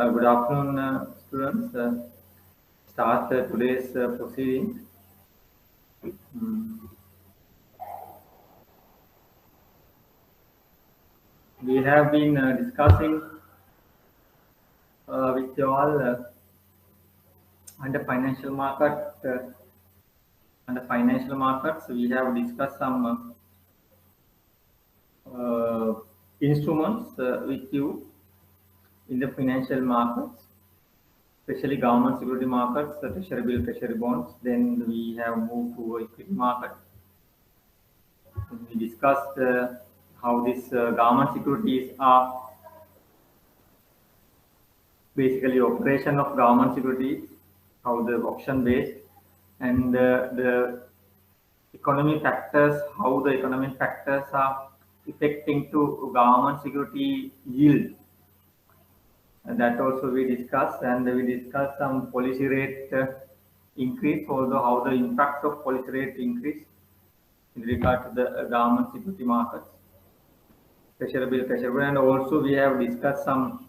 Good afternoon, students. Start today's proceeding. We have been discussing with you all under financial market. Under financial markets, we have discussed some instruments with you in the financial markets, especially government security markets, treasury bill, treasury bonds. Then we have moved to equity market. We discussed how these government securities are basically operation of government securities, how the auction based, and the economic factors, how the economic factors are affecting to government security yield. And that also we discussed, and we discussed some policy rate increase, also how the impact of policy rate increase in regard to the government security markets, treasury bill, and also we have discussed some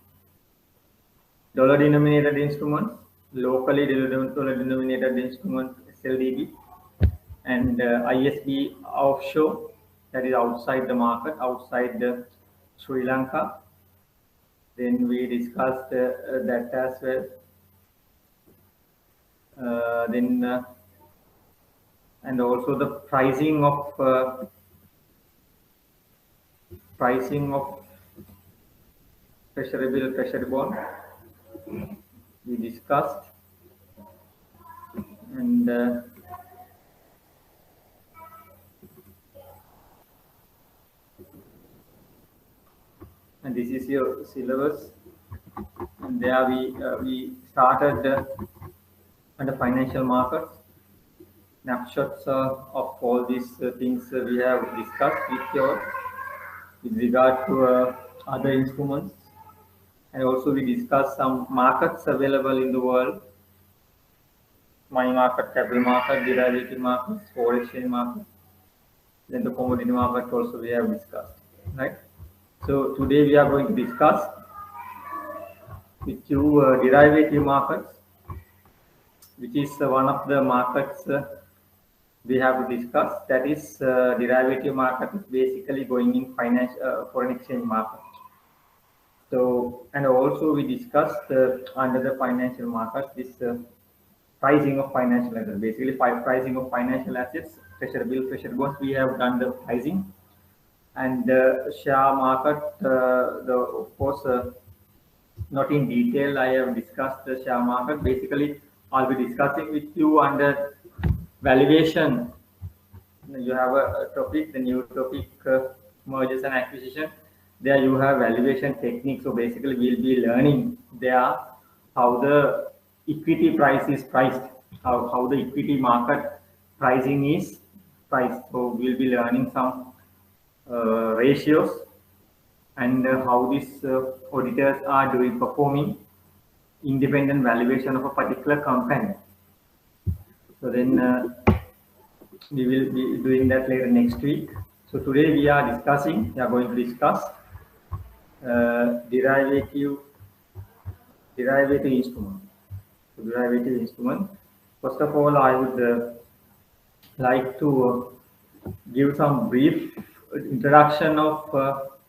dollar denominated instruments, locally dollar denominated instruments, SLDB, and ISB offshore, that is outside the market, outside Sri Lanka. Then we discussed that as well. And also the pricing of treasury bill, treasury bond. We discussed, and this is your syllabus. And there we started under financial markets. Snapshots of all these things we have discussed with regard to other instruments, and also we discussed some markets available in the world: money market, capital market, derivative markets, foreign exchange market. Then the commodity market also we have discussed, right? So today we are going to discuss with you derivative markets, which is one of the markets we have to discuss. That is derivative market is basically going in foreign exchange market. So, and also we discussed under the financial markets this pricing of financial assets, basically pricing of financial assets, treasury bill, treasury bonds. We have done the pricing, and share market, of course, not in detail. I have discussed the share market. Basically, I'll be discussing with you under valuation. You have a topic, the new topic, mergers and acquisition. There you have valuation techniques. So basically, we'll be learning there how the equity price is priced, how the equity market pricing is priced. So we'll be learning some ratios, and how these auditors are performing independent valuation of a particular company. So then we will be doing that later next week. So today we are going to discuss derivative instrument. So derivative instrument. First of all, I would like to give some brief introduction of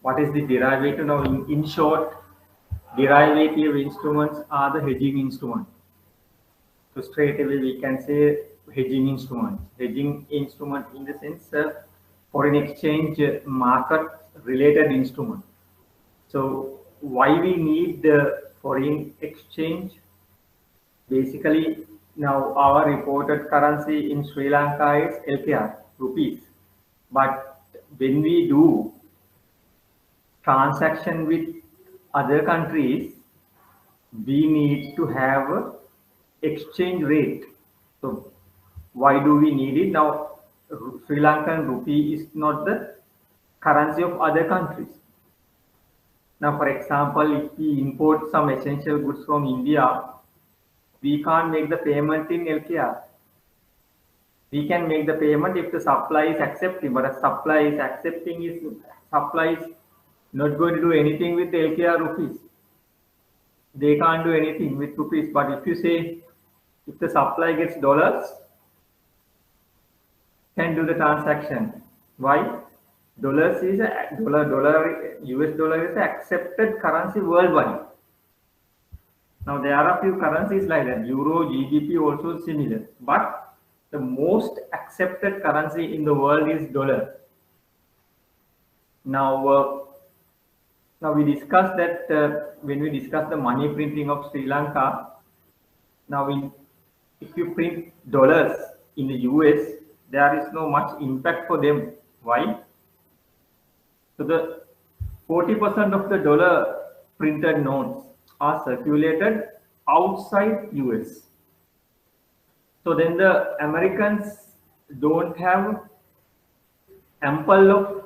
what is the derivative. Now, in short, derivative instruments are the hedging instruments. So straight away we can say hedging instruments. Hedging instrument in the sense foreign exchange market related instrument. So why we need the foreign exchange? Basically, now our reported currency in Sri Lanka is LKR, rupees. But when we do transaction with other countries, we need to have a exchange rate. So why do we need it? Now, Sri Lankan rupee is not the currency of other countries. Now, for example, if we import some essential goods from India, we can't make the payment in LKR. We can make the payment if the supply is accepting, but a supply is not going to do anything with the LKR rupees. they can't do anything with rupees. But if you say, if the supply gets dollars, can do the transaction. Why? Dollars is a US dollar is an accepted currency worldwide. Now there are a few currencies like that. Euro, GBP also similar, but the most accepted currency in the world is dollar. Now, now we discussed that when we discussed the money printing of Sri Lanka. Now, if you print dollars in the US, there is no much impact for them. Why? So the 40% of the dollar printed notes are circulated outside US. So then the Americans don't have ample of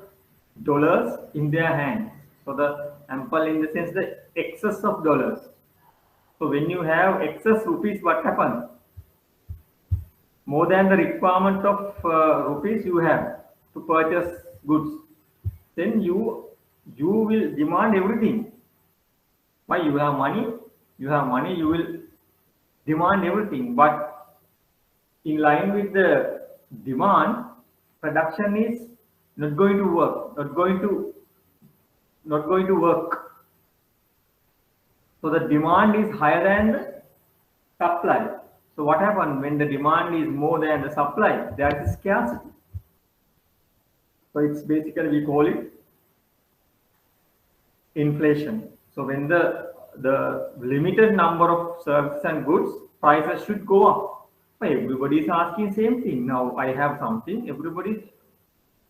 dollars in their hands. So the ample in the sense the excess of dollars. So when you have excess rupees, what happens? More than the requirement of rupees you have to purchase goods, then you will demand everything. Why? You have money, you will demand everything. But in line with the demand, production is not going to work, not going to work. So the demand is higher than the supply. So what happens when the demand is more than the supply? There is scarcity. So it's basically, we call it inflation. So when the limited number of services and goods, prices should go up. Everybody is asking same thing. Now I have something,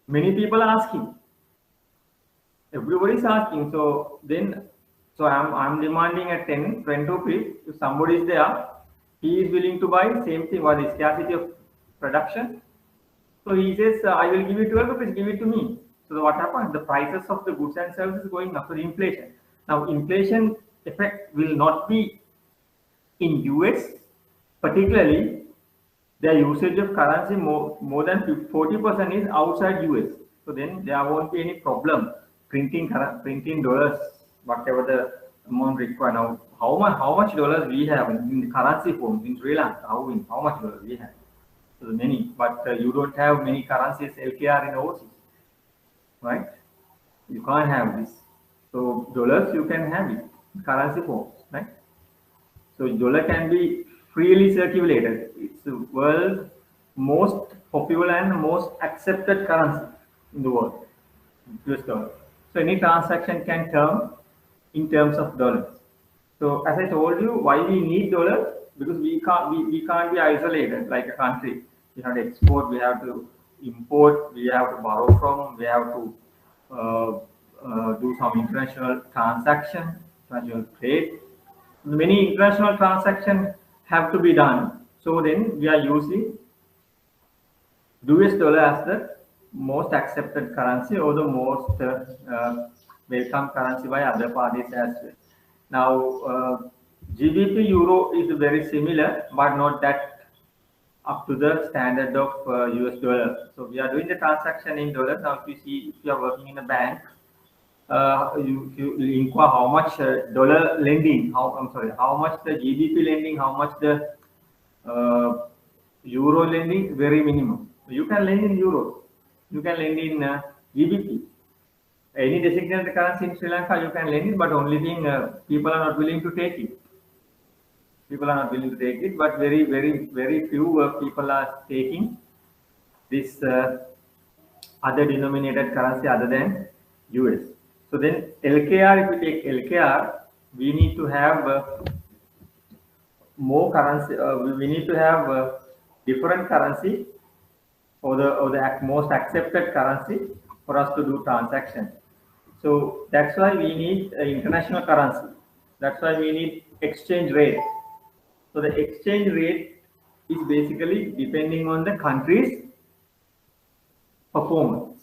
many people are asking. Everybody is asking. So then, so I'm demanding at 10, 20 rupees. If somebody is there, he is willing to buy same thing, or the scarcity of production. So he says, I will give you 12 rupees, give it to me. So what happens? The prices of the goods and services going up. So the inflation. Now inflation effect will not be in US, particularly the usage of currency more than 40% is outside US. So then there won't be any problem printing dollars, whatever the amount required. Now how much dollars we have in the currency form in Sri Lanka? How much dollars we have? So many, but you don't have many currencies LKR in overseas, right? You can't have this. So dollars you can have it in currency form, right? So dollar can be freely circulated. It's the world's most popular and most accepted currency in the world, US dollar. So any transaction can turn in terms of dollars. So as I told you, why we need dollars? Because we can't be isolated like a country. We have to export, we have to import, we have to borrow from, we have to do some international transaction, international trade. Many international transactions have to be done. So then we are using US dollar as the most accepted currency, or the most welcome currency by other parties as well. Now GBP euro is very similar, but not that up to the standard of US dollar. So we are doing the transaction in dollars. Now if you see, if you are working in a bank, you inquire how much dollar lending, how much the GBP lending, how much the euro lending, very minimum. You can lend in euros, you can lend in GBP. Any designated currency in Sri Lanka you can lend it, but only thing, people are not willing to take it. But very few people are taking this other denominated currency other than US. So then LKR, if we take LKR, we need to have more currency. We need to have different currency, or the most accepted currency for us to do transactions. So that's why we need international currency. That's why we need exchange rate. So the exchange rate is basically depending on the country's performance.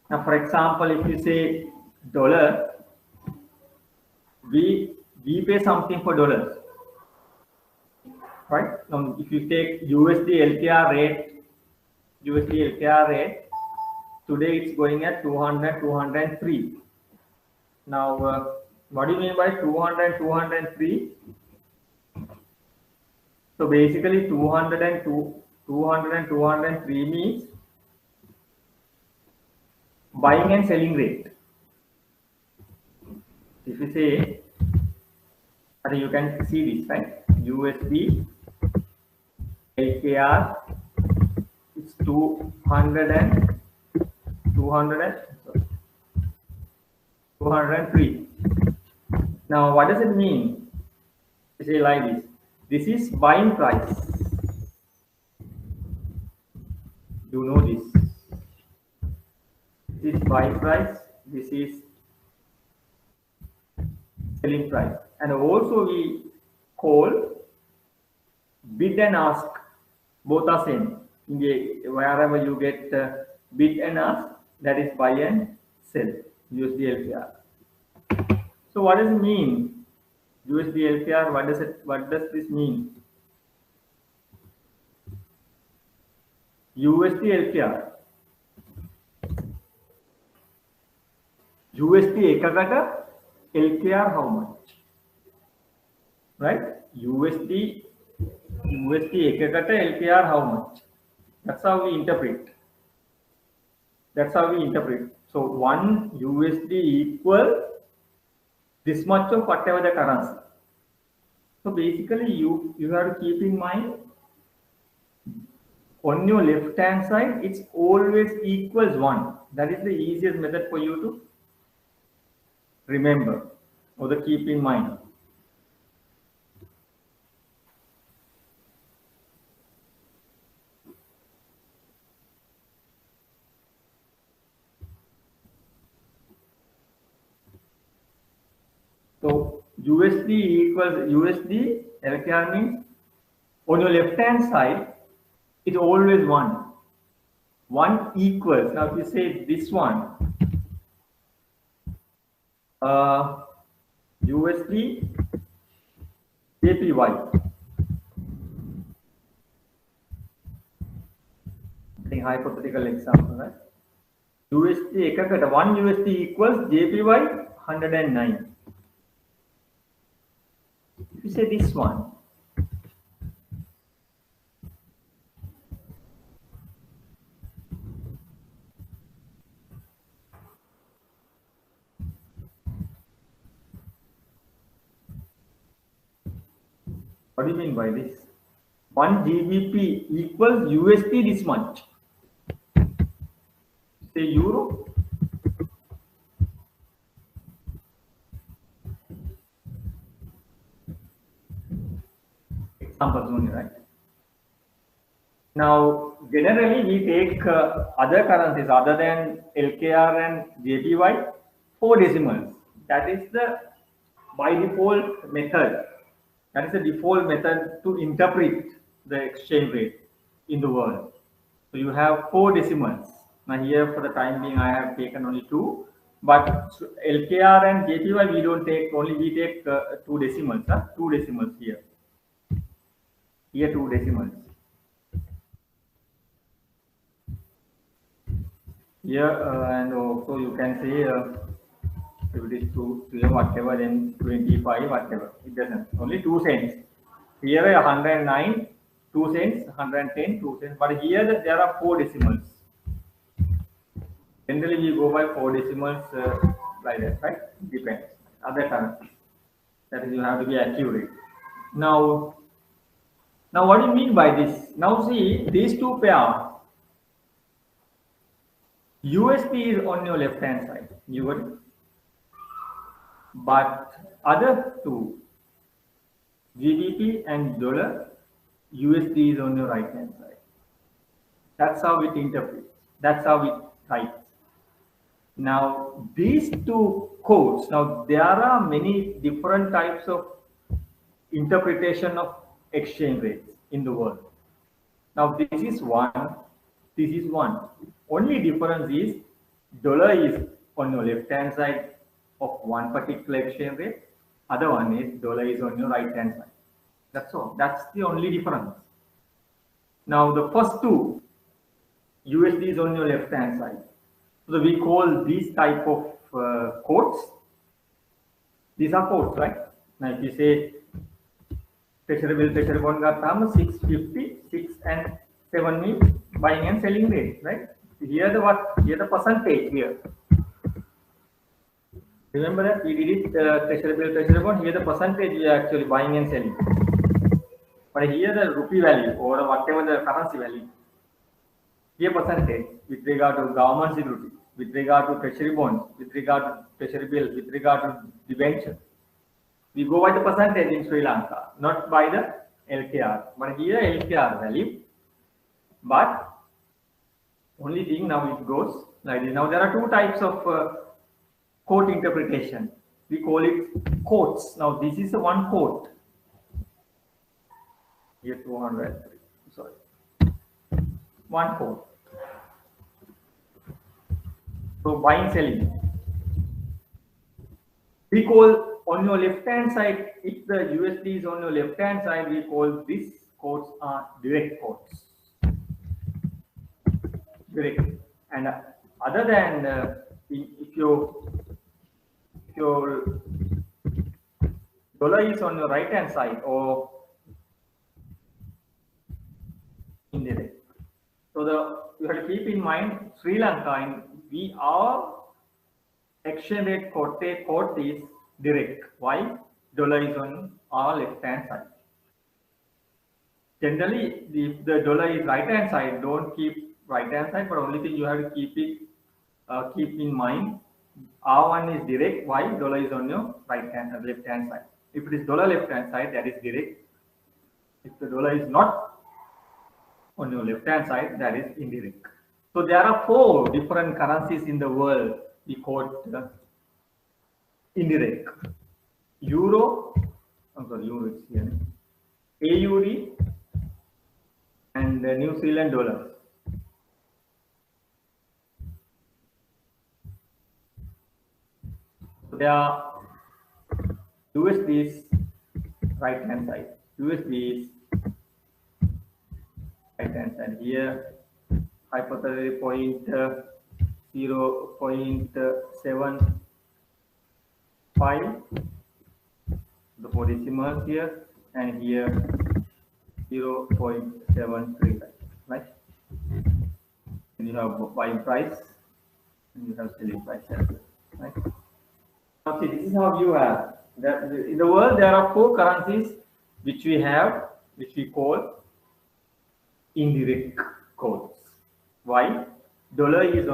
Now, for example, if you say dollar, we pay something for dollars, right? Now, if you take USD LKR rate, today it's going at 200, 203. Now, What do you mean by 200 and 203? So basically 200 and 203 means buying and selling rate. If you say, you can see this, right? USD LKR, it's 200 and 203. Now what does it mean? You say like this. This is buying price. You know this. This is buy price. This is selling price. And also we call bid and ask. Both are same. Wherever you get bid and ask, that is buy and sell. USD LKR. So what does it mean? USD LKR. What does this mean? USD LKR. USD ekakata LKR how much? Right? USD ekakata LKR how much? That's how we interpret. So 1 USD equal this much of whatever the currency. So basically you have to keep in mind, on your left hand side it's always equals 1. That is the easiest method for you to remember or to keep in mind. So USD equals USD LKR means on your left hand side it's always 1. 1 equals, now if you say this one USD JPY, I think hypothetical example, right? USD ekakata 1 USD equals JPY 109. If you say this one, what do you mean by this? 1 GBP equals USD this much. Say euro. Examples only, right? Now, generally we take other currencies other than LKR and JPY 4 decimals. That is the by default method. That is the default method to interpret the exchange rate in the world. So you have 4 decimals. Now here for the time being I have taken only 2. But LKR and JPY we don't take, only we take 2 decimals. 2 decimals here. Here 2 decimals. Here and also you can say if it is 2 whatever, then 25 whatever, it doesn't, only 2 cents. Here 109 2 cents, 110 2 cents, but here there are 4 decimals. Generally we go by 4 decimals like that, right? Depends. Other currencies, that is you have to be accurate. Now what do you mean by this? Now see, these two pairs, USD is on your left hand side, you got it? But other two, GBP and dollar, USD is on your right hand side. That's how it interprets. That's how it writes. Now these two codes, now there are many different types of interpretation of exchange rates in the world. Now this is one, this is one. Only difference is dollar is on your left hand side of one particular exchange rate, other one is dollar is on your right hand side. That's all. That's the only difference. Now the first two, USD is on your left hand side. So we call these type of codes These are quotes, right? Now if you say treasury bill, treasury bond got 650, 6 and 7 means buying and selling rate, right? Here the what? Here the percentage here. Remember that we did it treasury bill, treasury bond. Here the percentage we are actually buying and selling. But here the rupee value or whatever the currency value. Here percentage with regard to government security, with regard to treasury bonds, with regard to treasury bill, with regard to debenture. We go by the percentage in Sri Lanka, not by the LKR. But here LKR value. But only thing now it goes like this. Now there are two types of quote interpretation. We call it quotes. Now this is a one quote. Here 203. Sorry. One quote. So buying, selling. We call on your left hand side, if the USD is on your left hand side, we call these quotes are direct quotes. Direct. And other than if your dollar is on your right hand side or indirect. So you have to keep in mind Sri Lanka and our exchange rate quote is direct. Why? Dollar is on our left hand side. Generally, if the dollar is right hand side, don't keep right hand side, but only thing you have to keep in mind. Our one is direct. Why? Dollar is on your right hand and left hand side. If it is dollar left hand side, that is direct. If the dollar is not on your left hand side, that is indirect. So there are 4 different currencies in the world we quote indirect. Euro, Euro is here. AUD and New Zealand dollar. So there are USD is right hand side. USD is right hand side. Here hypothetically 0.7 the 4 decimals here, and here 0.735, right? And you have buying price and you have selling price as well, right? Now see, this is how you have that in the world there are 4 currencies which we have, which we call indirect quotes. Why? Dollar is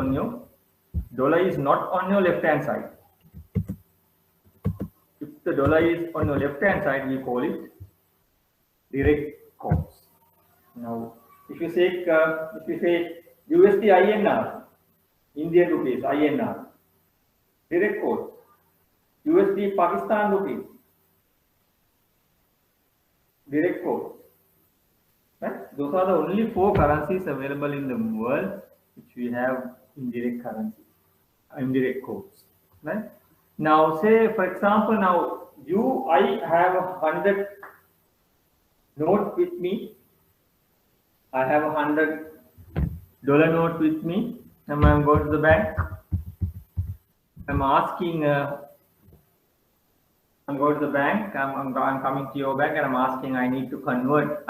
not on your left hand side. If the dollar is on your left hand side, we call it direct quotes. Now, if you say USD INR, Indian rupees INR, direct quote. USD Pakistan rupees, direct quote. Right? Those are the only 4 currencies available in the world which we have indirect currency, indirect quotes. Right? Now, say for example, now I have 100 note with me. I have $100 note with me, and I'm going to the bank. I'm asking. I'm going to the bank. I'm coming to your bank, and I'm asking. I need to convert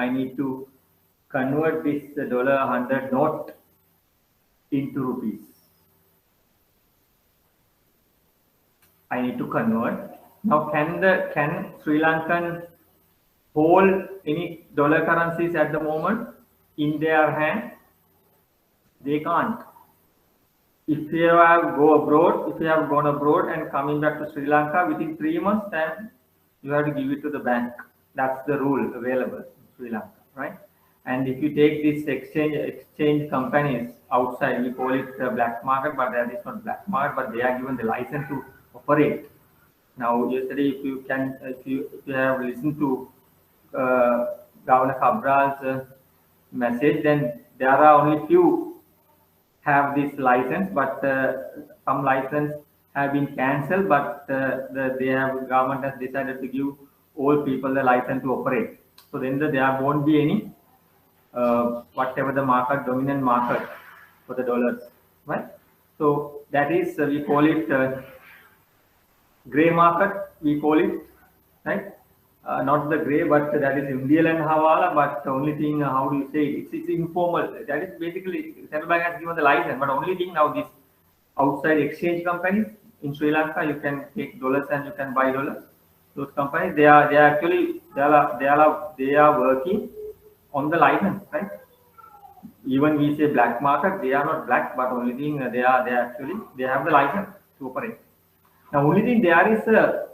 this $100 note into rupees. I need to convert. Now, can Sri Lankan hold any dollar currencies at the moment in their hand? They can't. If you have gone abroad and coming back to Sri Lanka within 3 months, then you have to give it to the bank. That's the rule available in Sri Lanka, right? And if you take these exchange companies outside, we call it the black market, but that is not black market, but they are given the license to operate. Now, yesterday, if you have listened to Governor Cabral's message, then there are only few have this license, but some license have been cancelled, but government has decided to give all people the license to operate. So then there won't be any whatever the dominant market for the dollars, right? So that is we call it gray market. we call it, right? Not the grey, but that is Indian and Hawala. But the only thing, how do you say it? It's informal. That is basically central bank has given the license, but only thing now this outside exchange companies in Sri Lanka, you can take dollars and you can buy dollars. Those companies, they are actually they are working on the license, right? Even we say black market, they are not black, but only thing they actually they have the license to operate. Now only thing there is a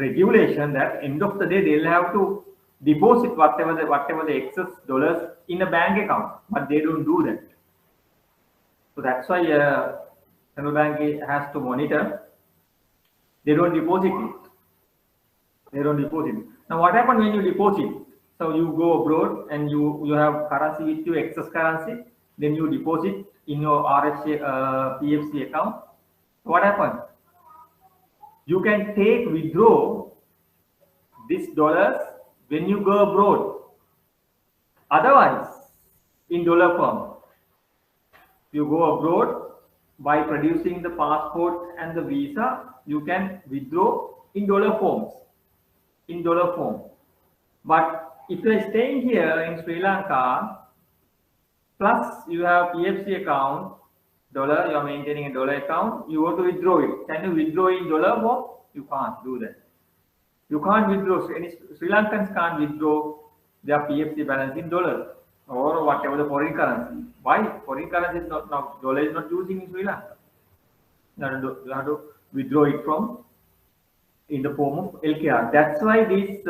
regulation that end of the day they'll have to deposit whatever the excess dollars in a bank account, but they don't do that. So that's why central bank has to monitor. They don't deposit it. They don't deposit it. Now what happens when you deposit? So you go abroad and you have currency with you, excess currency, then you deposit in your RHA PFC account. What happens? You can withdraw this dollars when you go abroad. Otherwise, in dollar form, you go abroad by producing the passport and the visa, you can withdraw in dollar forms. In dollar form. But if you are staying here in Sri Lanka, plus you have PFC account, dollar, you are maintaining a dollar account, you want to withdraw it. Can you withdraw in dollar form? You can't do that. You can't withdraw. Any Sri Lankans can't withdraw their PFC balance in dollar or whatever the foreign currency. Why? Foreign currency is not now, dollar is not using in Sri Lanka. You have to withdraw it from in the form of LKR. That's why these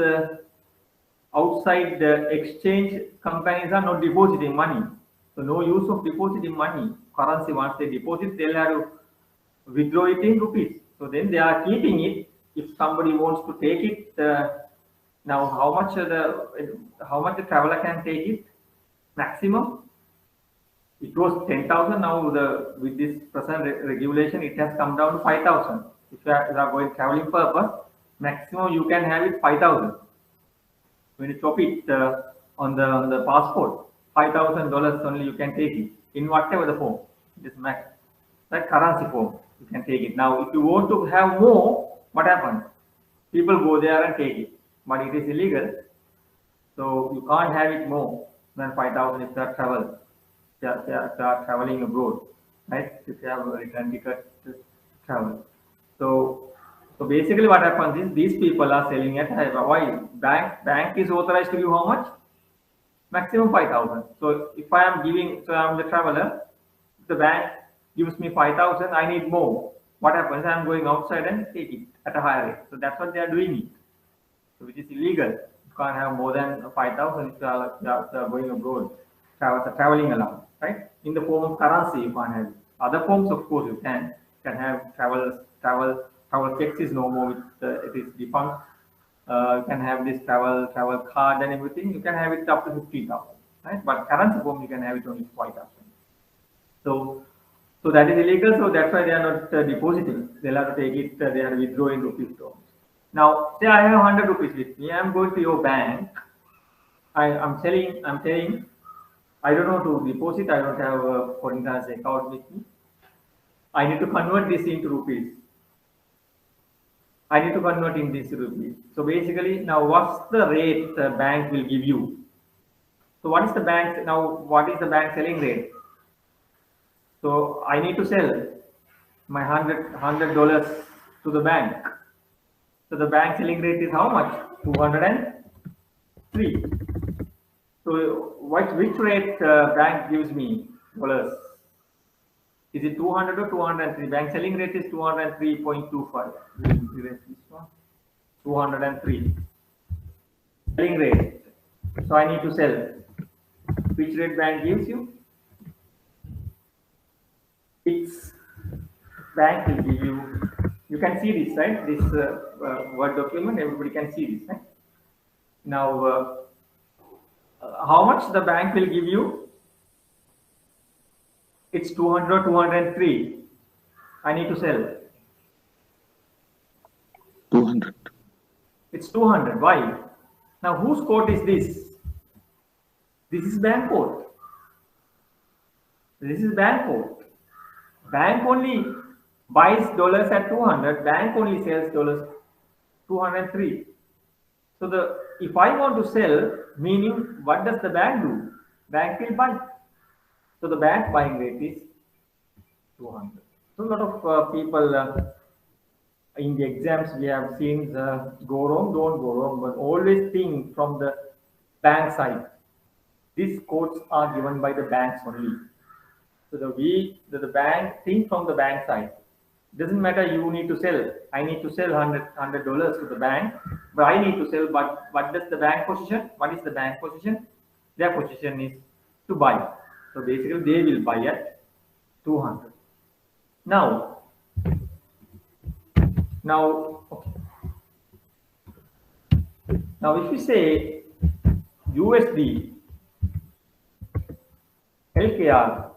outside the exchange companies are not depositing money. So no use of depositing money. Currency, once they deposit, they'll have to withdraw it in rupees. So then they are keeping it. If somebody wants to take it, now how much the traveler can take it? Maximum. It was 10,000. Now with this present regulation, it has come down to 5,000. If you are going traveling purpose, maximum you can have it 5,000. When you chop it on the passport, $5,000 only you can take it in whatever the form. It is max, like currency form. You can take it. Now, if you want to have more, what happens? People go there and take it, but it is illegal. So you can't have it more than 5,000 if you are traveling abroad, right? If you have a return ticket to travel. So basically what happens is these people are selling at why bank is authorized to give how much? Maximum 5,000. So if I am the traveler, the bank gives me 5,000, I need more. What happens? I am going outside and take it at a higher rate. So that's what they are doing it. So which is illegal. You can't have more than 5,000 if you are going abroad, traveling along, right? In the form of currency, you can't have it. Other forms, of course, you can have travel checks is no more. It is defunct. You can have this travel card and everything. You can have it up to 50,000, right? But currency form you can have it only 5,000. So that is illegal. So that's why they are not depositing. They'll have to take it. They are withdrawing rupees terms. Now, say I have 100 rupees with me. I'm going to your bank. I'm telling. I don't know to deposit. I don't have a foreign currency account with me. I need to convert this into rupees. I need to convert in this rupees. So basically, now what's the rate the bank will give you? So what is the bank selling rate? So I need to sell my $100 to the bank. So the bank selling rate is how much? 203. So which rate bank gives me dollars? Is it 200 or 203? Bank selling rate is 203.25. This one, 203. Selling rate. So I need to sell. Which rate bank gives you? Its bank will give you. You can see this, right? This Word document. Everybody can see this, right? Now, how much the bank will give you? It's 200, 203. I need to sell. 200. It's 200. Why? Now, whose code is this? This is bank code. This is bank code. Bank only buys dollars at 200. Bank only sells dollars 203. So if I want to sell, meaning what does the bank do? Bank will buy. So the bank buying rate is 200. So a lot of people in the exams we have seen go wrong, don't go wrong, but always think from the bank side. These quotes are given by the banks only. So the bank think from the bank side. Doesn't matter you need to sell. I need to sell $100 to the bank, but I need to sell. But what does the bank position? What is the bank position? Their position is to buy. So basically they will buy at 200. Now, okay. Now if we say USD LKR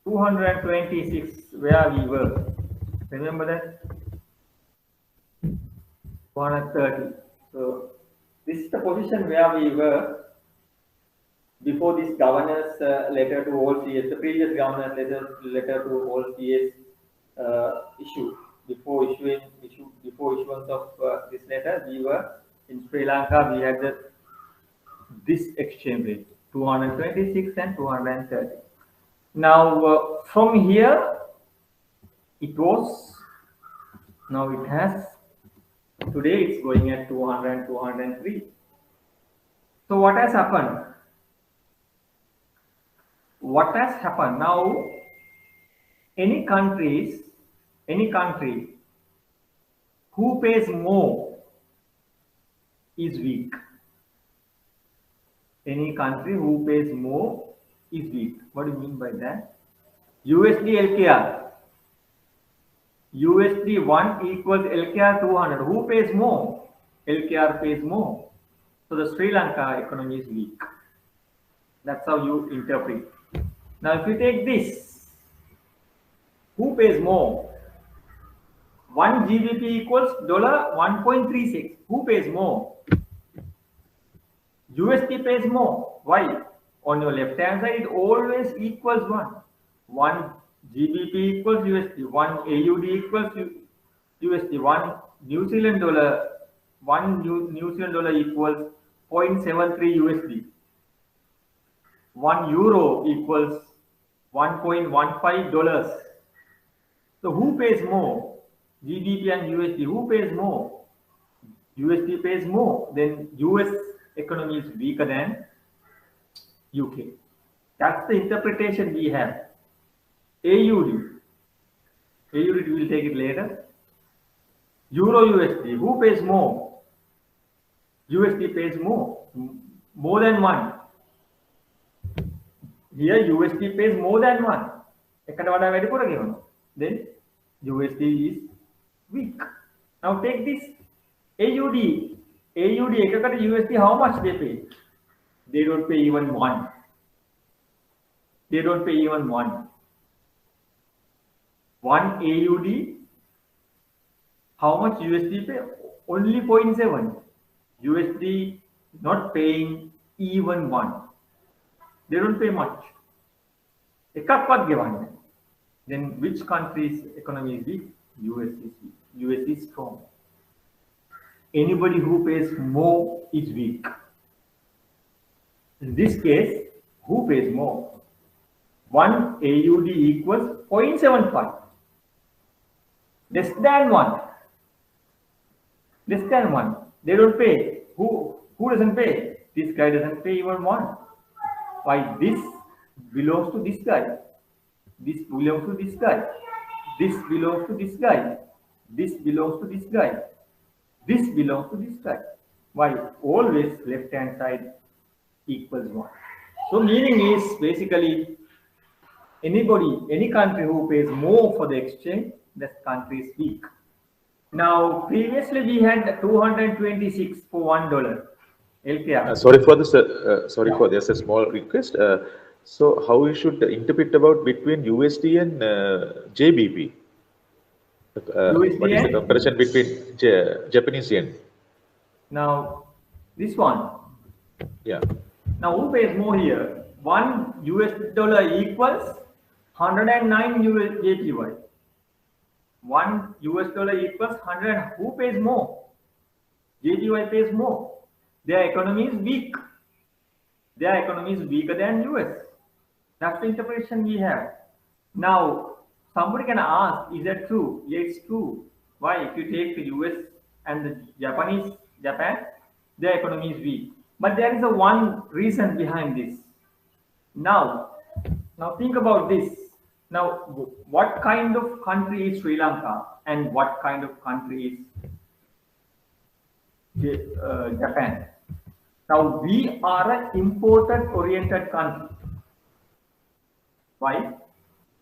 226, where we were, remember that? 130. So this is the position where we were before this governor's letter to all CS, the previous governor's letter to all CS issue. Before issuance of this letter, we were in Sri Lanka. We had this exchange rate 226 and 230. Now from here it was, now it has, today it's going at 200 and 203. So what has happened? What has happened now? Any country who pays more is weak. Any country who pays more is weak. What do you mean by that? USD LKR. USD 1 equals LKR 200. Who pays more? LKR pays more. So the Sri Lanka economy is weak. That's how you interpret. Now if you take this, who pays more? 1 GBP equals $1.36. Who pays more? USD pays more. Why? On your left hand side, it always equals 1. 1 GBP equals USD. 1 AUD equals USD. 1 New Zealand dollar. 1 New Zealand dollar equals 0.73 USD. 1 euro equals $1.15. So who pays more? GBP and USD. Who pays more? USD pays more. Then US economy is weaker than UK. That's the interpretation we have. AUD we will take it later. Euro USD. Who pays more? USD pays more. More than 1. Here USD pays more than 1. Then USD is weak. Now take this AUD. USD, how much they pay? They don't pay even 1. They don't pay even 1. 1 AUD, how much USD pay? Only 0.7. USD not paying even 1. They don't pay much. Then which country's economy is weak? US is weak. US is strong. Anybody who pays more is weak. In this case, who pays more? 1 AUD equals 0.75. Less than 1. Less than 1. They don't pay. Who doesn't pay? This guy doesn't pay even 1. Why? This belongs to this guy. This belongs to this guy. This belongs to this guy. This belongs to this guy. This belongs to this guy. Why? Always left hand side equals 1. So meaning is basically any country who pays more for the exchange, that country is weak. Now previously we had 226 for $1 LKR. Sorry for this. For this, a small request. So how we should interpret about between USD and JBP? What is the comparison between Japanese yen? Now this one. Yeah. Now who pays more here? $1 equals 109 JPY. 1 US dollar equals 100. Who pays more? JGY pays more. Their economy is weak. Their economy is weaker than US. That's the interpretation we have. Now, somebody can ask, is that true? Yeah, it's true. Why? If you take the US and the Japan, their economy is weak. But there is a one reason behind this. Now, think about this. Now, what kind of country is Sri Lanka and what kind of country is Japan? Now, we are an imported-oriented country. Why?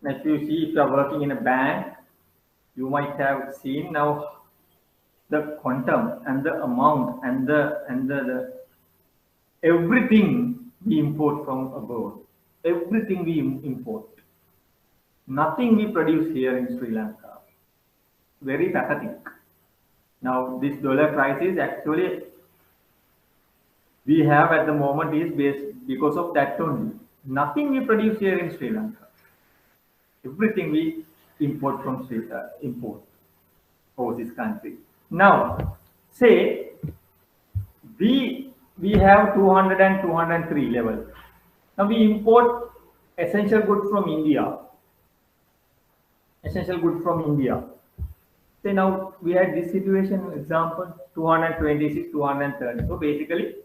If you see, if you are working in a bank, you might have seen now the quantum and the amount and the everything we import from abroad. Everything we import. Nothing we produce here in Sri Lanka. Very pathetic. Now, this dollar crisis actually we have at the moment is based because of that only. Nothing we produce here in Sri Lanka. Everything we import from import overseas country. Now, say we have 200 and 203 level. Now we import essential goods from India. Essential goods from India. Say now we had this situation, example 226, 230. So basically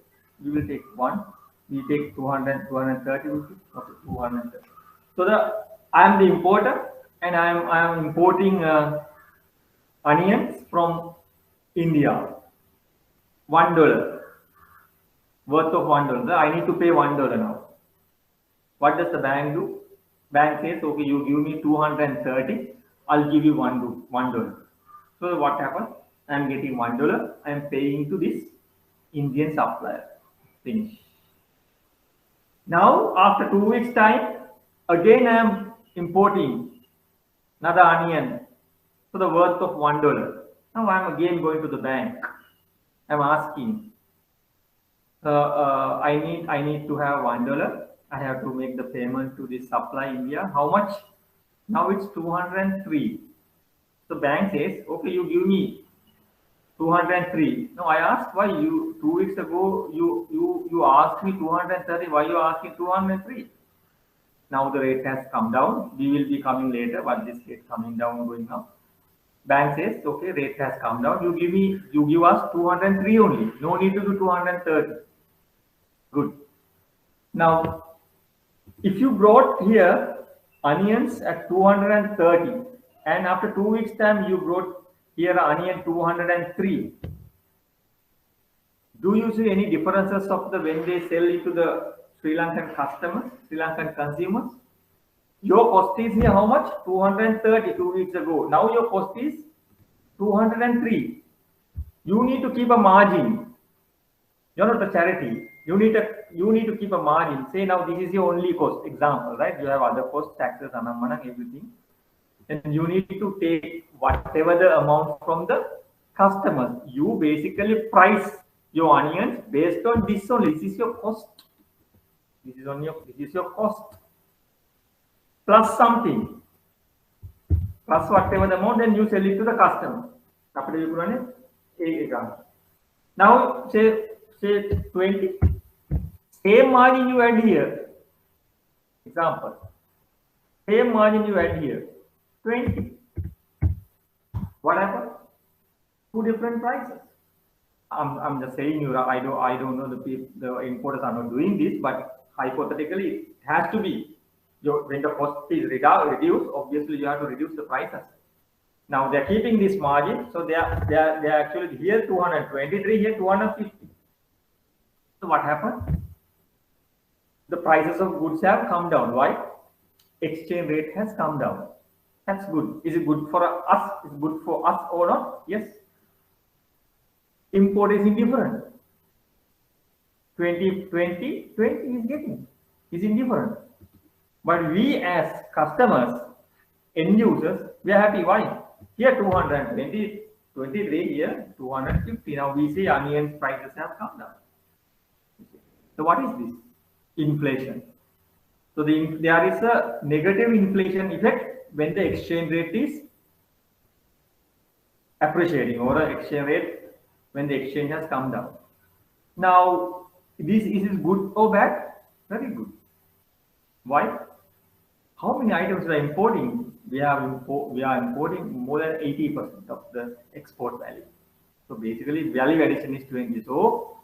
we will take one. We take 200, 230 rupees. Okay, 230. So I am the importer and I am importing onions from India. $1 worth of $1. I need to pay $1 now. What does the bank do? Bank says, okay, you give me 230, I'll give you $1. So what happens? I am getting $1. I am paying to this Indian supplier. Finish. Now after 2 weeks time, again I am importing another onion for the worth of $1. Now I am again going to the bank. I am asking, I need to have $1. I have to make the payment to this supply India. How much? Now it's 203. The bank says, okay, you give me 203. Now I asked why 2 weeks ago you asked me 230. Why you asking 203? Now the rate has come down. We will be coming later. What this rate coming down, going up? Bank says, okay, rate has come down. You give us 203 only. No need to do 230. Good. Now, if you brought here onions at 230 and after 2 weeks time you brought here onion 203, do you see any differences of the when they sell it to the Sri Lankan customers, Sri Lankan consumers? Your cost is here how much? 230 2 weeks ago. Now your cost is 203. You need to keep a margin. You're not a charity. You need to keep a margin. Say now this is your only cost. Example, right? You have other costs, taxes, anam, everything. And you need to take whatever the amount from the customers. You basically price your onions based on this only. This is your cost. This is your cost. Plus something. Plus whatever the amount, then you sell it to the customer. Now say 20. Same margin you add here. Example. Same margin you add here. 20. What happened? Two different prices. I'm just saying you. I don't know the importers are not doing this, but hypothetically it has to be. When the cost is reduced, obviously you have to reduce the prices. Now they're keeping this margin, so they are actually here 223, here 250. So what happened? The prices of goods have come down. Why? Exchange rate has come down. That's good. Is it good for us? Is it good for us or not? Yes. Import is indifferent. 20 is getting. Is indifferent. But we as customers, end users, we are happy. Why? Here 220, 23, here 250. Now we see onion prices have come down. So what is this? Inflation. So there is a negative inflation effect when the exchange rate is appreciating, or the exchange rate when the exchange has come down. Now, this is good or bad? Very good. Why? How many items we are importing? We are importing more than 80% of the export value. So basically, value addition is 20. So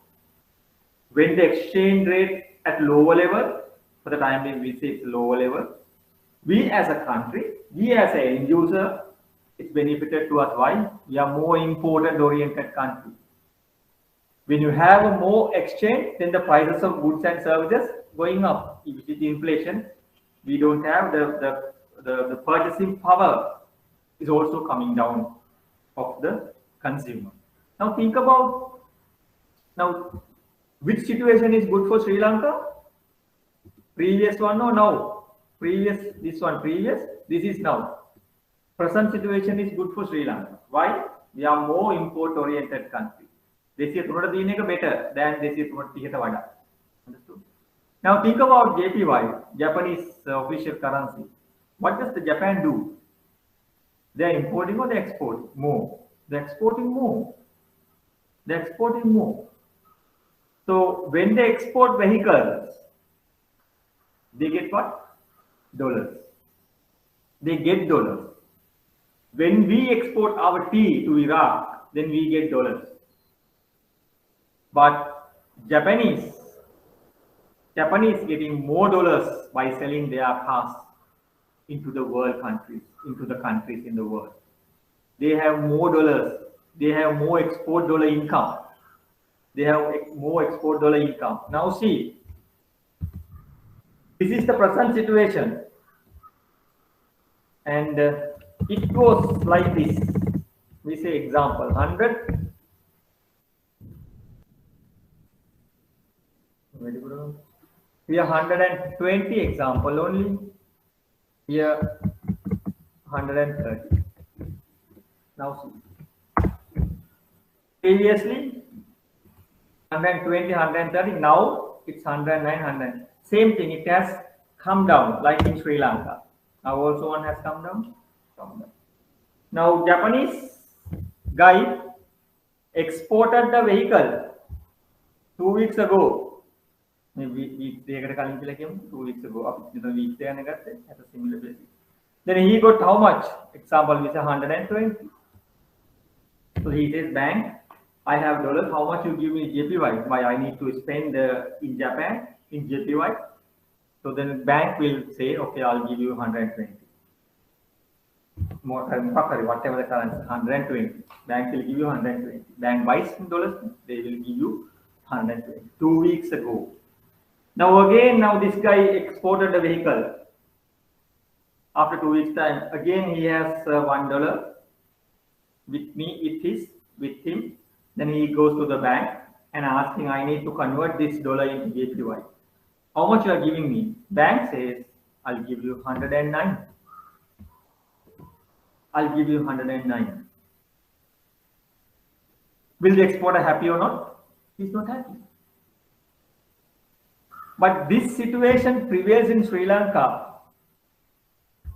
when the exchange rate at lower level, for the time being we say it's lower level, we as a country, we as an end user, it's benefited to us. Why? We are more import-oriented country. When you have a more exchange, then the prices of goods and services going up. If it is inflation, we don't have the purchasing power is also coming down of the consumer. Now think about which situation is good for Sri Lanka? Previous one or now? Previous, this one previous, this is now. Present situation is good for Sri Lanka. Why? We are more import-oriented country. Desiya thunata deen එක better than desiya thunata 30ට වඩා. Understood? Now think about JPY, Japanese official currency. What does the Japan do? They are importing or they export more? They are exporting more. They are exporting more. So when they export vehicles, they get what? Dollars. They get dollars. When we export our tea to Iraq, then we get dollars. But Japanese getting more dollars by selling their cars into the world countries, into the countries in the world. They have more dollars. They have more export dollar income. They have more export dollar income. Now see, this is the present situation. And it goes like this. We say example 100. Here 120 example only. Here 130. Now see. Previously 120, 130. Now it's 109, 100. Same thing. It has come down like in Sri Lanka. Now also one has come down. Now Japanese guy exported the vehicle 2 weeks ago. Maybe 2 weeks ago. Week at a similar basis. Then he got how much? Example, we say 120. So he says, bank, I have dollars. How much you give me JPY? Why I need to spend in Japan in JPY? So then bank will say, okay, I'll give you 120. More whatever the currency, 120. Bank will give you 120. Bank buys in dollars, they will give you 120. 2 weeks ago. Now again, this guy exported the vehicle. After 2 weeks time, again he has $1 with him. Then he goes to the bank and asking, I need to convert this dollar into JPY. How much you are giving me? Bank says, I'll give you 109. I'll give you 109. Will the exporter happy or not? He's not happy. But this situation prevails in Sri Lanka.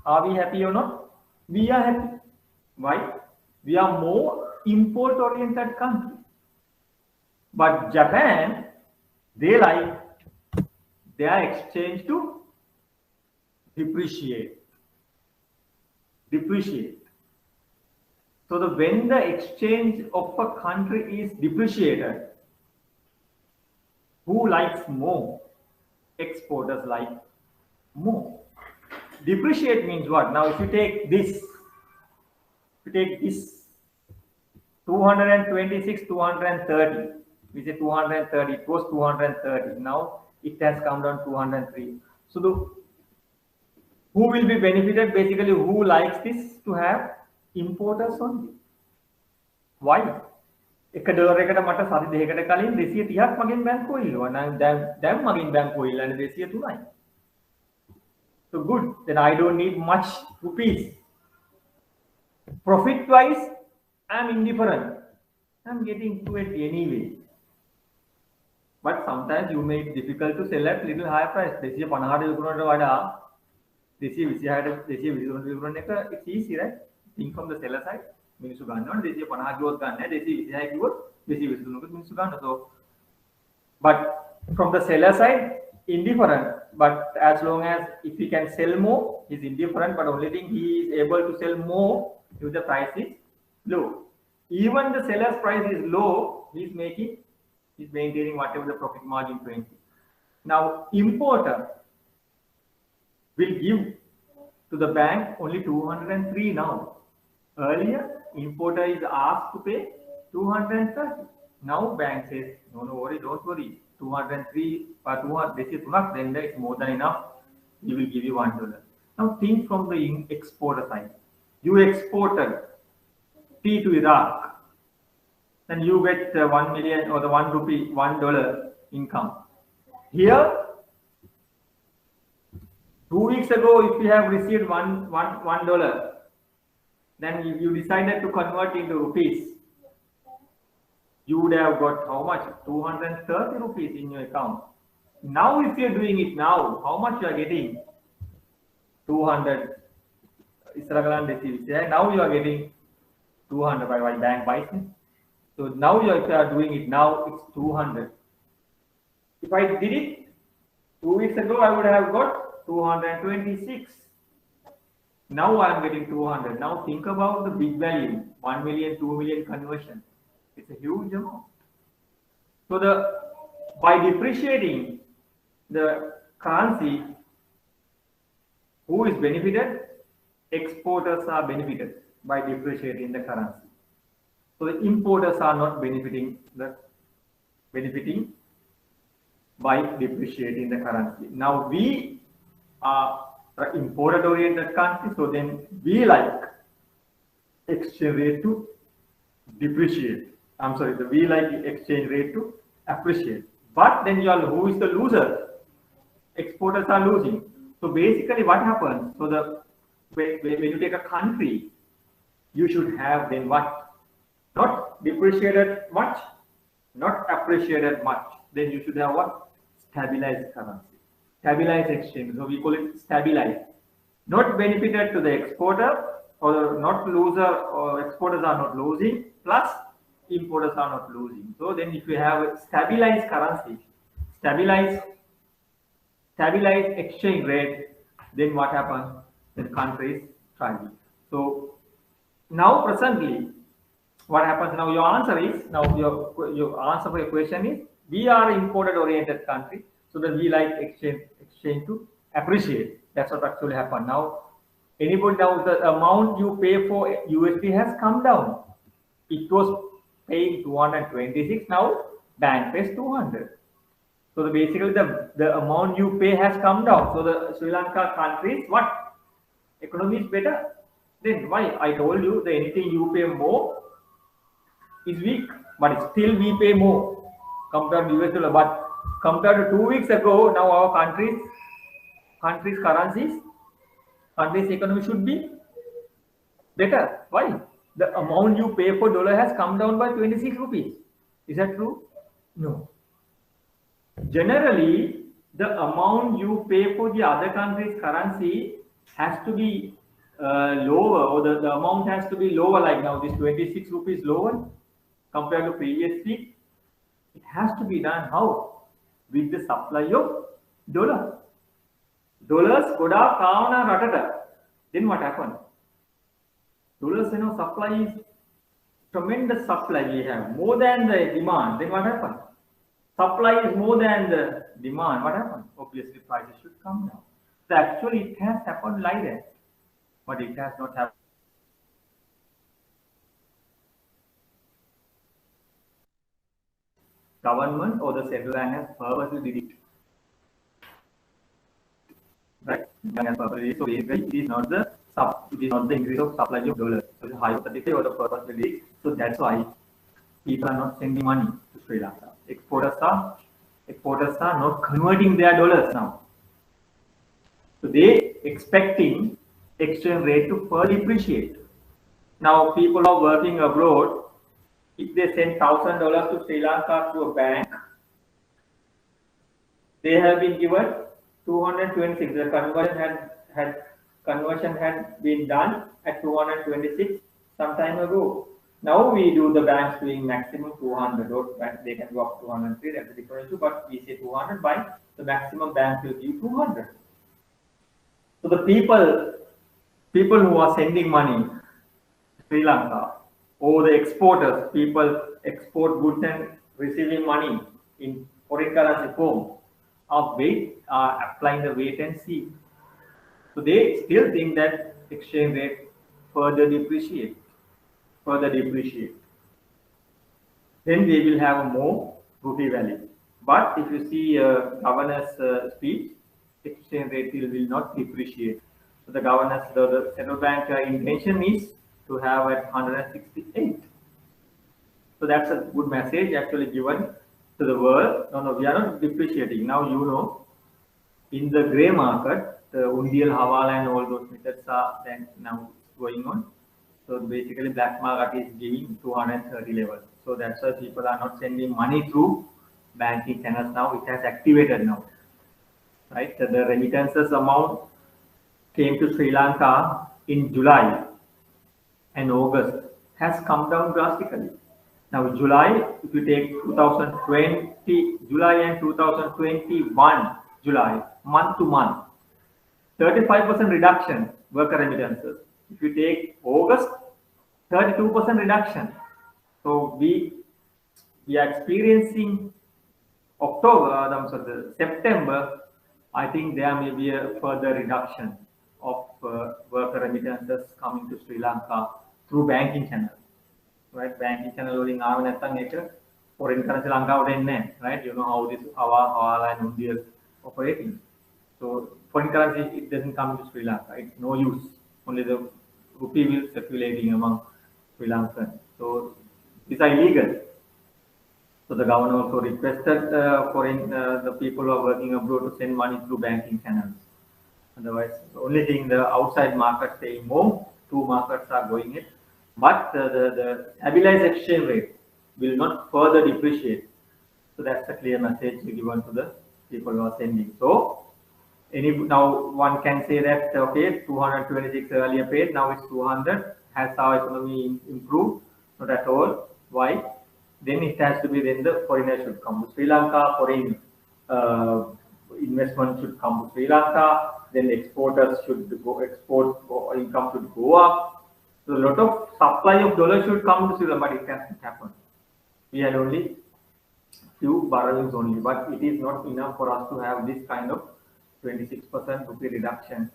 Are we happy or not? We are happy. Why? We are more import-oriented country. But Japan, they like their exchange to depreciate. So when the exchange of a country is depreciated, who likes more? Exporters like more. Depreciate means what? Now if you take this 226, 230, we say 230, it was 230. Now it has come down to 203. So who will be benefited? Basically, who likes this to have importers only? Why? එක dollar එකට මට සති දෙකකට කලින් 230ක් මගෙන් බැංකුව ඉල්ලුවා. දැන් මගෙන් බැංකුව ඉල්ලන්නේ 203යි. So good. Then I don't need much rupees. Profit wise, I'm indifferent. I'm getting 280 anyway. But sometimes you make it difficult to sell at little higher price. 250ට විකුණනට වඩා 226ට 223 විකුණන එක it's easy, right? Think from the seller side. මිනිස්සු ගන්නවා 250 කිව්වොත් ගන්න නැහැ 226 කිව්වොත් 223කට මිනිස්සු ගන්නවා. So but from the seller side indifferent, but as long as if he can sell more he's indifferent, but only thing he is able to sell more if the price is low. Even the seller's price is low, he's maintaining whatever the profit margin 20. Now importer will give to the bank only 203 now. Earlier importer is asked to pay 230. Now bank says no worry, don't worry, 203 but 200 this is not, then it's more than enough, we will give you $1. Now think from the exporter side. You exported tea to Iraq, then you get 1 million or the $1 income. Here 2 weeks ago, if you have received $1, then if you decided to convert into rupees, you would have got how much? 230 rupees in your account. Now if you're doing it now, how much you are getting? 200. Now you are getting 200 by bank buys. So now if you are doing it now, it's 200. If I did it 2 weeks ago, I would have got 226. Now I am getting 200. Now think about the big value, 1 million, 2 million conversion. It's a huge amount. So by depreciating the currency, who is benefited? Exporters are benefited by depreciating the currency. So the importers are not benefiting by depreciating the currency. Now we are imported oriented country, so then we like exchange rate to depreciate. We like exchange rate to appreciate. But then who is the loser? Exporters are losing. So basically what happens? So when you take a country, you should have then what? Not depreciated much, not appreciated much. Then you should have what? Stabilized currency. Stabilized exchange. So we call it stabilized. Not benefited to the exporter, or not loser, or exporters are not losing, plus importers are not losing. So then if you have a stabilized currency, stabilized exchange rate, then what happens? The country is thriving. So now presently, what happens now? Your answer is, now your answer for your question is, we are imported oriented country, so then we like exchange to appreciate. That's what actually happened. Now anybody, now the amount you pay for USD has come down. It was paying 226, now bank pays 200. So basically the amount you pay has come down. So the Sri Lanka countries, what? Economy is better. Then why? I told you that anything you pay more is weak, but still we pay more compared to US dollar. But compared to 2 weeks ago, now our country's economy should be better. Why? The amount you pay for dollar has come down by 26 rupees. Is that true? No. Generally, the amount you pay for the other country's currency has to be lower, or the amount has to be lower. Like now, this 26 rupees lower compared to previous week. It has to be done how? With the supply of dollar. Dollars goda kaana ratata. Then what happened? Dollars, supply is tremendous supply we have, more than the demand. Then what happened? Supply is more than the demand. What happened? Obviously, prices should come down. So actually, it has happened like that, but it has not happened. Government or the central bank has purposely did it. Right? So basically, it is not the increase of supply of dollars. So it's hypothetically or the purposely did it. So that's why people are not sending money to Sri Lanka. Exporters are not converting their dollars now. So they expecting exchange rate to further depreciate. Now people are working abroad. If they send $1,000 to Sri Lanka to a bank, they have been given 226. The conversion had been done at 226 some time ago. Now we do the banks doing maximum 200, or they can go up to 203, that's a different issue, but we say 200 by the maximum bank will give 200. So the people who are sending money to Sri Lanka, or the exporters, people export goods and receiving money in foreign currency form, are applying the wait and see. So they still think that exchange rate further depreciate. Then they will have a more rupee value. But if you see governor's speech, exchange rate will not depreciate. So the governor's, the central bank intention is to have at 168. So that's a good message actually given to the world. No, we are not depreciating. Now you know, in the grey market, the Undial, Hawala and all those methods are then now going on. So basically black market is giving 230 levels. So that's why people are not sending money through banking channels now. It has activated now. Right? So the remittances amount came to Sri Lanka in July and August has come down drastically. Now July, if you take 2020 July and 2021 July, month to month, 35% reduction worker remittances. If you take August, 32% reduction. So we are experiencing September. I think there may be a further reduction of worker remittances coming to Sri Lanka through banking channels. Right, banking channel loading foreign currency Lanka, right? You know how this Hawala and Undial operating. So foreign currency, it doesn't come to Sri Lanka. It's no use. Only the rupee will circulating among Sri Lankans. So these are illegal. So the governor also requested the people who are working abroad to send money through banking channels. Otherwise, the only thing the outside market saying more, two markets are going it. But the stabilized exchange rate will not further depreciate. So that's a clear message given to the people who are sending. So now one can say that okay, 226 earlier paid, now it's 200. Has our economy improved? Not at all. Why? Then it has to be then the foreigner should come to Sri Lanka, foreign investment should come to Sri Lanka. Then exporters should go income should go up. So a lot of supply of dollars should come to Sri Lanka, but it hasn't happened. We had only few borrowings only, but it is not enough for us to have this kind of 26% rupee reduction,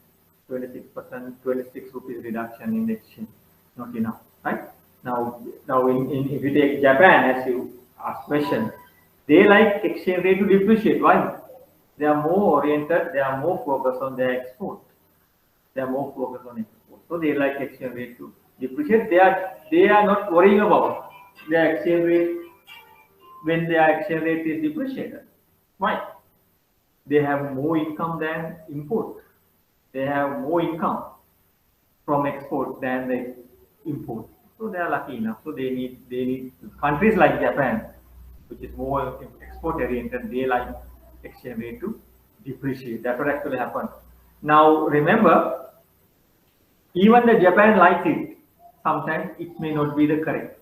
26 rupees reduction in the exchange. Not enough, right? Now if you take Japan, as you asked question, they like exchange rate to depreciate. Why? They are more oriented. They are more focused on their export. So they like exchange rate to depreciate. They are not worrying about their exchange rate when their exchange rate is depreciated. Why? They have more income than import. They have more income from export than the import. So they are lucky enough. So they need countries like Japan, which is more export oriented. They like exchange rate to depreciate. That's what actually happened. Now remember, even the Japan likes it. Sometimes it may not be the correct.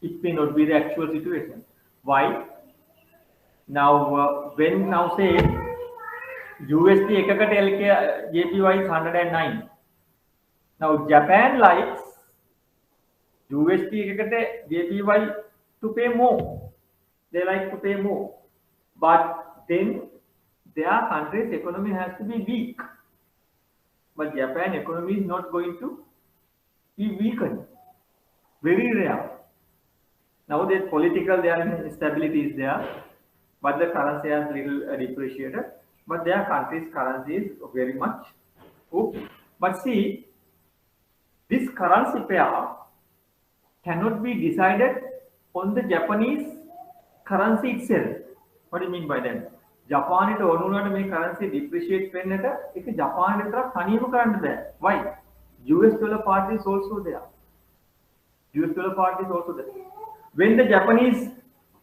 It may not be the actual situation. Why? Now when now say USD එකකට JPY is 109. Now Japan likes USD එකකට JPY to pay more. They like to pay more. But then their country's economy has to be weak. But Japan economy is not going to be weakened. Very rare. Now the political instability is there, but the currency has little depreciated. But their country's currency is very much okay. But see, this currency pair cannot be decided on the Japanese currency itself. What do you mean by that? Japan currency depreciate Japan Why? US dollar part is also there. When the Japanese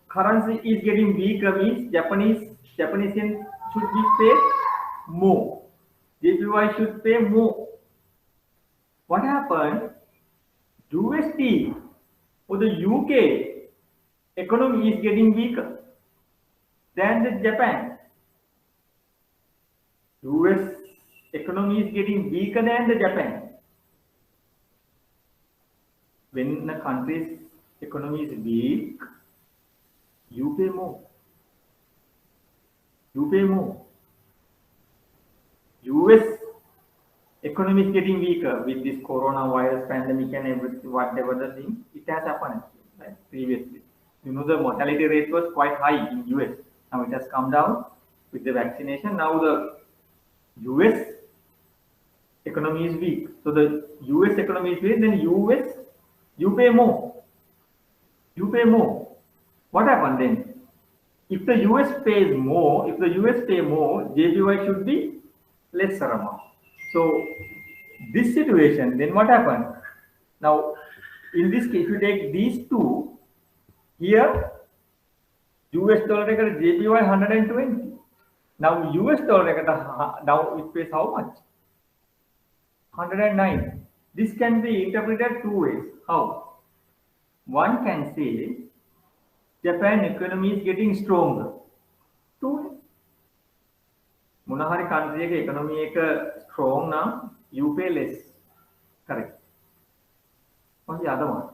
currency is getting weaker, means Japanese yen should be paid more. JPY should pay more. What happened? USD for the UK economy is getting weaker than the Japan. US economy is getting weaker than the Japan. When the country's economy is weak, you pay more. You pay more. US economy is getting weaker with this coronavirus pandemic and everything, whatever the thing, it has happened right, previously. You know, the mortality rate was quite high in US. Now it has come down with the vaccination. Now the US economy is weak. So the US economy is weak, then US, you pay more. You pay more. What happened then? If the US pays more, JPY should be lesser amount. So this situation, then what happened? Now, in this case, if you take these two, here, US dollar JPY 120. Now, US dollar now it pays how much? 109. This can be interpreted two ways. How? One can say Japan economy is getting stronger. Two ways. Monahari country economy strong now, you pay less. Correct. What's the other one?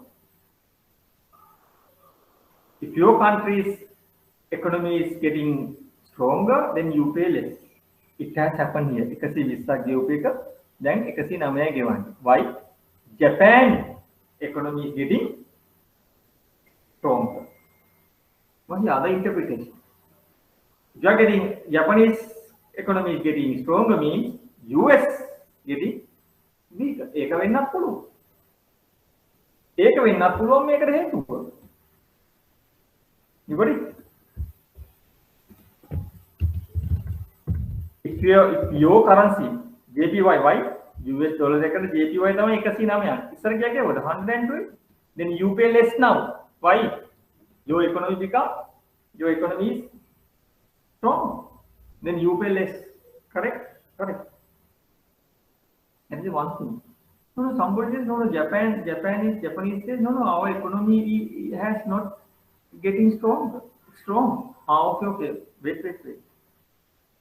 If your country's economy is getting stronger, then you pay less. It has happened here. Then why? Japan economy is getting stronger. What's the other interpretation? If you are getting Japanese economy is getting stronger means US getting weaker. ඒක වෙන්නත් පුළුවන්. ඒක වෙන්නත් පුළුවන් මේකට හේතුව. You got it? If your currency JPY US dollar එකට JPY තමයි 109ක්. ඉස්සර ගියා කියවද 120. Then you pay less now. Why? Your economy is strong. Then you pay less. Correct? Correct. That is one thing. No, somebody says, no, Japanese says, no, our economy has not getting strong. Okay. Wait.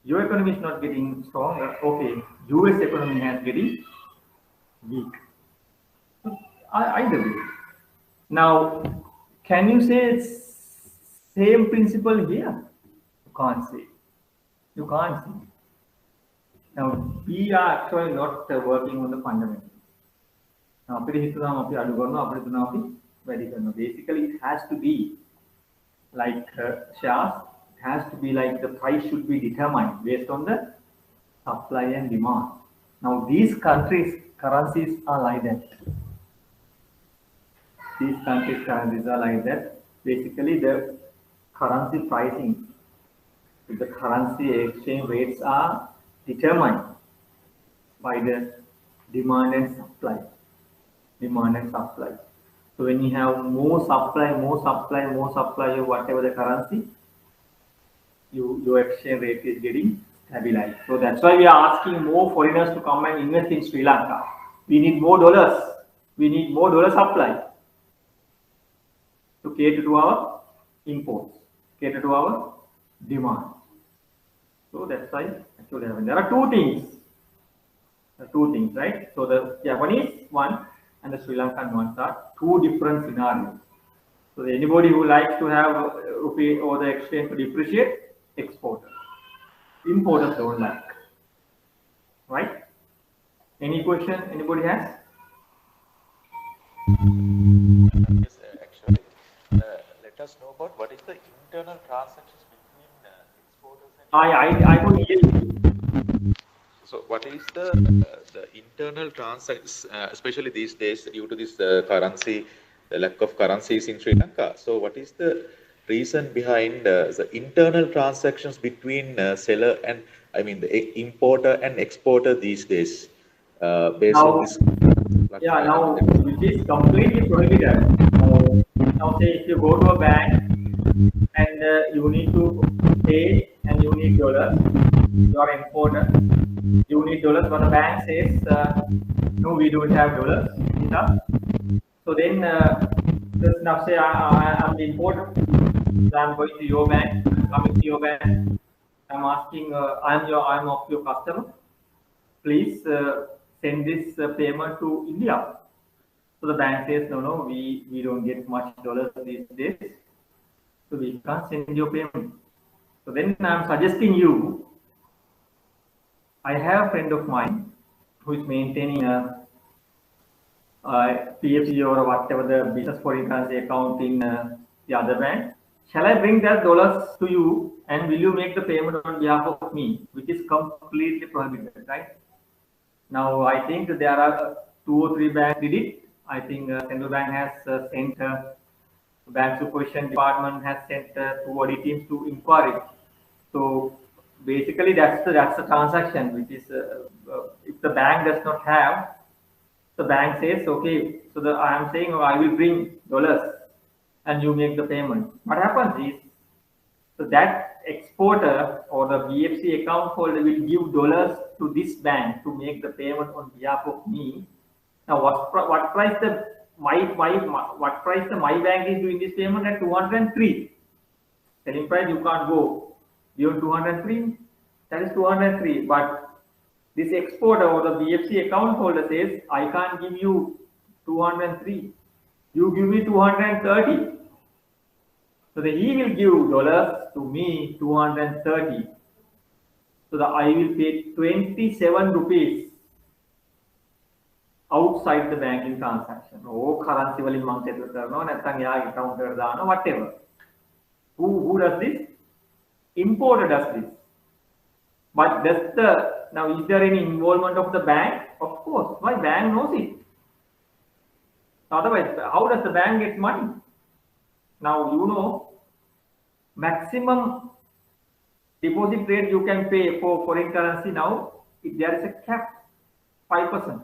Your economy is not getting stronger. Okay. US economy has getting weak. Either way. Now, can you say it's same principle here? You can't say. Now, we are actually not working on the fundamentals. Now, basically, it has to be like shares. It has to be like the price should be determined based on the supply and demand. Now, these countries' currencies are like that. Basically, the currency pricing, the currency exchange rates are determined by the demand and supply. So when you have more supply of whatever the currency, your exchange rate is getting stabilized. So that's why we are asking more foreigners to come and invest in Sri Lanka. We need more dollars. We need more dollar supply to cater to our imports, cater to our demand. So that's why actually there are two things, right? So the Japanese one and the Sri Lankan ones are two different scenarios. So anybody who likes to have rupee or the exchange to depreciate, exporters. Importers don't like. Right? Any question anybody has? Yes, actually, let us know about what is the internal transactions between exporters and I don't hear you. So what is the internal transactions, especially these days due to this currency, the lack of currencies in Sri Lanka. So what is the reason behind the internal transactions between seller and, I mean, the importer and exporter these days, based on this? Yeah, now it is completely prohibited. Now say if you go to a bank and you need to pay and you need dollars, you are importer, you need dollars, but the bank says, no, we don't have dollars. So then, just now say I'm the importer. So I'm going to your bank. I'm coming to your bank. I'm asking. I'm of your customer. Please send this payment to India. So the bank says, no, we don't get much dollars these days, so we can't send your payment. So then I'm suggesting you. I have a friend of mine who is maintaining a PFC or whatever the business foreign currency account in the other bank. Shall I bring that dollars to you and will you make the payment on behalf of me, which is completely prohibited, right? Now I think there are 2 or 3 banks did it. I think Central Bank has sent Bank Supervision Department has sent 2 audit teams to inquire. So basically that's the transaction which is if the bank does not have, the bank says okay, so I am saying I will bring dollars and you make the payment. What happens is, so that exporter or the BFC account holder will give dollars to this bank to make the payment on behalf of me. Now what price my bank is doing this payment at 203. Selling price you can't go beyond 203. That is 203. But this exporter or the BFC account holder says I can't give you 203. You give me 230. So he will give dollars to me 230. So I will pay 27 rupees outside the banking transaction. Oh, currency wali mang settle karno, nathang ya account dano, whatever. Who does this? Importer does this. But now is there any involvement of the bank? Of course. Why? Bank knows it. Otherwise, how does the bank get money? Now maximum deposit rate you can pay for foreign currency now, if there is a cap, 5%.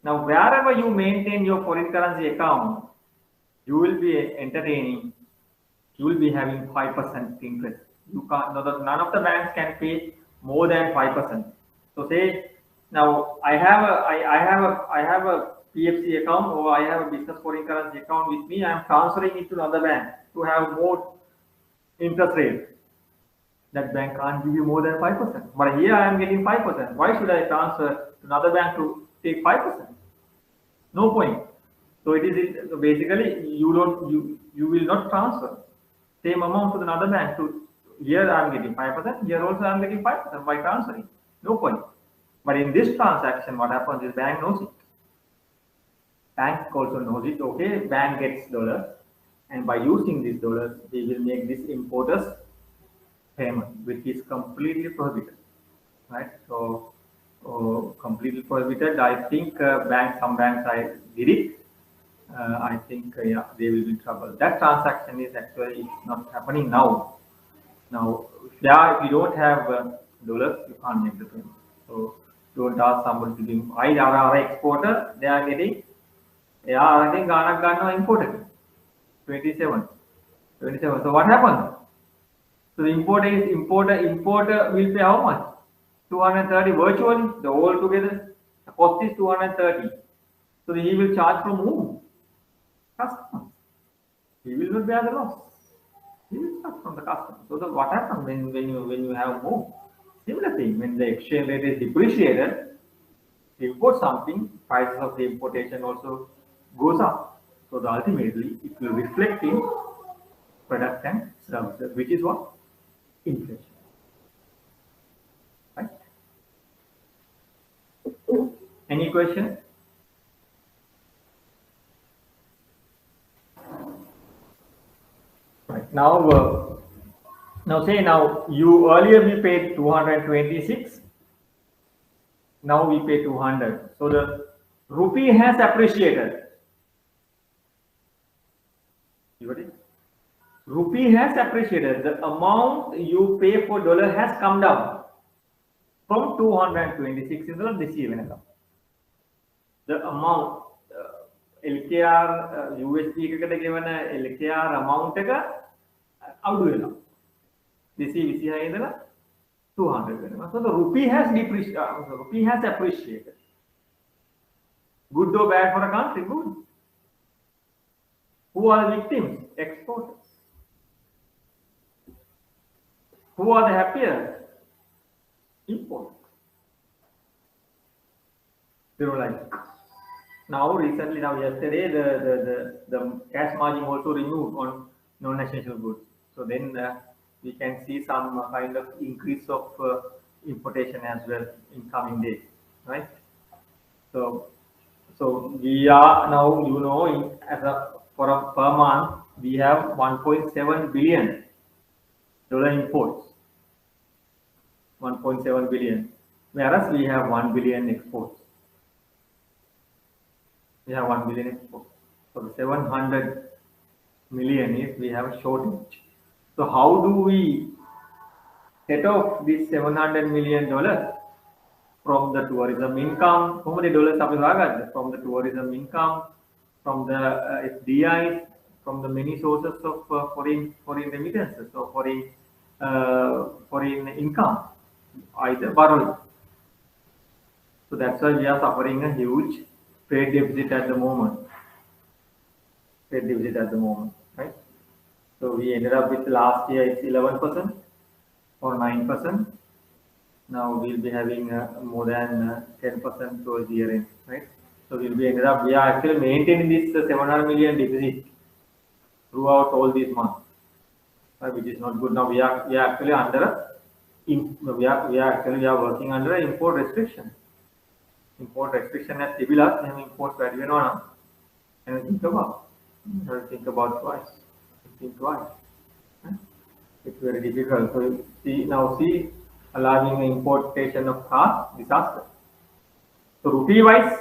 Now wherever you maintain your foreign currency account, you will be having 5% interest. You can't, none of the banks can pay more than 5%. So say now I have a PFC account or I have a business foreign currency account with me. I am transferring it to another bank to have more interest rate. That bank can't give you more than 5%. But here I am getting 5%. Why should I transfer to another bank to take 5%? No point. So it is basically you will not transfer same amount to another bank. To here I am getting 5%. Here also I am getting 5% by transferring. No point. But in this transaction, what happens is bank knows it. Bank also knows it. Okay, bank gets dollars, and by using these dollars, they will make this importers payment, which is completely prohibited, right? So completely prohibited. I think some banks I did it. I think yeah, they will be in trouble. That transaction is actually not happening now. Now, if you don't have dollars, you can't make the payment. So don't ask somebody to give. Our exporter, they are getting. Yeah, I think Ghana imported 27. So what happens? So the importer will pay how much? 230 virtually, the whole together. The cost is 230. So he will charge from whom? Customer. He will not bear the loss. He will charge from the customer. So what happens when you have more? Similar thing, when the exchange rate is depreciated, you import something, prices of the importation also goes up. So ultimately it will reflect in product and services, which is what? Inflation. Right? Any question? Right. Now you earlier we paid 226. Now we pay 200. So the rupee has appreciated. You got it? Rupee has appreciated. The amount you pay for dollar has come down from 226 this year. The amount LKR USD given LKR amount this year 200. So the rupee has depreciated. Rupee has appreciated. Good or bad for a country? Good. Who are the victims? Exporters. Who are the happier? Importers. They were like, now recently, now yesterday, the cash margin also removed on non-essential goods. So then we can see some kind of increase of importation as well in coming days, right? So we are now, you know, for a per month we have 1.7 billion dollar imports, 1.7 billion, whereas we have 1 billion exports. We have 1 billion exports. So the 700 million is we have a shortage. So how do we set off this $700 million from the tourism income? How many dollars from the tourism income, from the FDIs, from the many sources of foreign remittances or foreign income, either borrowing. So that's why we are suffering a huge trade deficit at the moment. Right? So we ended up with last year it's 11% or 9%. Now we'll be having more than 10% towards the year end, right? So we are actually maintaining this 700 million deficit throughout all these months, right? Which is not good. Now we are actually under we are working under an import restriction. Import restriction at Tibilas and imports Pgedbm and think about twice. Think twice. It's very difficult. So see allowing importation of cars, disaster. So rupee wise,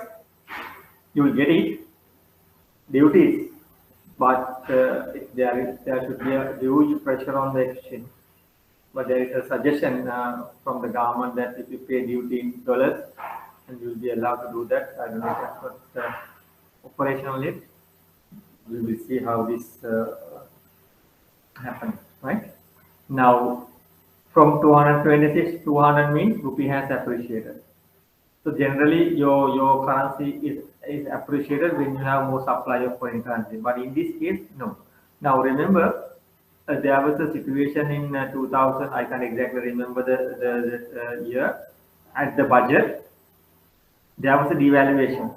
you will get it, duties, but there should be a huge pressure on the exchange. But there is a suggestion from the government that if you pay duty in dollars, and you will be allowed to do that. I don't know if that's what operational is. We will see how this happens, right? Now, from 226, 200 means rupee has appreciated. So generally, your currency is appreciated when you have more supply of foreign currency. But in this case, no. Now remember, there was a situation in 2000. I can't exactly remember the year. At the budget, there was a devaluation.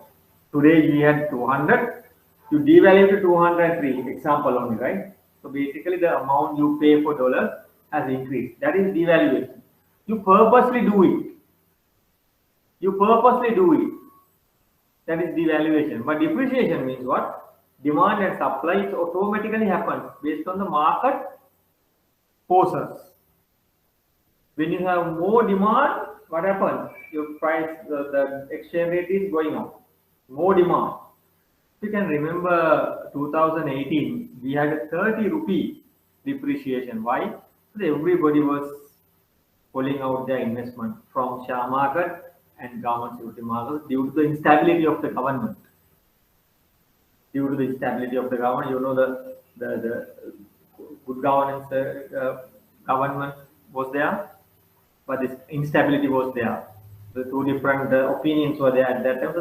Today we had 200. You devalue to 203. Example only, right? So basically, the amount you pay for dollars has increased. That is devaluation. You purposely do it. That is devaluation. But depreciation means what? Demand and supply, it automatically happens based on the market forces. When you have more demand, what happens? Your price, the exchange rate is going up. More demand. You can remember 2018, we had a 30 rupee depreciation. Why? Because everybody was pulling out their investment from share market and government security market due to the instability of the government. You know, the good governance government was there, but this instability was there. The two different opinions were there at that time.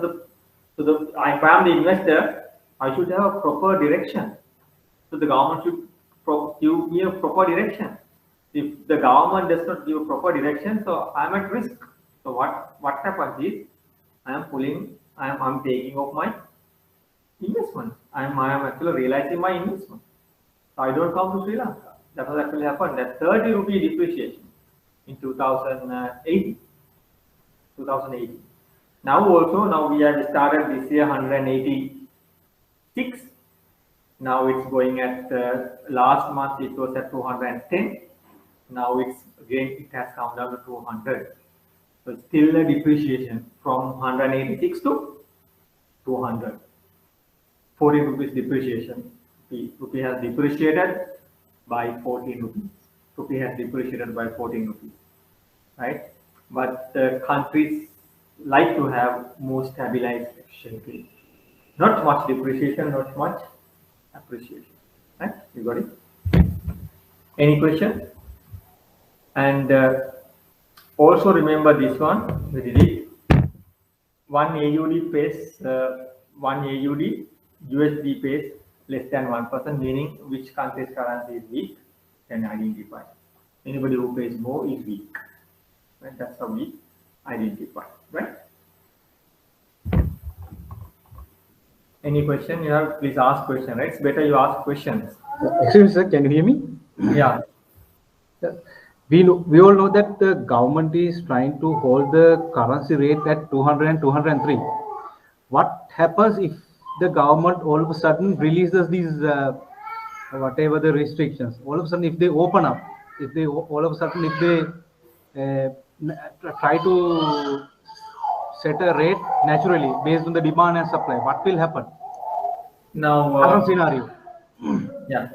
So if I am the investor, I should have a proper direction. So the government should give me a proper direction. If the government does not give a proper direction, so I am at risk. So what happens is I am taking off my investment. I am actually realizing my investment. So I don't come to Sri Lanka. That was actually happened. That 30 rupee depreciation in 2018. Now we have started this year 186. Now it's going at last month it was at 210. Now it has come down to 200. So it's still a depreciation from 186 to 200. 14 rupees depreciation. Rupee has depreciated by 14 rupees. Rupee has depreciated by 14 rupees. Right? But countries like to have more stabilized exchange rate. Not much depreciation, not much appreciation. Right? You got it? Any question? And also remember this one. We did it. 1 AUD pays 1 AUD USD pays less than 1%, meaning which country's currency is weak, can identify. Anybody who pays more is weak. Right? That's how we identify. Right? Any question you have, please ask question. Right? It's better you ask questions. Excuse me, sir. Can you hear me? Yeah. We all know that the government is trying to hold the currency rate at 200 and 203. What happens if the government all of a sudden releases these whatever the restrictions? All of a sudden, if they open up, if they all of a sudden if they try to set a rate naturally based on the demand and supply, what will happen? Now, Current scenario. yeah.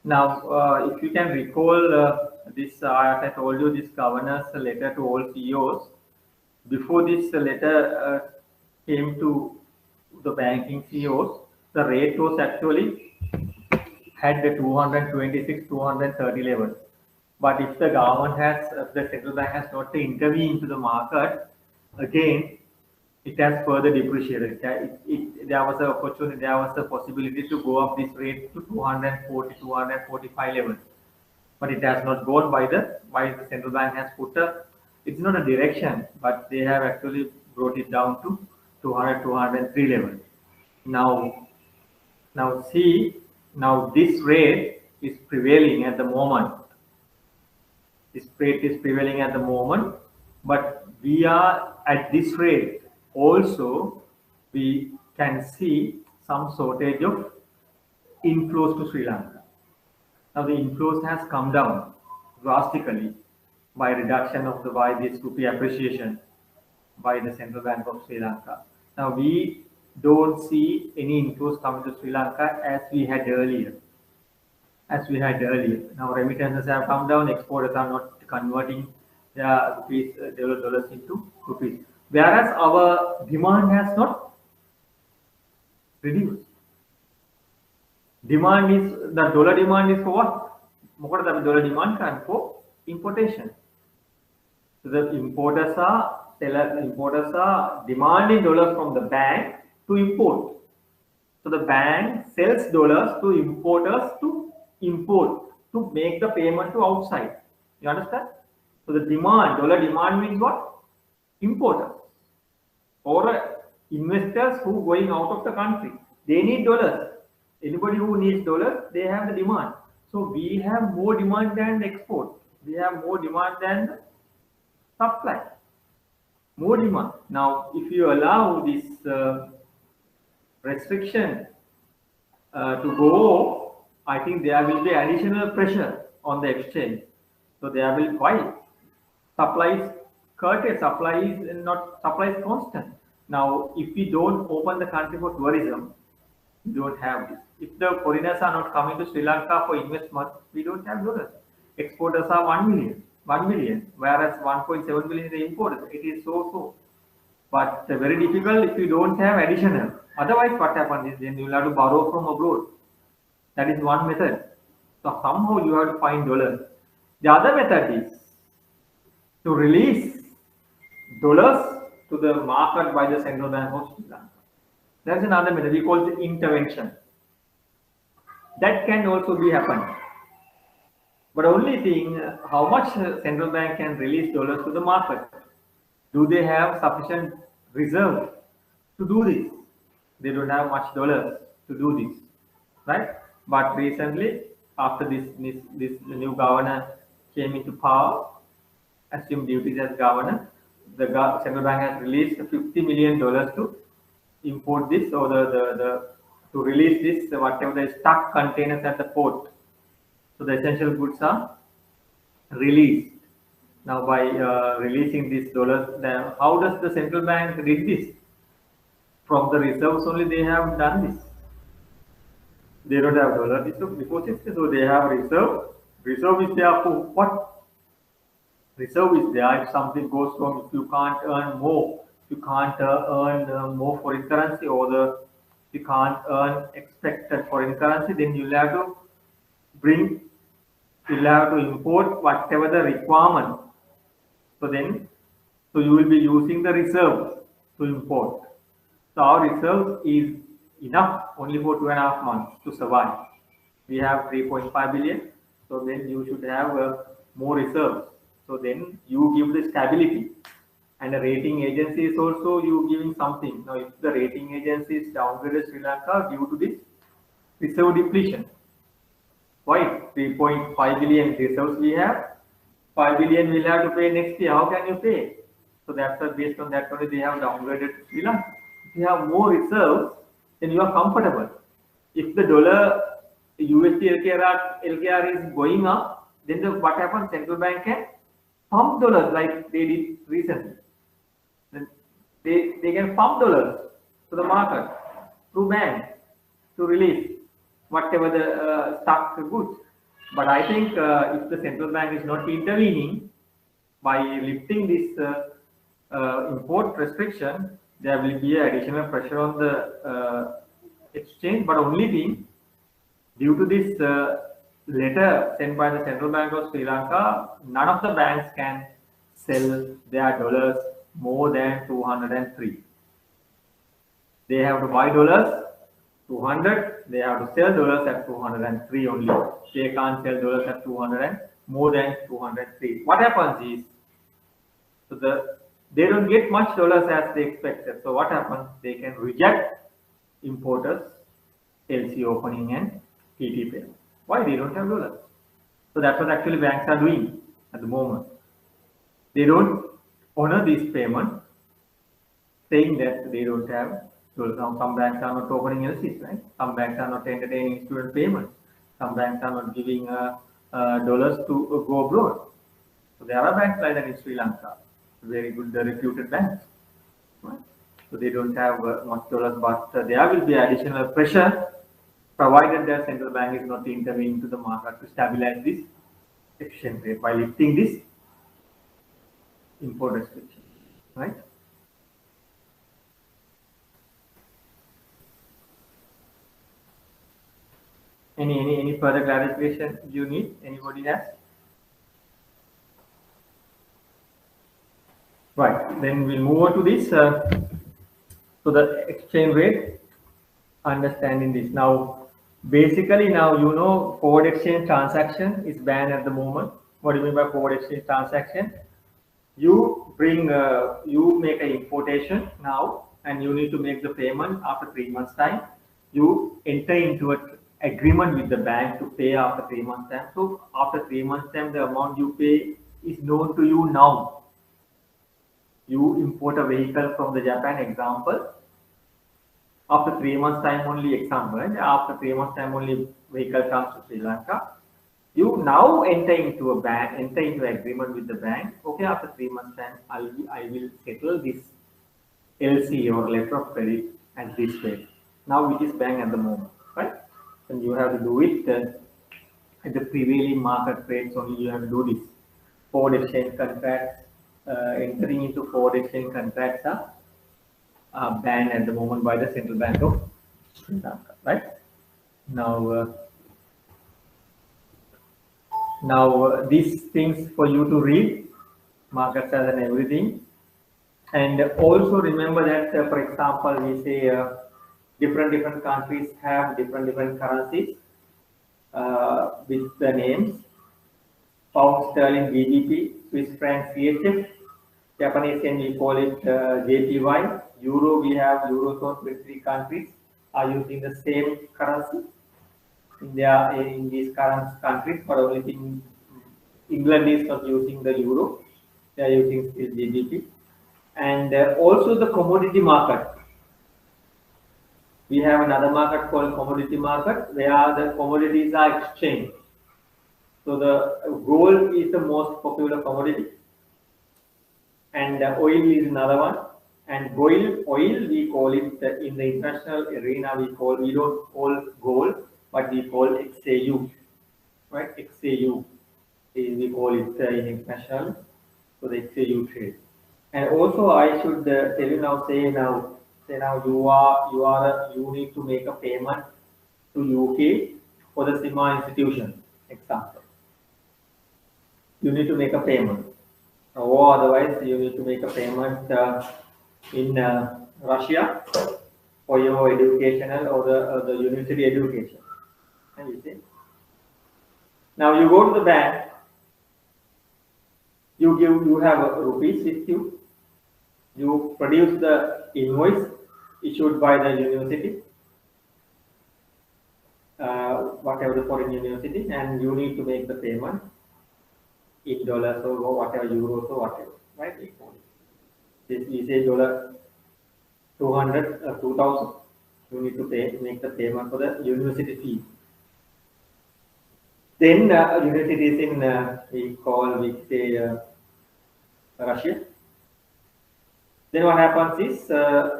Now, if you can recall this, as I told you, this governor's letter to all CEOs. Before this letter came to the banking CEOs, the rate was actually had the 226, 230 level. But if the government has, the central bank has not intervened into the market, again, it has further depreciated. There was an opportunity, there was a possibility to go up this rate to 240, 245 levels. But it has not gone by the central bank has put a, it's not a direction, but they have actually brought it down to 200, 203 level. Now see, now this rate is prevailing at the moment. This rate is prevailing at the moment, but we are at this rate. Also, we can see some shortage of inflows to Sri Lanka. Now the inflows has come down drastically by reduction of by this rupee appreciation by the Central Bank of Sri Lanka. Now we don't see any inflows coming to Sri Lanka as we had earlier. Now remittances have come down, exporters are not converting their rupees, dollars into rupees. Whereas our demand has not reduced. Demand is, the dollar demand is for what? What are the dollar demand can for importation. So the importers are demanding dollars from the bank to import. So the bank sells dollars to importers to import, to make the payment to outside. You understand? So the demand, dollar demand means what? Importers or investors who going out of the country. They need dollars. Anybody who needs dollars, they have the demand. So we have more demand than export. We have more demand than supply. More demand. Now, if you allow this restriction to go, I think there will be additional pressure on the exchange. So there will, why? Supply is curtailed, supply is constant. Now, if we don't open the country for tourism, we don't have this. If the foreigners are not coming to Sri Lanka for investment, we don't have dollars. Exporters are 1 million, whereas 1.7 million is the importers. It is so. But very difficult if you don't have additional. Otherwise, what happens is then you will have to borrow from abroad. That is one method. So somehow you have to find dollars. The other method is to release dollars to the market by the Central Bank of Sri Lanka. That's another method. We call it intervention. That can also be happened. But only thing, how much central bank can release dollars to the market? Do they have sufficient reserve to do this? They don't have much dollars to do this, right? But recently, after this new governor came into power, assumed duties as governor, the central bank has released $50 million to import this, or to release this, whatever the stuck containers at the port. So the essential goods are released. Now by releasing these dollars, then how does the central bank read this? From the reserves only they have done this. They don't have dollar deposits, so they have reserve. Reserve is there for what? Reserve is there if something goes wrong, if you can't earn more, you can't earn more foreign currency, or you can't earn expected foreign currency, then you'll have to import whatever the requirement. So you will be using the reserve to import. So our reserve is enough only for 2.5 months to survive. We have 3.5 billion, so then you should have more reserves. So then you give the stability, and the rating agencies also you giving something. Now, if the rating agencies downgraded Sri Lanka due to this reserve depletion, why 3.5 billion reserves we have, 5 billion we'll have to pay next year. How can you pay? So that's based on that only they have downgraded Sri Lanka. If you have more reserves, then you are comfortable. If the dollar USD LKR is going up, then what happens? Central bank can pump dollars like they did recently. Then they can pump dollars to the market through banks to release whatever the stock goods. But I think if the central bank is not intervening by lifting this import restriction, there will be additional pressure on the exchange. But only thing, due to this letter sent by the Central Bank of Sri Lanka, none of the banks can sell their dollars more than 203. They have to buy dollars 200. They have to sell dollars at 203 only. They can't sell dollars at 200 and more than 203. What happens is, so they don't get much dollars as they expected. So what happens? They can reject importers LC opening and TT payment. Why? They don't have dollars. So that's what actually banks are doing at the moment. They don't honor this payment, saying that they don't have dollars. Now some banks are not opening LCs, right? Some banks are not entertaining student payments. Some banks are not giving dollars to go abroad. So there are banks like that in Sri Lanka, very good reputed banks. Right? So they don't have much dollars, but there will be additional pressure provided the central bank is not intervening to the market to stabilize this exchange rate by lifting this import restriction, right? Any further clarification you need? Anybody has? Right, then we'll move on to this. So the exchange rate, understanding this now. Basically, now you know forward exchange transaction is banned at the moment. What do you mean by forward exchange transaction? You you make an importation now, and you need to make the payment after 3 months' time. You enter into an agreement with the bank to pay after 3 months' time. So after 3 months' time, the amount you pay is known to you now. You import a vehicle from the Japan, example. After 3 months' time only, example, and after 3 months' time only vehicle comes to Sri Lanka. You now enter into agreement with the bank. Okay, after 3 months' time, I will settle this LC or letter of credit at this rate. Now, which is bank at the moment, right? And you have to do it at the prevailing market rates only. You have to do this. Forward exchange contracts, entering into forward exchange contracts are banned at the moment by the Central Bank of Sri Lanka, right? Now, these things for you to read, market size and everything. And also remember that, for example, we say different countries have different currencies with the names. Pound sterling GBP, Swiss franc CHF, Japanese yen we call it JPY, Euro we have Eurozone, 23 countries are using the same currency. In these current countries, but only thing England is not using the euro; they are using still GBP. And also the commodity market. We have another market called commodity market, where the commodities are exchanged. So the gold is the most popular commodity, and oil is another one. And oil we call it in the international arena. We don't call gold, but we call XAU, right? XAU we call it in international, so the XAU trade. And also I should tell you now. Say now you need to make a payment to UK for the SIMA institution, example. You need to make a payment, or otherwise you need to make a payment in Russia for your educational or the university education. And you see, now you go to the bank, you have a rupees with you, you produce the invoice issued by the university, whatever the foreign university, and you need to make the payment in dollars or whatever, euros or whatever, right? We say dollar 200, 2000, you need to make the payment for the university fee. Then universities in we say Russia. Then what happens is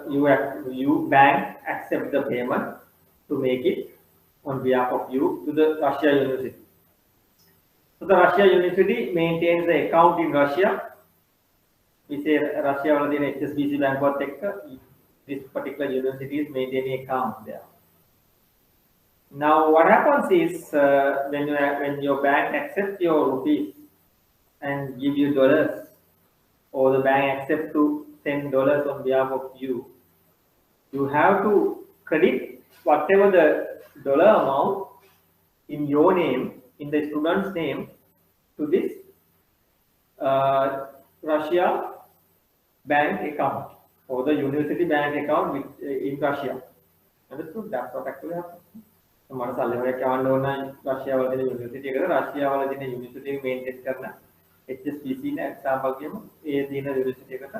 you bank accept the payment to make it on behalf of you to the Russia university. So the Russia university maintains the account in Russia. We say Russia වල HSBC bank this particular university is maintaining account there. Now what happens is when your bank accepts your rupees and give you dollars, or the bank accepts to send dollars on behalf of you, you have to credit whatever the dollar amount in your name, in the student's name, to this Russia bank account or the university bank account in Russia. Understood? That's what actually happens. මට සල්ලිවලට යවන්න ඕන රෂ්‍යාවල තියෙන university එකකට රෂ්‍යාවල තියෙන university එක maintain කරන HSBC නේ example කියමු ඒ තියෙන යුනිවර්සිටි එකට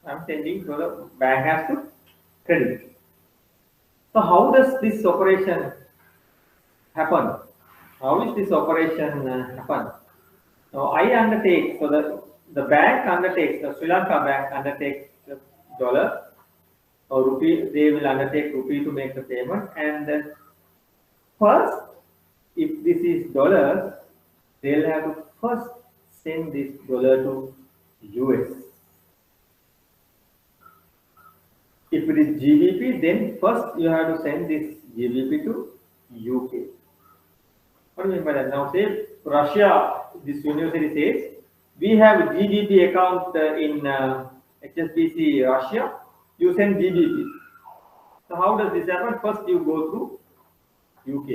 I'm sending to the bank has to credit. So how does this operation happen? How is this operation happen? Now I undertake, so the bank undertakes, the Sri Lanka bank undertakes the dollar or rupee, they will undertake rupee to make the payment, and then first, if this is dollars, they'll have to first send this dollar to US. If it is GBP, then first you have to send this GBP to UK. What do you mean by that? Now say Russia, this university says, we have a GBP account in HSBC Russia, you send GBP. So how does this happen? First you go through UK.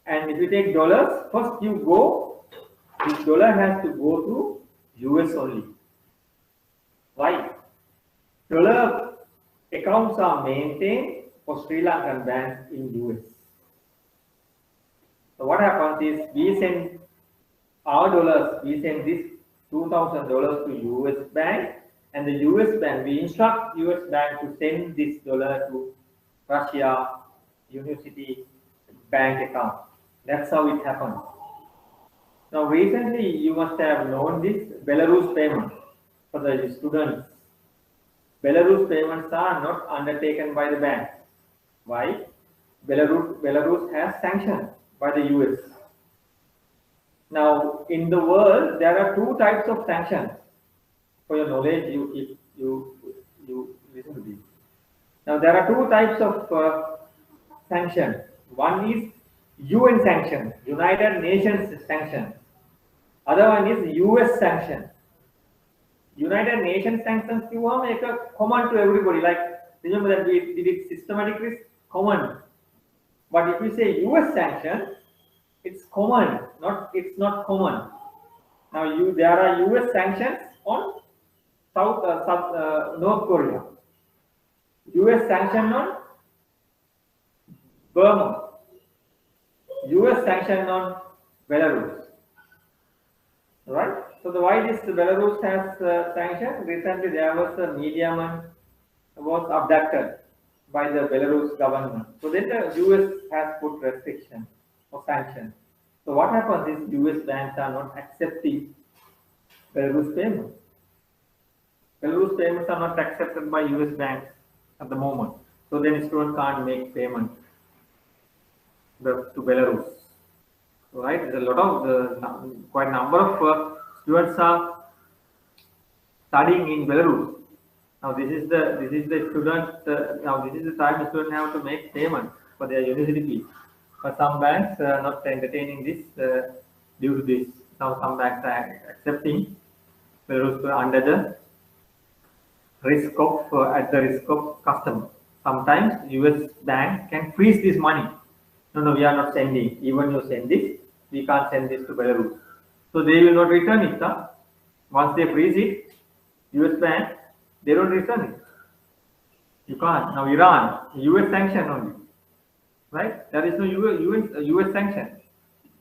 And if you take dollars, first you go, this dollar has to go to US only. Why? Dollar accounts are maintained for Sri Lankan banks in US. So what happens is we send our dollars, we send this $2,000 to US bank, and the US bank, we instruct US bank to send this dollar to Russia University bank account. That's how it happens. Now recently you must have known this Belarus payment for the students. Belarus payments are not undertaken by the bank. Why? Belarus has sanctions by the US. Now in the world there are two types of sanctions. For your knowledge, if you listen to this. Now there are two types of sanction. One is UN sanction, United Nations sanction. Other one is US sanction. United Nations sanctions make a common to everybody. Like remember that we did it systematic risk, common. But if you say US sanction, it's common, it's not common. Now there are US sanctions on North Korea. US sanction on Burma. US sanction on Belarus. Right? So why this Belarus has sanction? Recently there was a media man was abducted by the Belarus government. So then the US has put restriction or sanction. So what happens is US banks are not accepting Belarus payments. Belarus payments are not accepted by US banks at the moment. So then students can't make payment to Belarus. Right? There's a lot of quite a number of students are studying in Belarus. Now this is the student. Now this is the time the students have to make payment for their university fees. But some banks are not entertaining this due to this. Now some banks are accepting Belarus under the risk of at the risk of customer. Sometimes US banks can freeze this money. No, we are not sending. Even you send this, we can't send this to Belarus. So they will not return it. Huh? Once they freeze it, US bank, they don't return it. You can't. Now Iran, US sanction only. Right? There is no US sanction.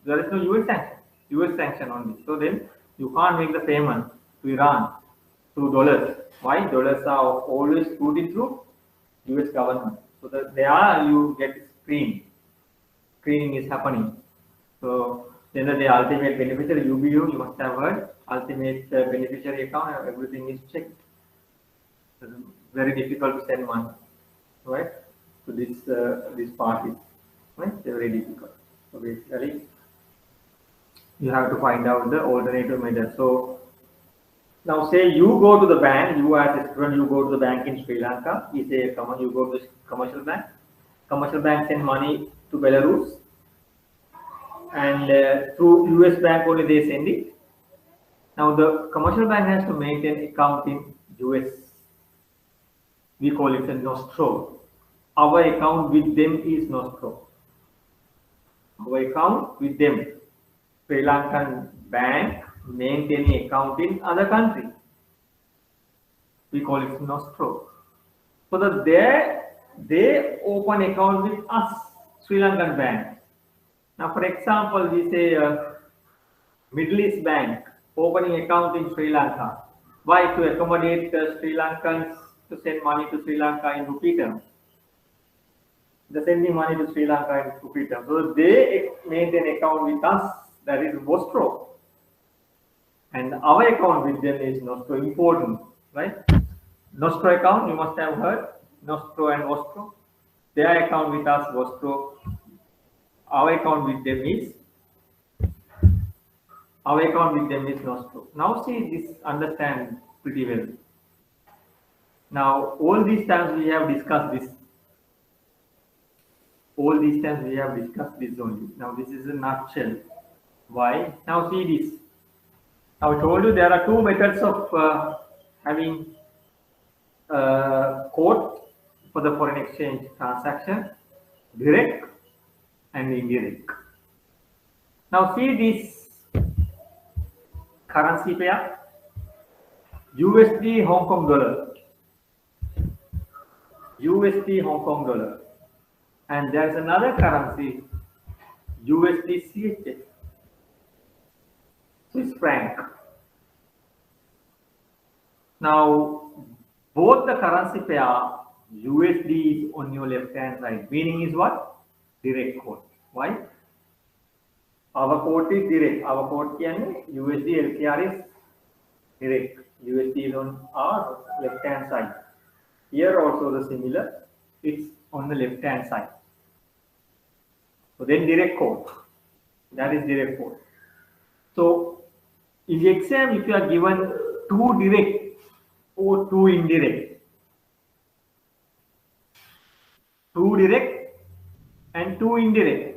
There is no US sanction. US sanction only. So then you can't make the payment to Iran through dollars. Why? Dollars are always routed through US government. So that there you get screening. Screening is happening. So then the ultimate beneficiary UBU, you must have heard, ultimate beneficiary account, everything is checked. Very difficult to send money, right? So this part is right, very difficult. So basically, you have to find out the alternative method. So now say you go to the bank, you as a student, you go to the bank in Sri Lanka, you go to the commercial bank. Commercial bank send money to Belarus, and through US bank only they send it. Now the commercial bank has to maintain account in US. We call it a nostro. Our account with them is nostro. Our account with them. Sri Lankan bank maintaining account in other country. We call it nostro. So that they open account with us, Sri Lankan bank. Now, for example, we say Middle East bank opening account in Sri Lanka. Why? To accommodate Sri Lankans to send money to Sri Lanka in rupee terms. They're sending money to Sri Lanka in rupee terms. So they maintain account with us, that is Vostro. And our account with them is Nostro, important, right? Nostro account, you must have heard, Nostro and Vostro. Their account with us, Vostro. Our account with them is Nostro. Now see this, understand pretty well. Now all these times we have discussed this. All these times we have discussed this only. Now this is a nutshell. Why? Now see this. Now I told you there are two methods of having quote for the foreign exchange transaction: direct and indirect. Now see this currency pair, USD Hong Kong dollar, USD Hong Kong dollar, and there is another currency, USD CHF, Swiss franc. Now both the currency pair USD is on your left hand side, meaning is what? Direct quote. Why? Our quote is direct. Our quote can USD LKR is direct. USD is on our left hand side. Here also the similar. It's on the left hand side. So then direct quote. That is direct quote. So in the exam, if you are given two direct or two indirect, two direct and two indirect.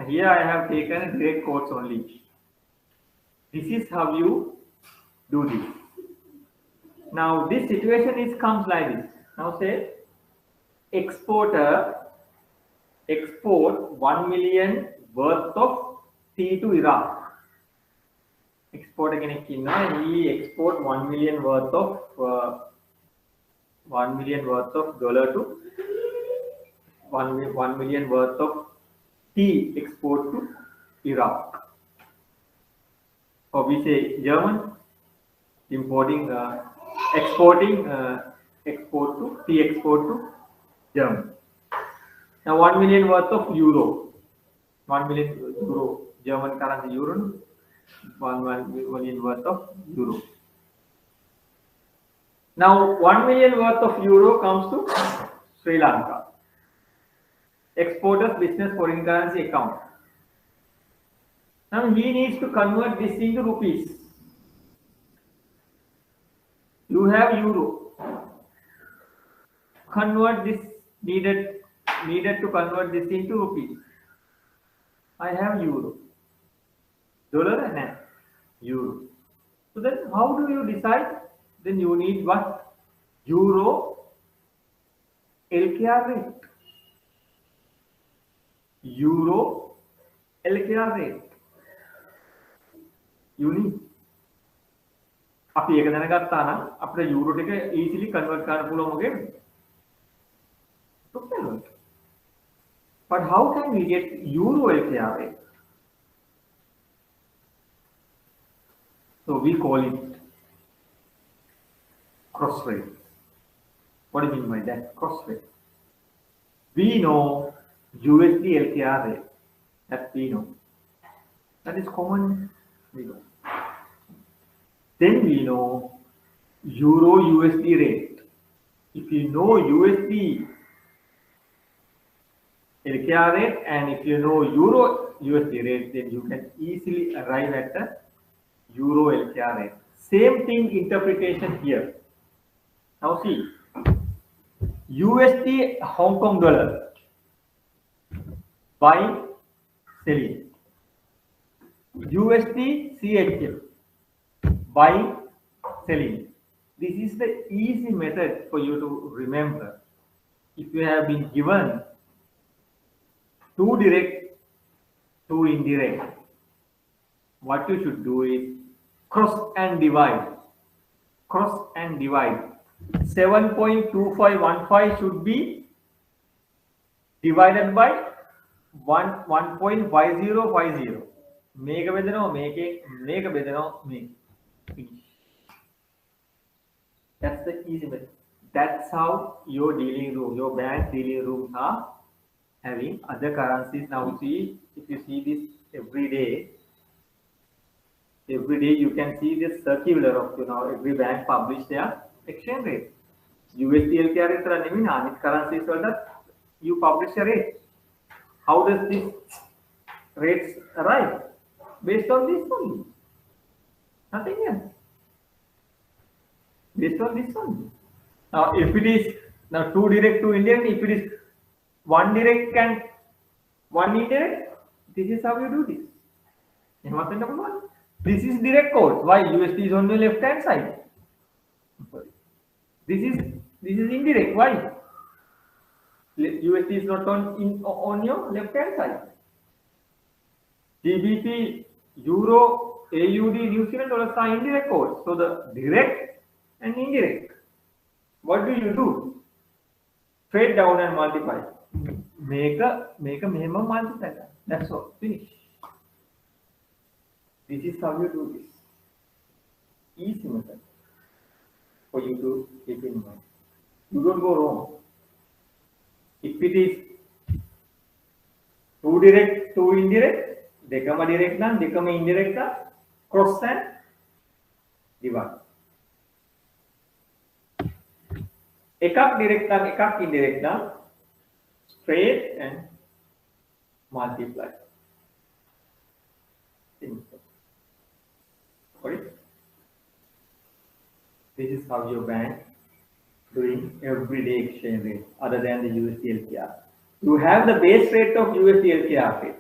Here I have taken direct quotes only. This is how you do this. Now this situation comes like this. Now say exporter export 1 million worth of tea to Iraq. Exporter he export 1 million worth of dollar to 1 million worth of tea export to Iraq. Or we say German exporting tea export to Germany. Now 1 million worth of euro, 1 million euro, German currency euro, 1 million worth of euro. Now 1 million worth of euro comes to Sri Lanka. Exporter's business foreign currency account. Now he needs to convert this into rupees. You have euro. Convert this, needed to convert this into rupees. I have euro. Dollar and euro. So then how do you decide? Then you need what? Euro LKR rate. Euro LKR rate. You need. අපි ඒක දැනගත්තා නම් අපිට euro ටික easily convert කරන්න පුළුවන් මොකෙද? But how can we get euro LKR rate? So we call it cross rate. What do you mean by that? Cross rate. We know USD LKR rate. That we know. That is common. We know. Then we know Euro USD rate. If you know USD LKR rate and if you know Euro USD rate, then you can easily arrive at the Euro LKR rate. Same thing interpretation here. Now see, USD Hong Kong dollar buying, selling. USD CHF buying, selling. This is the easy method for you to remember. If you have been given two direct, two indirect, what you should do is cross and divide. Cross and divide. 7.2515 should be divided by 1.5050. Make a bedeno, make a bedeno, make. That's the easy method. That's how your dealing room, your bank dealing rooms are having other currencies. Now see, if you see this every day you can see this circular of every bank publish their exchange rate. USD LKR rate නෙමෙයි අනිත් currencies වලට you publish a rate. How does this rates arrive? Based on this only. Nothing else. Based on this only. Now if it is now two direct, two indirect, if it is one direct and one indirect, this is how you do this. This is direct code. Why? USD is on the left hand side. This is indirect. Why? USD is not on your left hand side. GBP, Euro, AUD, New Zealand dollars are indirect codes. So the direct and indirect. What do? Trade down and multiply. Make a minimum multiplier. That's all. Finish. This is how you do this. Easy method for you to keep in mind. You don't go wrong. If it is two direct, two indirect, dekama direct na, dekama indirect na, cross and divide. Ekak direct na, ekak indirect na, straight and multiply. Simple. Correct? This is how your bank doing everyday exchange rate other than the USD LKR. You have the base rate of USD LKR rate.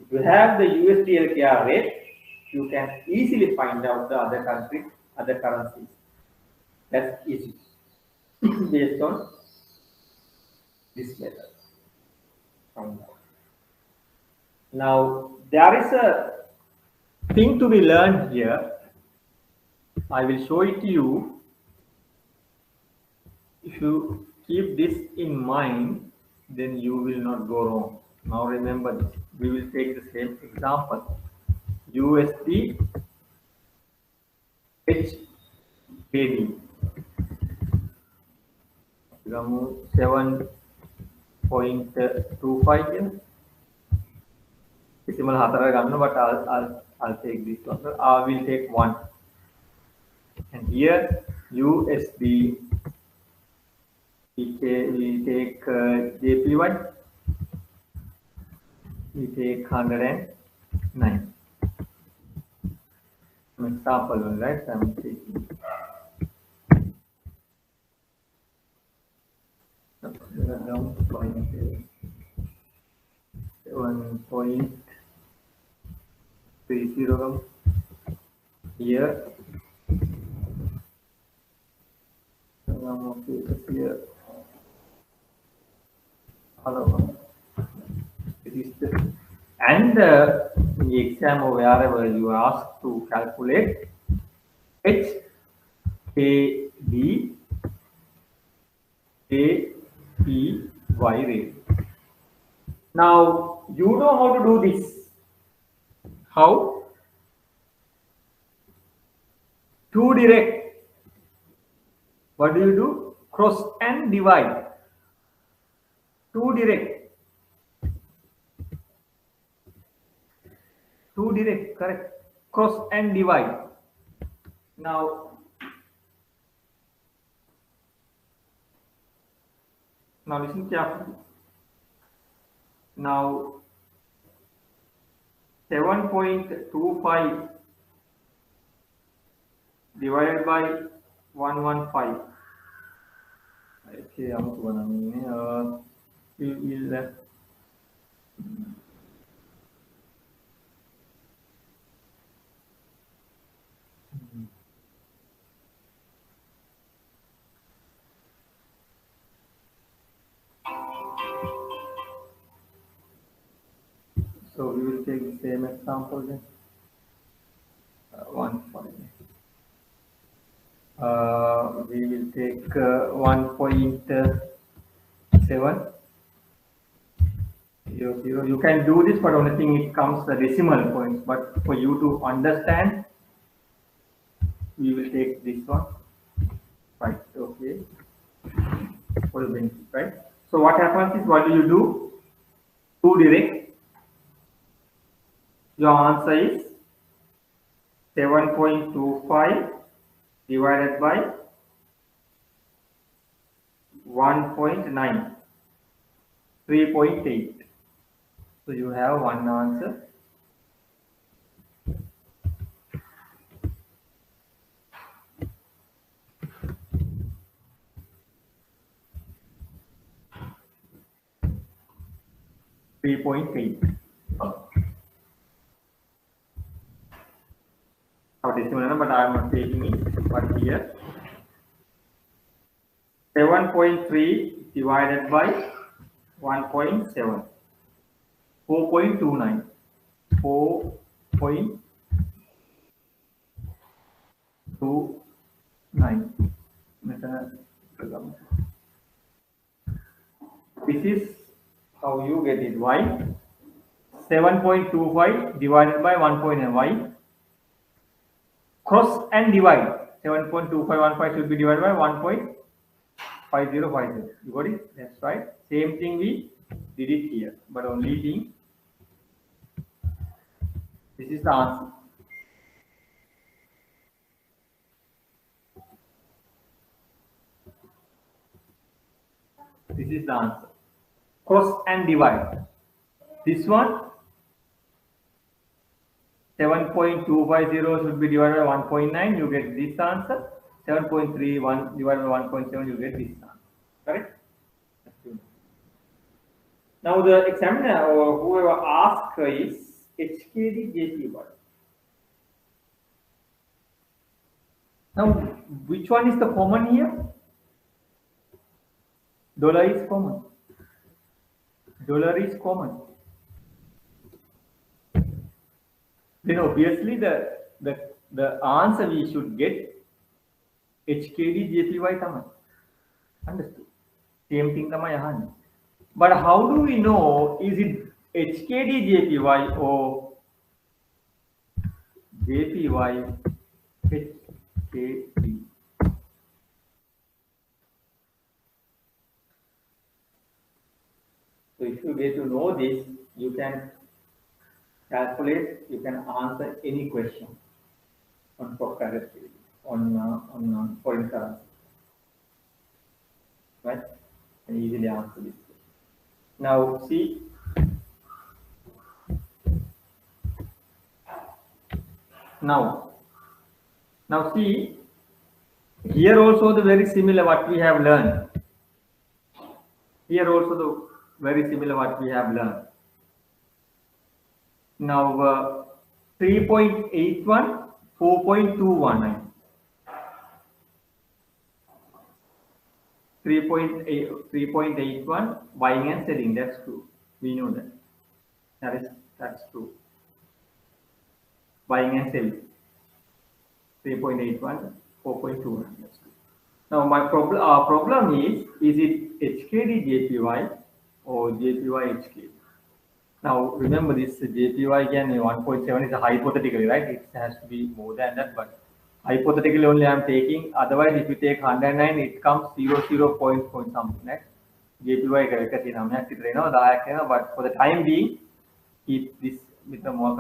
If you have the USD LKR rate, you can easily find out the other countries, other currencies. That's easy based on this method. Now there is a thing to be learned here. I will show it to you. If you keep this in mind, then you will not go wrong. Now remember this. We will take the same example. USD HKD 7.25 here. Decimal hatarak gamna, but I'll take this one. I will take 1. And here USD we take JPY, we take 109. Example one, right? I'm taking 7.30 here. Here Hello. It is the, and in the exam or wherever you are asked to calculate HKD APY rate. Now you know how to do this. How? To direct. What do? Cross and divide. To direct. To direct, correct. Cross and divide. Now listen carefully. Now 7.25 divided by 115. Okay, so we will take the same example then. 1.5. We will take 1.7. You can do this, but only thing it comes the decimal points. But for you to understand, we will take this one. Right, okay. For the benefit, right? So what happens is, what do you do? To direct. Your answer is 7.25 divided by 1.9, 3.8. So you have one answer. .8. Our decimal number, but I am not taking it. But here 7.3 divided by 1.7. 4.29. 4.29. This is how you get it. Why? 7.25 divided by 1.9. Why? Cross and divide. 7.2515 should be divided by 1.5050. You got it? That's right. Same thing we did it here, but only thing, this is the answer. This is the answer. Cross and divide. This one 7.250 should be divided by 1.9. You get this answer. 7.31 divided by 1.7. You get this answer. Correct? Now the examiner or whoever asked is HKD JPY. Now which one is the common here? Dollar is common. Dollar is common. Then obviously the answer we should get HKD JPY tamai. Understood? Same thing tamai ahani. But how do we know, is it HKD JPY or JPY HKD? So if you get to know this, you can calculate, you can answer any question on postgraduate on foreign currency, right? And easily answer this. Now see, now see, here also the very similar what we have learned. Here also the very similar what we have learned. Now 3.81, 4.219. 3.81 buying and selling. That's true. We know that. That's true. Buying and selling. 3.81, 4.29. That's true. Now my problem is it HKD JPY or JPY HKD? Now remember this JPY again 1.7 is a hypothetically, right? It has to be more than that, but hypothetically only I am taking. Otherwise, if you take 109, it comes 00 point something, right? JPY but for the time being, keep this with the more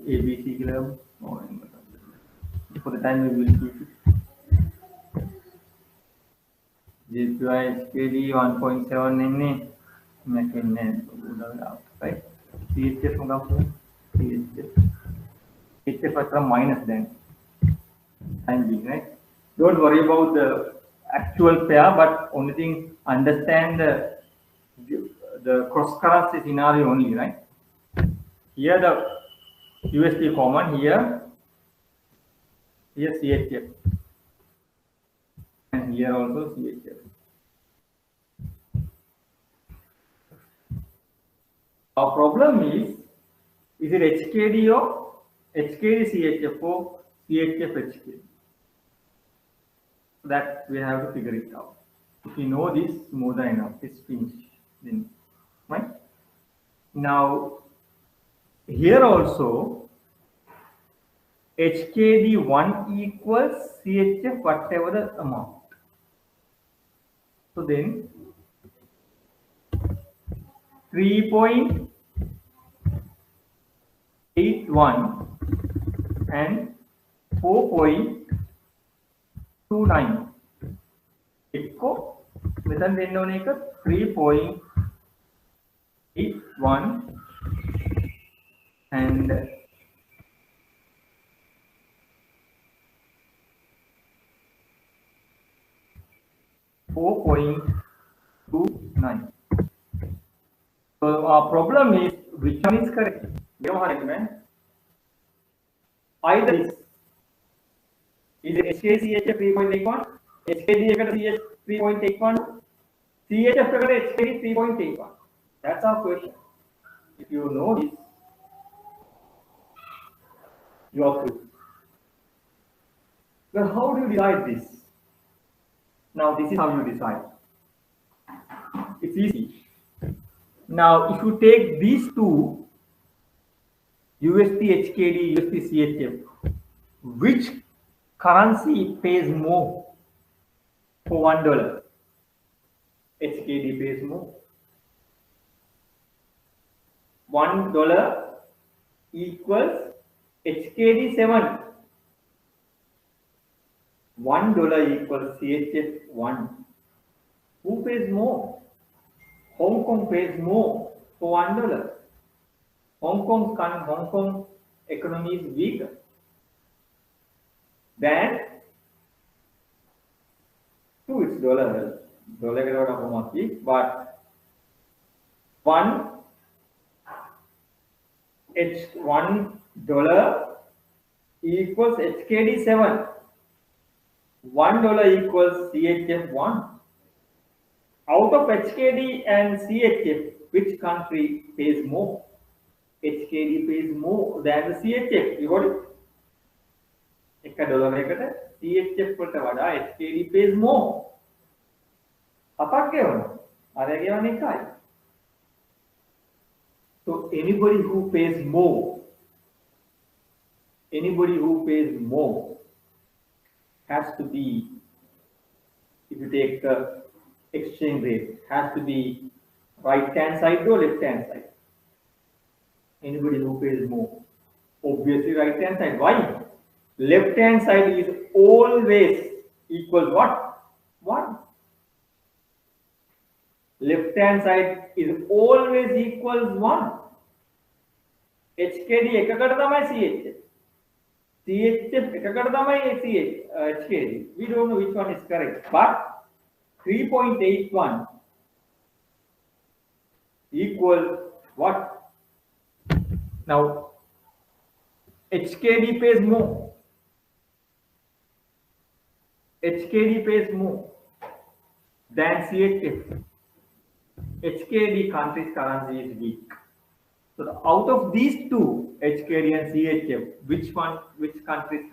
ABC club. For the time we will keep it. JPY HKD 1.7 in right? CHF minus then time being, right? Don't worry about the actual pair, but only thing understand the cross currency scenario only, right? Here the USD common, here CHF, and here also CHF. Our problem is it HKD or HKD CHF or CHF HKD? That we have to figure it out. If you know this more than enough, it's finished. Then, right? Now, here also, HKD1 equals CHF whatever the amount. So then, 3.81 and 4.29. Echo method then 3.81 and 4.29. So our problem is which one is correct? Either is it HKCHF 3.81, HKD 3.81, CHF HKD 3.81. That's our question. If you know this, you are through. Well, how do you decide this? Now, this is how you decide. It's easy. Now, if you take these two, USD HKD, USD CHF, which currency pays more for $1? HKD pays more. $1 equals HKD 7. $1 equals CHF 1. Who pays more? Hong Kong pays more for $1. Hong Kong economy is weaker than to its dollar. But $1 equals HKD 7. $1 equals CHF 1. Out of HKD and CHF, which country pays more? HKD pays more than the CHF. You got it? $1 CHF HKD pays more. So anybody who pays more has to be, if you take the exchange rate, has to be right hand side or left hand side. Anybody who pays more, obviously right hand side. Why? Left hand side is always equals what? 1. Left hand side is always equals 1. HKD එකකට තමයි CHF. CHF එකකට තමයි HKD. We don't know which one is correct, but 3.81 equals what? Now, HKD pays more. HKD pays more than CHF. HKD country's currency is weak. So out of these two, HKD and CHF, which country's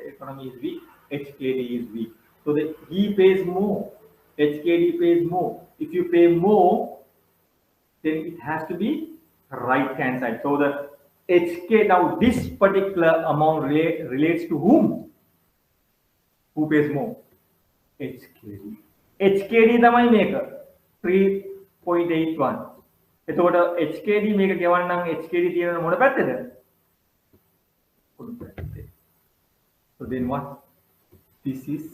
economy is weak? HKD is weak. So he pays more. HKD pays more. If you pay more, then it has to be right hand side. So the HK, now this particular amount relates to whom? Who pays more? HKD. HKD තමයි මේක 3.81. එතකොට HKD මේක ගෙවන්න නම් HKD තියෙන මොන පැත්තේද? කොළු පැත්තේ. So then what? This is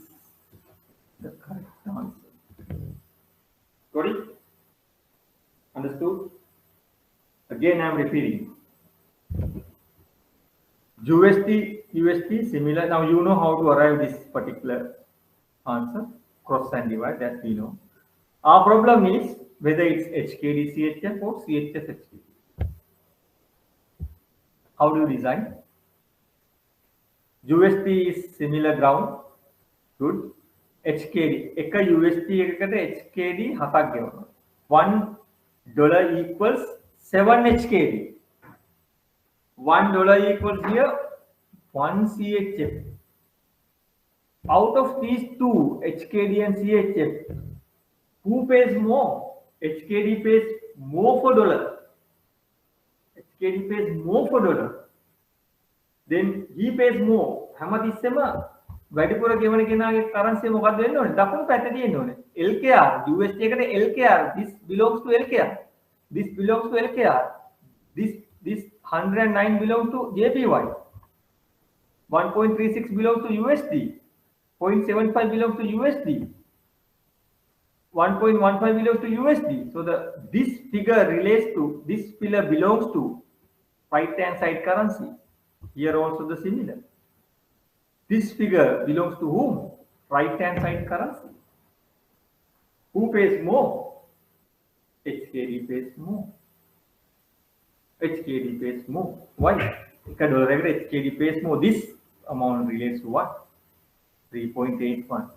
the correct answer. Got it? Understood? Again, I am repeating. USD similar. Now you know how to arrive this particular answer. Cross and divide, that we know. Our problem is whether it's HKD CHF or CHF HKD. How do you design? USD is similar ground. Good. HKD. එක USD එකකට HKD 7ක් ගෙවනවා. $1 equals 7 HKD. $1 equals here 1 CHF. Out of these two, HKD and CHF, who pays more? HKD pays more for dollar. HKD pays more for dollar. Then he pays more. හැමතිස්සෙම වැඩිපුර ගෙවන කෙනාගේ currency මොකක්ද වෙන්න ඕනේ? දකුණු පැත්තේ තියෙන්න ඕනේ. LKR, USD එකට LKR. This belongs to LKR. This belongs to LKR. This 109 belongs to JPY. 1.36 belongs to USD. 0.75 belongs to USD. 1.15 belongs to USD. So this figure relates to, this pillar belongs to right hand side currency. Here also the similar. This figure belongs to whom? Right hand side currency. Who pays more? HKD pays more. HKD pays more. Why? HKD pays more. This amount relates to what? 3.81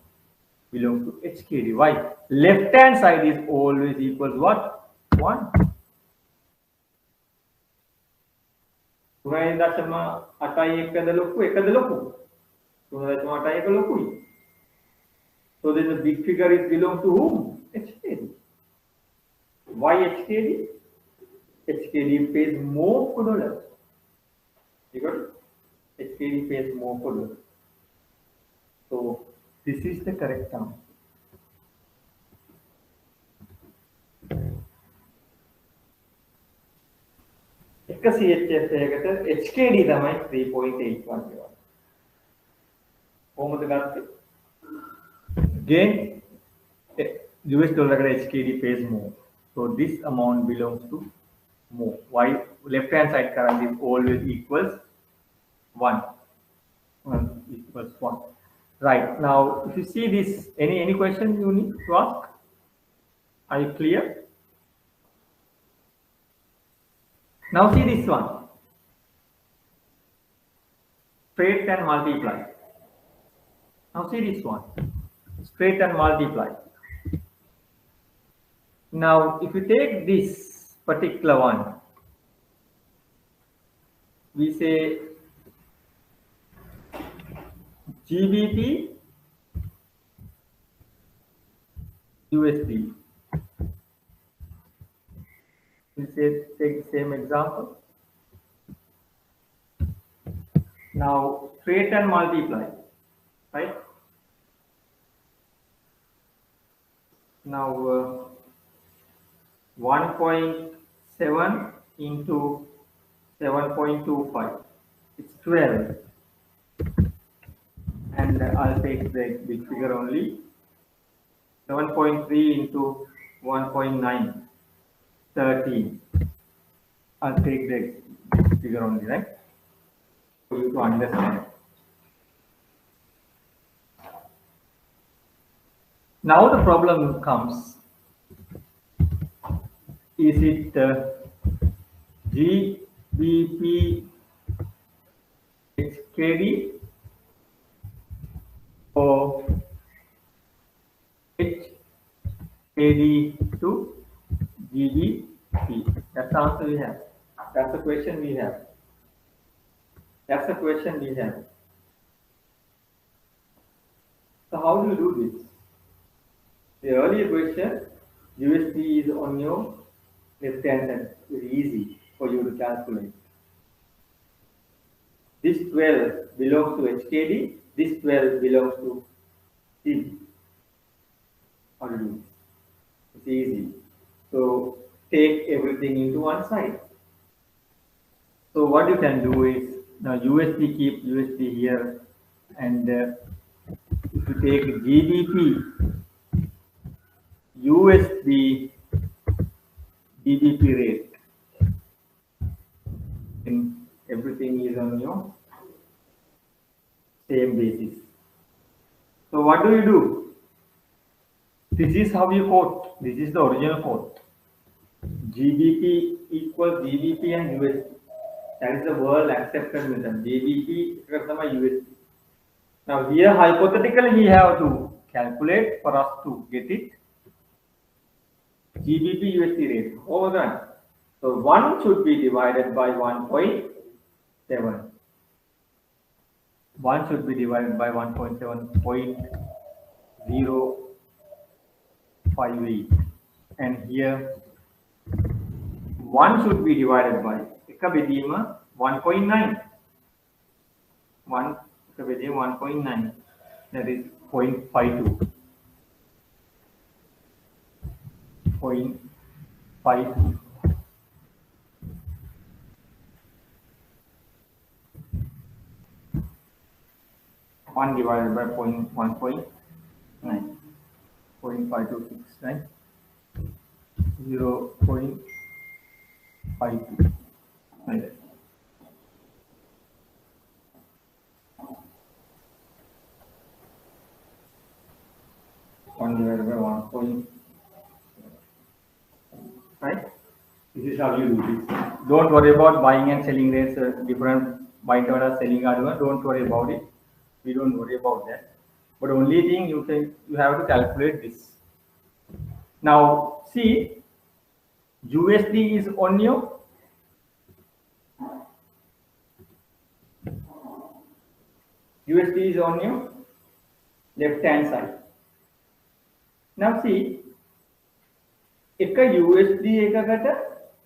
belongs to HKD. Why? Left hand side is always equals what? 1. 3.81 ලොකු. So then the big figure is belongs to whom? HKD. Why HKD? HKD pays more for dollar. You got it? HKD pays more for dollar. So this is the correct answer. CHF HKD තමයි 3.81. කොහොමද ගත්තේ? Again, US dollar HKD pays more. So this amount belongs to more. Why? Left hand side currency always equals 1. Equals 1. Right. Now, if you see this, any question you need to ask? Are you clear? Now see this one. Straight and multiply. Now see this one. Straight and multiply. Now, if you take this particular one, we say GBP USD. We say take the same example. Now straight and multiply, right? Now 1.7 into 7.25, it's 12. And I'll take the big figure only. 7.3 into 1.9, 13. I'll take the figure only, right? For you to understand. Now the problem comes. Is it GBP HKD or HKD to GBP? That's the answer we have. That's the question we have. That's the question we have. So how do you do this? The earlier question, USD is on your left hand side. Very easy for you to calculate. This 12 belongs to HKD. This 12 belongs to GB. How do you do this? It's easy. So take everything into one side. So what you can do is, now USD, keep USD here, and if you take GBP, USD, GBP rate, and everything is on your same basis. So what do? This is how you quote. This is the original quote. GBP equals GBP and USD. That is the world accepted method. GBP equals USD. Now here hypothetically we have to calculate for us to get it. GBP USD rate. Over done. So 1 should be divided by 1.7. 1 should be divided by 1.7.058. And here 1 should be divided by 1.9. 1.9. That is 0.52. 0.52. One divided by 1.9. 0.526, right? 0.52. Right. 1 divided by 1. Right? This is how you do this. Don't worry about buying and selling rates, different buying order, selling order. Don't worry about it. We don't worry about that. But only thing you have to calculate this. Now see, USD is on your left hand side. Now see, एक USD එකකට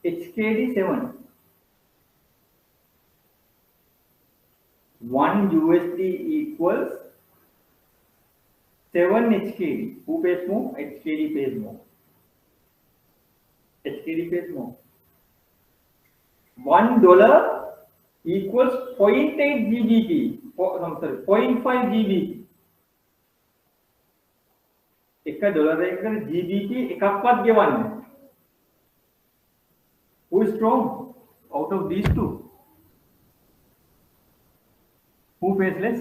HKD 7. 1 USD equals 7 HKD. Who pays more? HKD pays more. HKD pays more. $1 equals 0.8 GBP. I'm sorry, 0.5 GBP. $1 එකකට GBP එකක්වත් ගෙවන්නේ. Who is strong out of these two? Who pays less?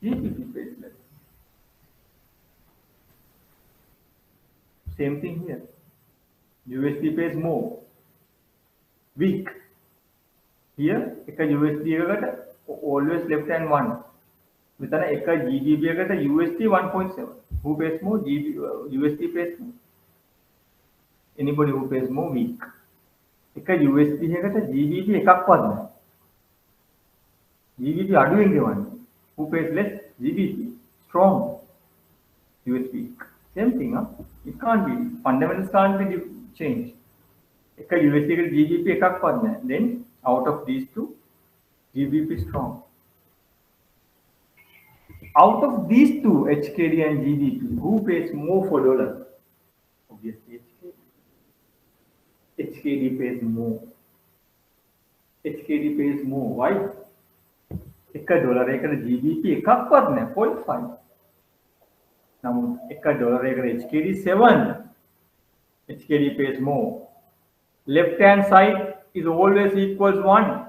GBP pays less. Same thing here. USD pays more. Weak. Here, USD always left hand 1. With an GBP USD 1.7. Who pays more? USD pays more. Anybody who pays more, weak. USD GBP එකක්වත් නැහැ. GBP අඩුවෙන් ගෙවන්නේ. Who pays less? GBP. Strong. USD. Same thing, huh? It can't be. Fundamentals can't be changed. USD GBP එකක්වත් නැහැ. Then out of these two, GBP strong. Out of these two, HKD and GBP, who pays more for dollar? Obviously, HKD. HKD pays more. HKD pays more. Why? $1 එකකට GBP එකක්වත් නැහැ, 0.5. නමුත් $1 එකකට HKD 7. HKD pays more. Left hand side is always equals 1.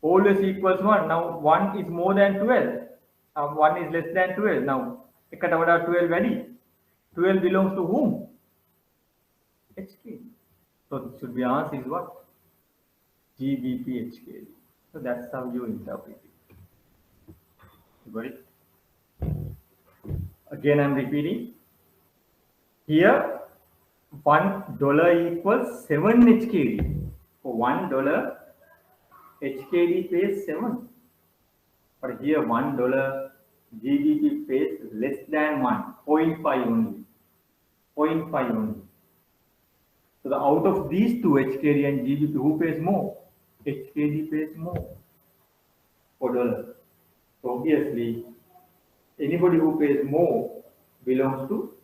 Always equals 1. Now 1 is more than 12. 1 is less than 12. Now එකට වඩා 12 වැඩි. 12 belongs to whom? HKD. So it should be answer is what? GBP HKD. So that's how you interpret it. You got it? Again, I'm repeating. Here, $1 equals 7 HKD. For $1, HKD pays 7. But here, $1 GBP pays less than 1, 0.5 only. 0.5 only. So the out of these two, HKD and GBP, who pays more? HKD pays more for dollar. So obviously, anybody who pays more belongs to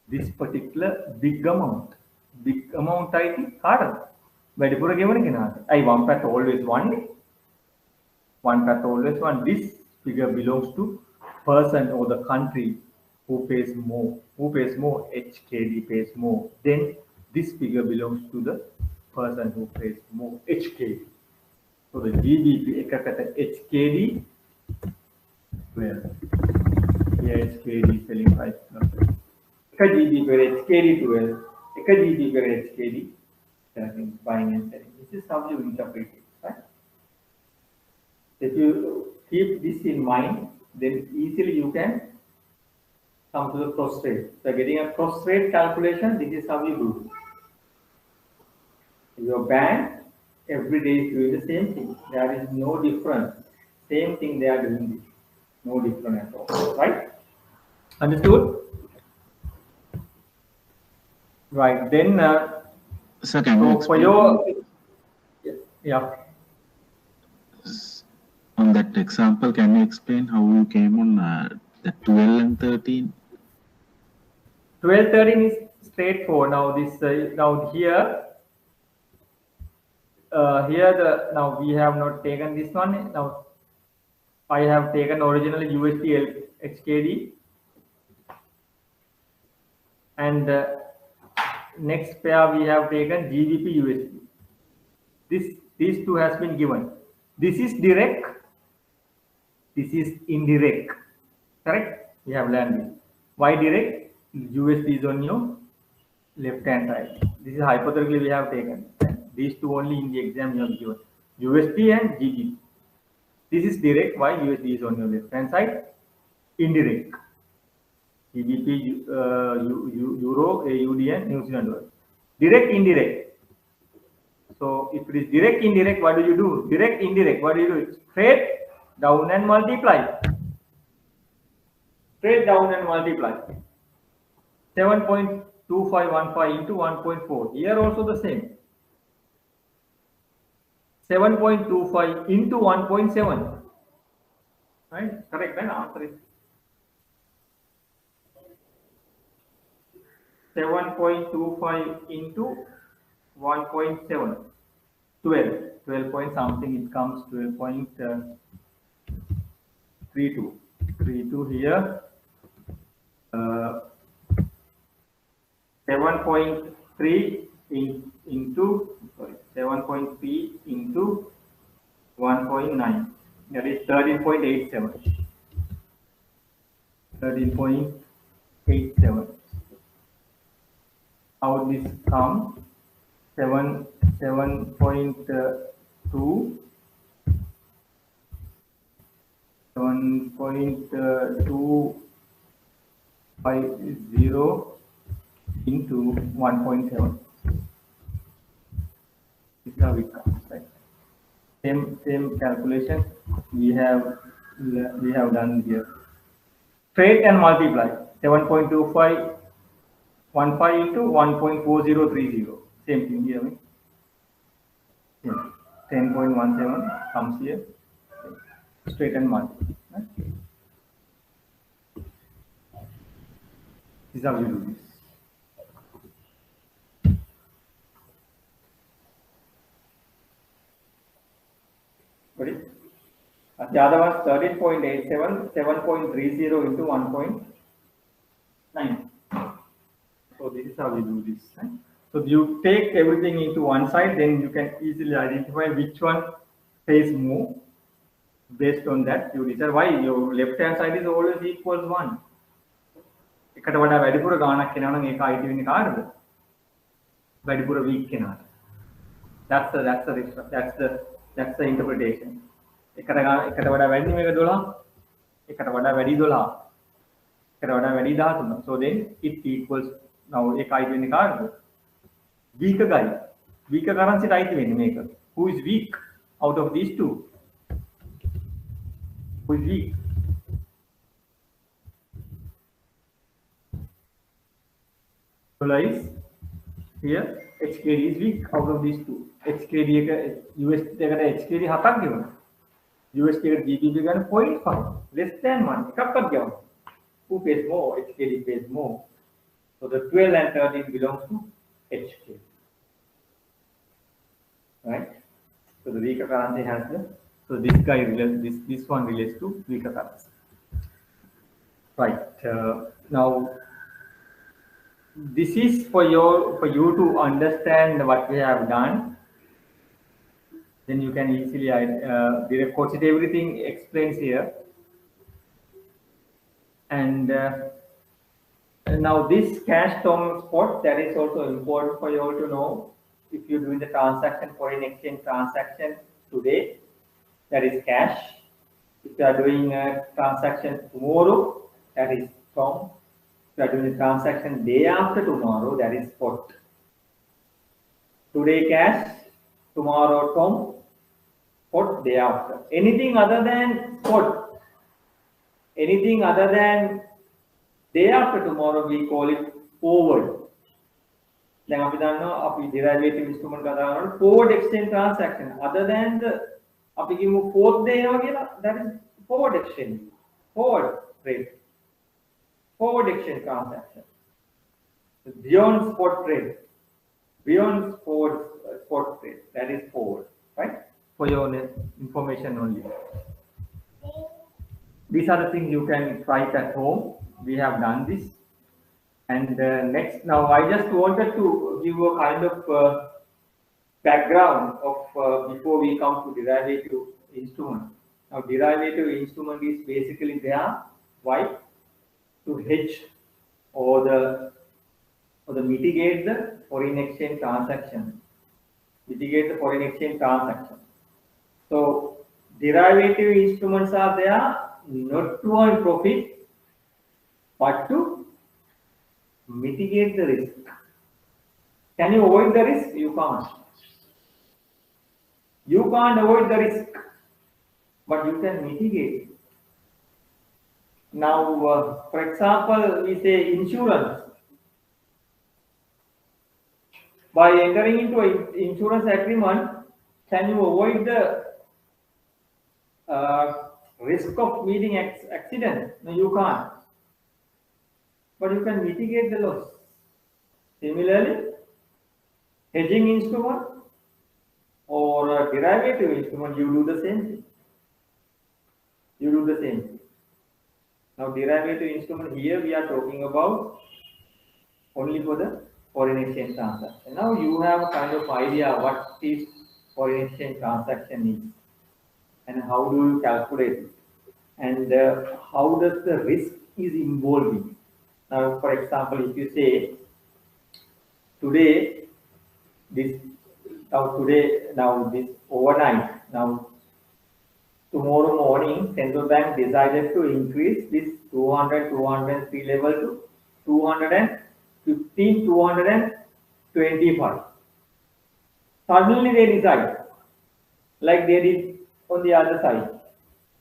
this particular big amount. Big amount I think harder. වැඩිපුර ගෙවන කෙනාට. I one path always one. One path always one. This figure belongs to person or the country who pays more. Who pays more? HKD pays more. Then this figure belongs to the person who pays more. HKD. So the GBP එකකට HKD 12. Here HKD selling price. එක GBP per HKD 12. එක GBP per HKD buying and selling. This is how you interpret it, right? If you keep this in mind, then easily you can come to the cross rate. So getting a cross rate calculation, this is how you do. Your bank every day is doing the same thing. There is no difference. Same thing they are doing this. No difference at all. Right? Understood? Right. Then Sir, can you so for your yeah. On that example, can you explain how you came on the 12 and 13? 12, 13 is straightforward. Now this now here now we have not taken this one. Now I have taken originally USD HKD, and next pair we have taken GBP USD. These two has been given. This is direct. This is indirect. Correct? We have learned this. Why direct? USD is on your left hand side. This is hypothetically we have taken. These two only in the exam you have given. USD and GBP. This is direct. Why? USD is on your left hand side. Indirect. GBP, Euro, AUD and New Zealand dollar. Direct, indirect. So if it is direct, indirect, what do you do? Direct, indirect, what do you do? Straight down and multiply. Straight down and multiply. 7.2515 into 1.4. Here also the same. 7.25 into 1.7. Right? Correct, then answer is 7.25 into 1.7. 12 point something, it comes 12.32. 32 here. 7.3 into 7.3 into 1.9. That is 13.87. 13.87. How this come? 7.2 7.250 into 1.7. This is how it comes, right? Same calculation we have done here. Straight and multiply 7.2515 into 1.4030. Same thing here. Yeah. 10.17 comes here. Straight and multiply. Right? This is how you do this. Got it? The other one 13.87, 7.30 into 1.9. So this is how we do this. Right? So you take everything into one side, then you can easily identify which one pays more. Based on that, you decide why your left hand side is always equals 1. එකට වඩා වැඩිපුර ගාණක් එනවා නම් ඒක IT වෙන්නේ කාටද? වැඩිපුර weak කෙනාට. That's the That's the interpretation. එකට වඩා වැඩි මේක 12. එකට වඩා වැඩි 12. එකට වඩා වැඩි 13. So then it equals now එකයි වෙන්නේ කාටද? Weak guy. Weak currency right වෙන්නේ මේක. Who is weak out of these two? Who is weak? Dollar is here. HKD is weak out of these two. HKD එක USD එකට HKD 7ක් ගෙවනවා. USD එකට GBP ගන්න 0.5 less than 1 එකක්වත් ගෙවනවා. Who pays more? HKD pays more. So the 12 and 13 belongs to HKD. Right? So the weaker currency has the, so this guy relates, this one relates to weaker currency. Right. Now this is for you to understand what we have done. Then you can easily direct course it, everything explains here. And now this cash term spot, that is also important for you all to know. If you're doing the transaction, foreign exchange transaction today, that is cash. If you are doing a transaction tomorrow, that is term. If you are doing a transaction day after tomorrow, that is spot. Today cash, tomorrow term, spot day after. Anything other than spot, anything other than day after tomorrow, we call it forward. Then අපි දන්නවා අපි derivative instrument කතා කරනකොට forward exchange transaction other than the අපි කියමු fourth day එනවා කියලා, that is forward exchange, forward trade, forward exchange transaction. Beyond spot trade, beyond forward spot trade, that is forward, right? For your information only. These are the things you can try it at home. We have done this. And next, now I just wanted to give a kind of background of before we come to derivative instrument. Now derivative instrument is basically there, why? To hedge or the mitigate the foreign exchange transaction. Mitigate the foreign exchange transaction. So derivative instruments are there not to earn profit, but to mitigate the risk. Can you avoid the risk? You can't. You can't avoid the risk, but you can mitigate it. Now, for example, we say insurance. By entering into an insurance agreement, can you avoid the risk of meeting accident? No, you can't. But you can mitigate the loss. Similarly, hedging instrument or a derivative instrument, you do the same thing. You do the same thing. Now, derivative instrument here we are talking about only for the foreign exchange transaction. Now you have a kind of idea what is foreign exchange transaction is and how do you calculate it and how does the risk is involving. Now, for example, if you say today this overnight, now tomorrow morning central bank decided to increase this 203 level to 215, 225. Suddenly they decide, like they did on the other side,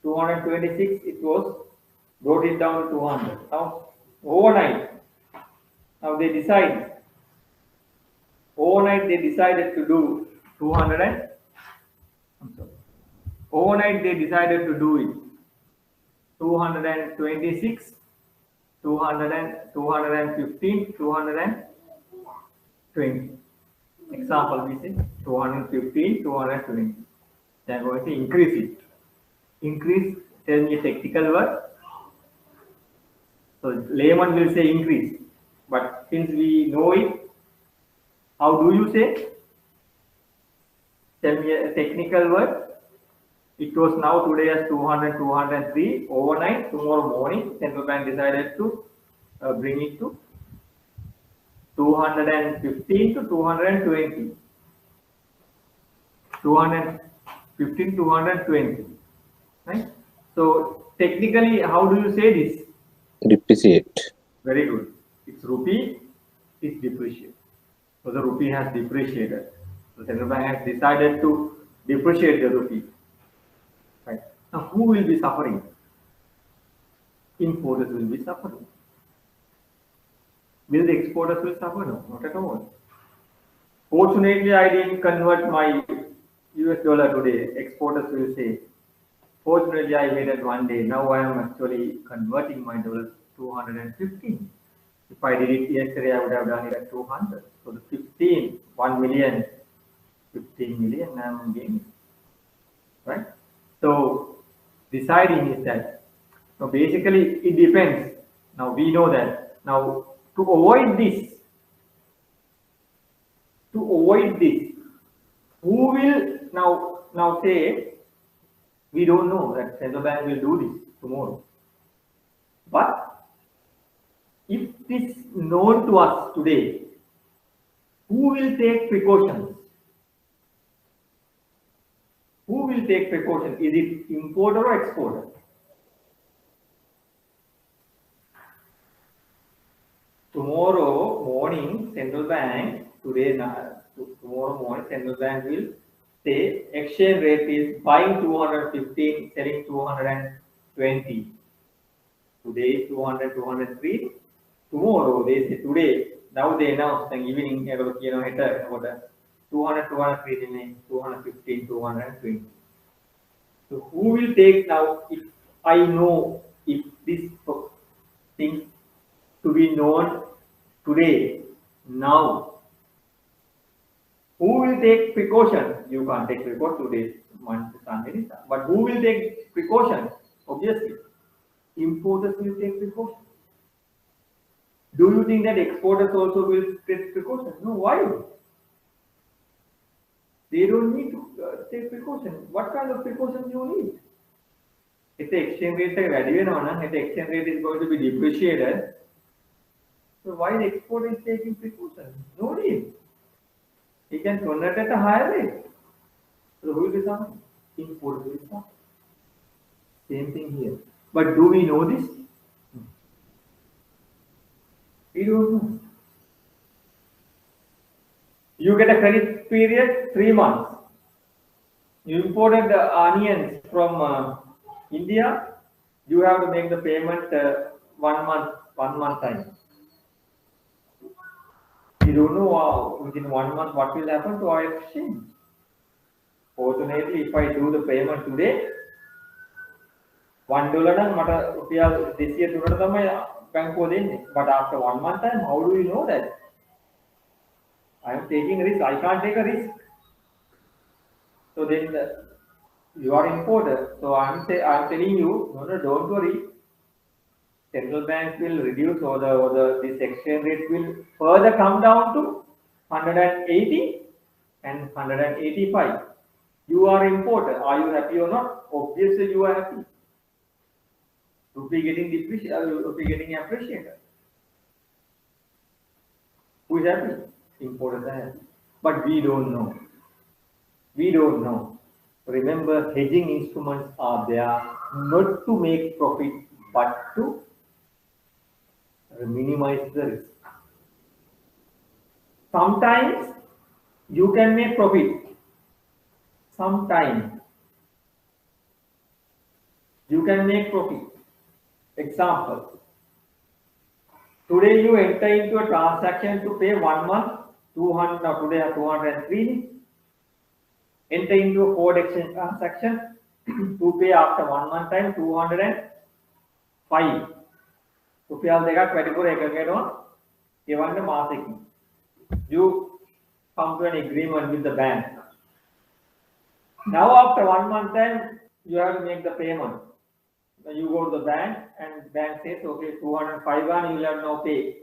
226 it was, brought it down to 200. Now overnight, now they decide, overnight they decided to do 200 and, overnight they decided to do it 226, 215, 220. Example, we say 215, 220. They are going to increase it. Increase, tell me a technical word. So layman will say increase, but since we know it, how do you say? Tell me a technical word. It was now today as 200, 203 overnight. Tomorrow morning, central bank decided to bring it to 215 to 220. 200 15,220, right? So technically, how do you say this? Depreciate. Very good. It's rupee is depreciated. So the rupee has depreciated. The central bank has decided to depreciate the rupee. Right. Now who will be suffering? Importers will be suffering. Will the exporters will suffer? No, not at all. Fortunately, I didn't convert my US dollar today. Exporters will say, fortunately, I waited one day. Now I am actually converting my dollars 215. If I did it yesterday, I would have done it at 200. So the 1 million, 15 million, I am gaining. Right? So deciding is that, now basically it depends. Now we know that. Now to avoid this, who will now say, we don't know that central bank will do this tomorrow. But if this is known to us today, who will take precautions? Who will take precautions? Is it importer or exporter? Tomorrow morning, central bank, tomorrow morning, central bank will say exchange rate is buying 215, selling 220. Today 200, 203. Tomorrow they say today. Now they announce the evening, 200, 203, 215, 220. So who will take now? If I know, if this thing to be known today, now, who will take precaution? You can't take precaution today, but who will take precaution? Obviously, importers will take precaution. Do you think that exporters also will take precaution? No, why? They don't need to take precaution. What kind of precaution you need? If the exchange rate is if the exchange rate is going to be depreciated, so why the exporter is taking precaution? No need. He can convert at a higher rate. So who will be suffering? Importers will suffer. Same thing here. But do we know this? We don't know. You get a credit period 3 months. You imported the onions from India. You have to make the payment 1 month time. You don't know within 1 month what will happen to our exchange. Fortunately, if I do the payment today, $1 නම් this year $2 තමයි බැංකුව දෙන්නේ. But after 1 month time, how do you know that? I am taking a risk. I can't take a risk. So then you are importer. So I am telling you, no, don't worry. Central bank will reduce or this exchange rate will further come down to 180 and 185. You are importer. Are you happy or not? Obviously you are happy. Rupee getting depreciated, rupee getting appreciated. Who is happy? Importers are happy. But we don't know. We don't know. Remember, hedging instruments are there not to make profit, but to minimize the risk. Sometimes you can make profit. Sometimes you can make profit. Example, today you enter into a transaction to pay 1 month, 200, now today are 203. Enter into a forward exchange transaction to pay after 1 month time 205. රුපියල් දෙකක් වැඩිපුර එකකට ගෙවන්න මාසෙකින්. You come to an agreement with the bank. Now after 1 month time you have to make the payment. You go to the bank and bank says, okay, 205 and you will have now pay.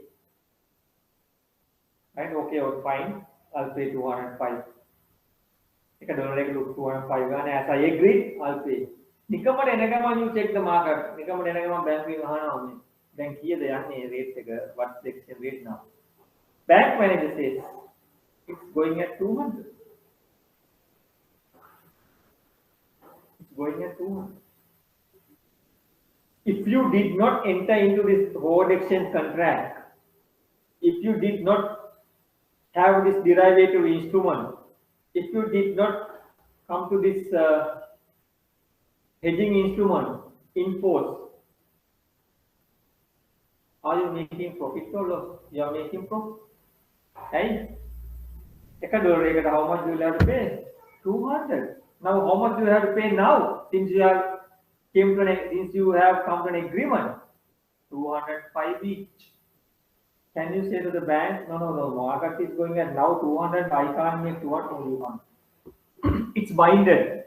Right? Okay, fine. I'll pay 205. $205 and as I agreed, I'll pay. නිකමට එනකම you check the market. නිකමට එනකම bank එකෙන් අහනවා මේ. Then here they are rate what's the exchange rate now? Bank manager says it's going at 200. going at 200. If you did not enter into this forward exchange contract, if you did not have this derivative instrument, if you did not come to this hedging instrument in force, are you making profit or loss? You are making profit. Right? $1, how much you will have to pay? 200. Now, how much you have to pay now? Since you have come to an agreement, 205 each. Can you say to the bank, no, market is going at now 200, I can't make 200, no, you can't. It's binded.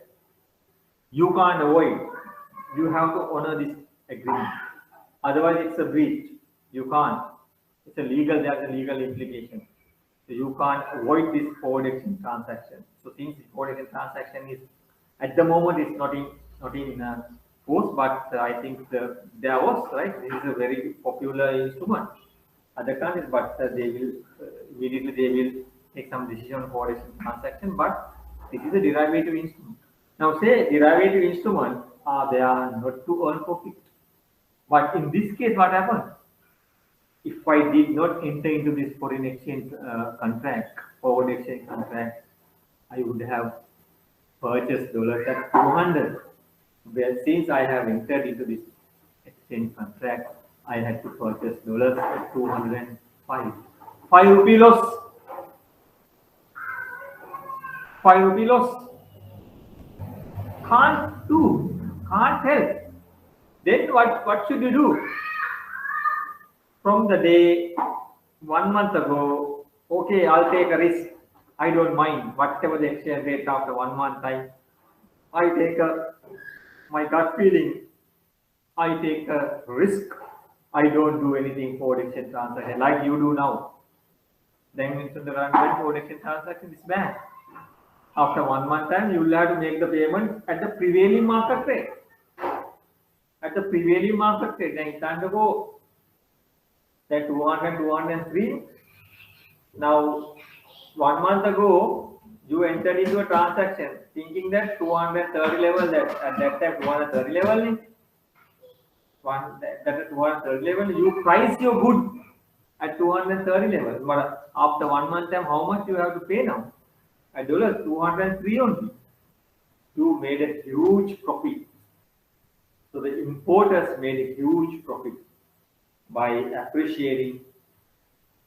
You can't avoid. You have to honor this agreement. Otherwise, it's a breach. You can't. It's a legal, there's a legal implication. So you can't avoid this forward exchange transaction. So since the forward exchange transaction is, at the moment, it's not in force, but I think there was, right? This is a very popular instrument. Other countries, but they will immediately they will take some decision on forward exchange transaction. But this is a derivative instrument. Now, say derivative instrument, they are not to earn profit. But in this case, what happened? If I did not enter into this foreign exchange contract, forward exchange contract, I would have purchased dollars at 200. Well, since I have entered into this exchange contract, I had to purchase dollars at 205. 5 rupee loss. 5 rupee loss. Can't help. Then what should you do? From the day 1 month ago, okay, I'll take a risk. I don't mind whatever the exchange rate after 1 month. I take my gut feeling. I take a risk. I don't do anything forward exchange transaction like you do now. Then in the run forward exchange transaction is bad. After 1 month time, you will have to make the payment at the prevailing market rate. At the prevailing market rate, then it's time to go. That 200, 203. Now, 1 month ago, you entered into a transaction thinking that 230 level, that at that time 230 level, that 230 level, you price your good at 230 level. But after 1 month time, how much you have to pay now? At $203 only. You made a huge profit. So the importers made a huge profit by appreciating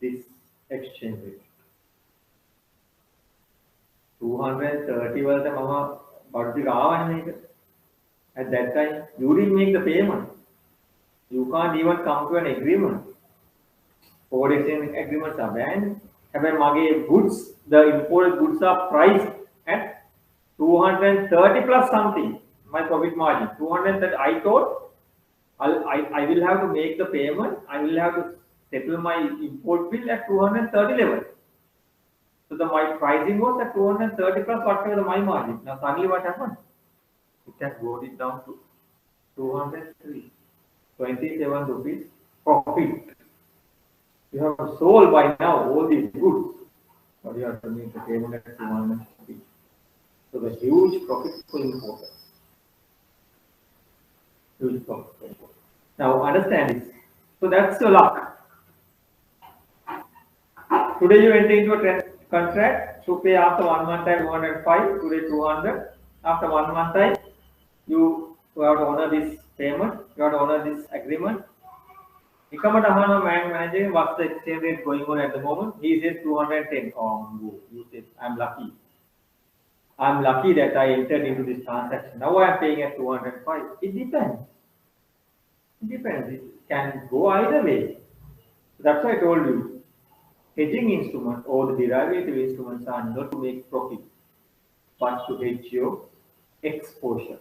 this exchange rate. 230 was the mama at that time you didn't make the payment. You can't even come to an agreement. Forward exchange agreements are banned. Goods, the imported goods are priced at 230 plus something. My profit margin 230. I thought I will have to make the payment. I will have to settle my import bill at 230 level. So my pricing was at 230 plus whatever my margin. Now suddenly what happened? It has brought it down to 203. 27 rupees profit. You have sold by now all these goods, but you have to make the payment at 203. So the huge profit for importers. Huge profit for importers. Now understand this. So that's your luck. Today you enter into a contract to pay after 1 month time 205. Today 200. After 1 month time, you have to honor this payment. You have to honor this agreement. Manager, what's the exchange rate going on at the moment? He says 210. Oh, you say I'm lucky. I'm lucky that I entered into this transaction. Now I am paying at 205. It depends. It depends. It can go either way. That's why I told you. Hedging instruments or the derivative instruments are not to make profit, but to hedge your exposure.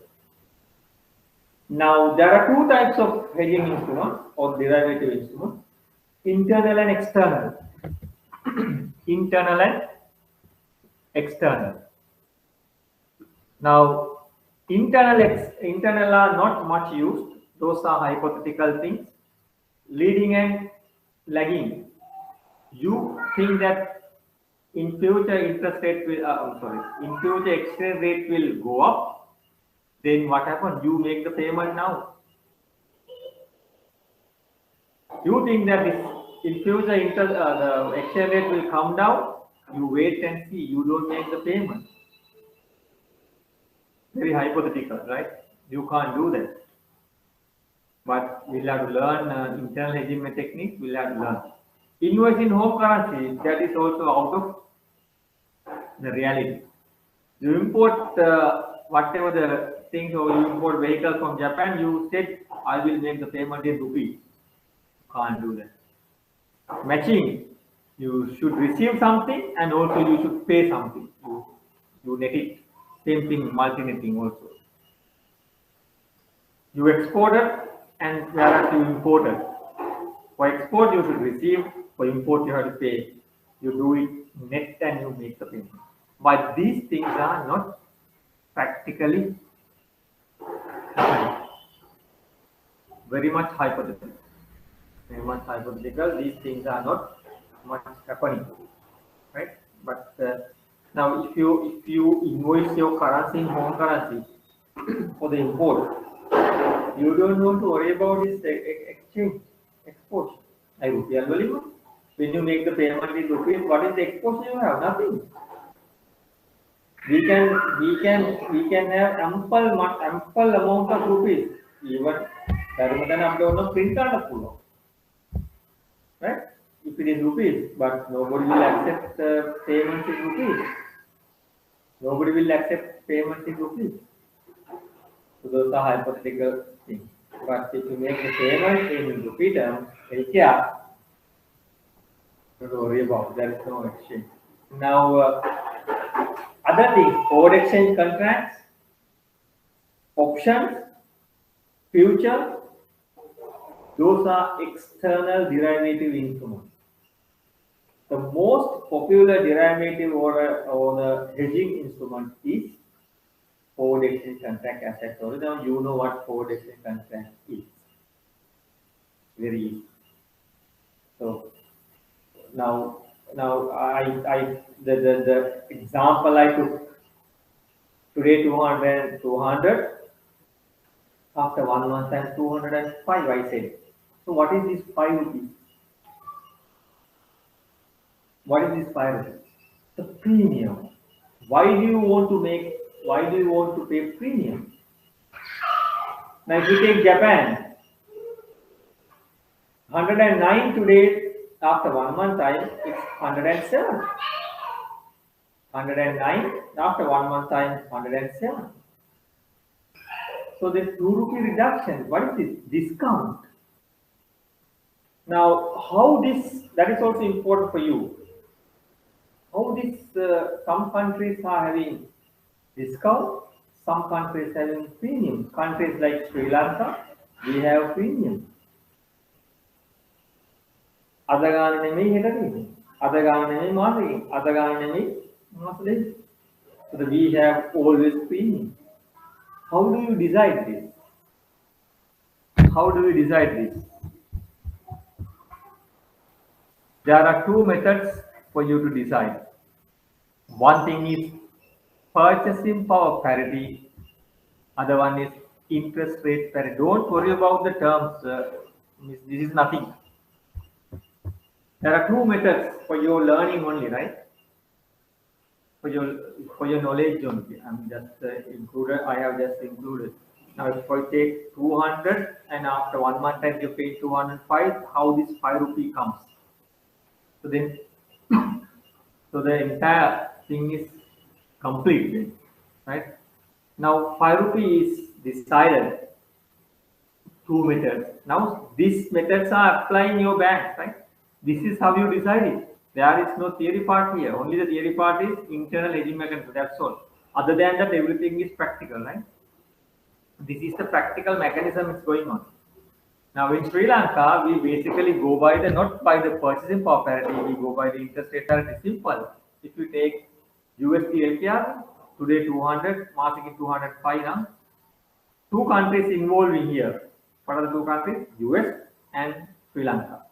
Now, there are two types of hedging instruments or derivative instruments, internal and external. Internal and external. Now, internal are not much used. Those are hypothetical things. Leading and lagging. You think that in future interest rate will, in future exchange rate will go up. Then what happens? You make the payment now. You think that if in future the exchange rate will come down, you wait and see. You don't make the payment. Very hypothetical, right? You can't do that. But we'll have to learn internal hedging techniques. We'll have to learn. Invoice in home currency, that is also out of the reality. You import whatever the things, or you import vehicles from Japan, you said, I will make the payment in rupees. Can't do that. Matching, you should receive something and also you should pay something. You net it. Same thing, multi-netting also. You exported and whereas you imported. For export, you should receive. For import, you have to pay. You do it net and you make the payment. But these things are not practically happening. Very much hypothetical. Very much hypothetical. These things are not much happening, right? But now, if you invoice your currency in home currency for the import, you don't want to worry about this exchange exposure. Like rupiah value. When you make the payment in rupees, what is the exposure you have? Nothing. We can have ample amount of rupees. Even print out, right? If it is rupees, but nobody will accept payments in rupees. Nobody will accept payments in rupees. So those are hypothetical things. But if you make the payment in rupee terms, don't worry about. There is no exchange. Now, other things, forward exchange contracts, options, future, those are external derivative instruments. The most popular derivative or the hedging instrument is forward exchange contract, as I told you. Now you know what forward exchange contract is. Very easy. So now the example I took today 200 after 1 month and 205 I said. So what is this 5 rupees? What is this 5 rupees? The premium. Why do you want to pay premium? Now if you take Japan, 109 today, after 1 month time, it's 107. 109, after 1 month time, 107. So there's 2 rupee reduction. What is this? Discount. Now, how this, that is also important for you. How this, some countries are having discount, some countries having premium. Countries like Sri Lanka, we have premium. So we have always premium. How do you decide this? How do we decide this? There are 2 methods for you to decide. One thing is purchasing power parity. Other one is interest rate parity. Don't worry about the terms. This is nothing. There are 2 methods for your learning only, right? For your knowledge only. I'm just included. I have just included. Now, if I take 200 and after 1 month time you pay 205, how this 5 rupee comes? So then, so the entire thing is complete, right? Now 5 rupee is decided 2 methods. Now these methods are applied in your bank, right? This is how you decide it. There is no theory part here. Only the theory part is internal hedging mechanism. That's all. Other than that, everything is practical, right? This is the practical mechanism is going on. Now in Sri Lanka, we basically go by the, not by the purchasing power parity, we go by the interest rate parity. Simple. If you take USD LPR, today 200, market 205 now. 2 countries involved in here. What are the 2 countries? US and Sri Lanka.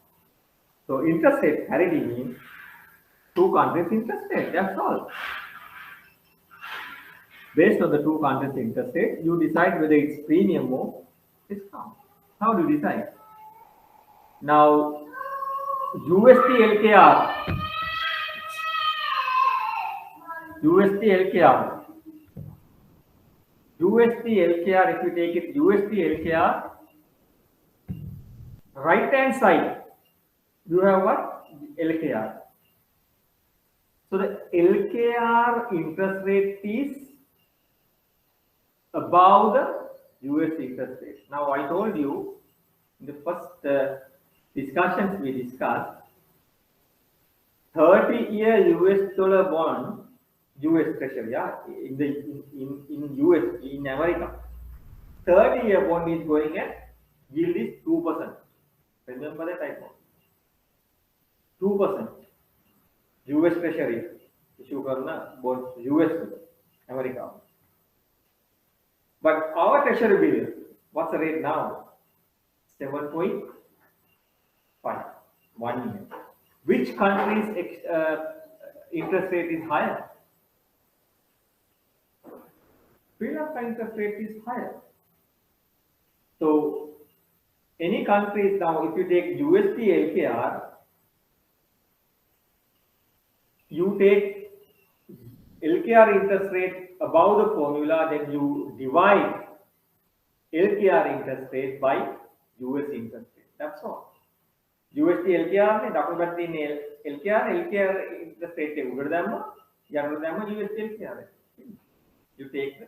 So interest rate parity means 2 countries interest rate. That's all. Based on the two countries' interest rate, you decide whether it's premium or discount. How do you decide? Now, USD LKR, USD LKR, if you take it USD LKR, right hand side, you have what? LKR. So the LKR interest rate is above the US interest rate. Now I told you in the first discussions we discussed, 30-year US dollar bond, US treasury, yeah, in US, in America, 30-year bond is going at yield is 2%. Remember that I told 2%. US treasury issue karna bond US America. But our treasury bill, what's the rate now? 7.5, 1 year. Which country's interest rate is higher? Sri Lanka interest rate is higher. So any countries now, if you take USD LKR, you take LKR interest rate above the formula, then you divide LKR interest rate by US interest rate. That's all. USD LKR ne daku gatte LKR interest rate උඩට දැම්මා යටට දැම්මා USD LKR. You take the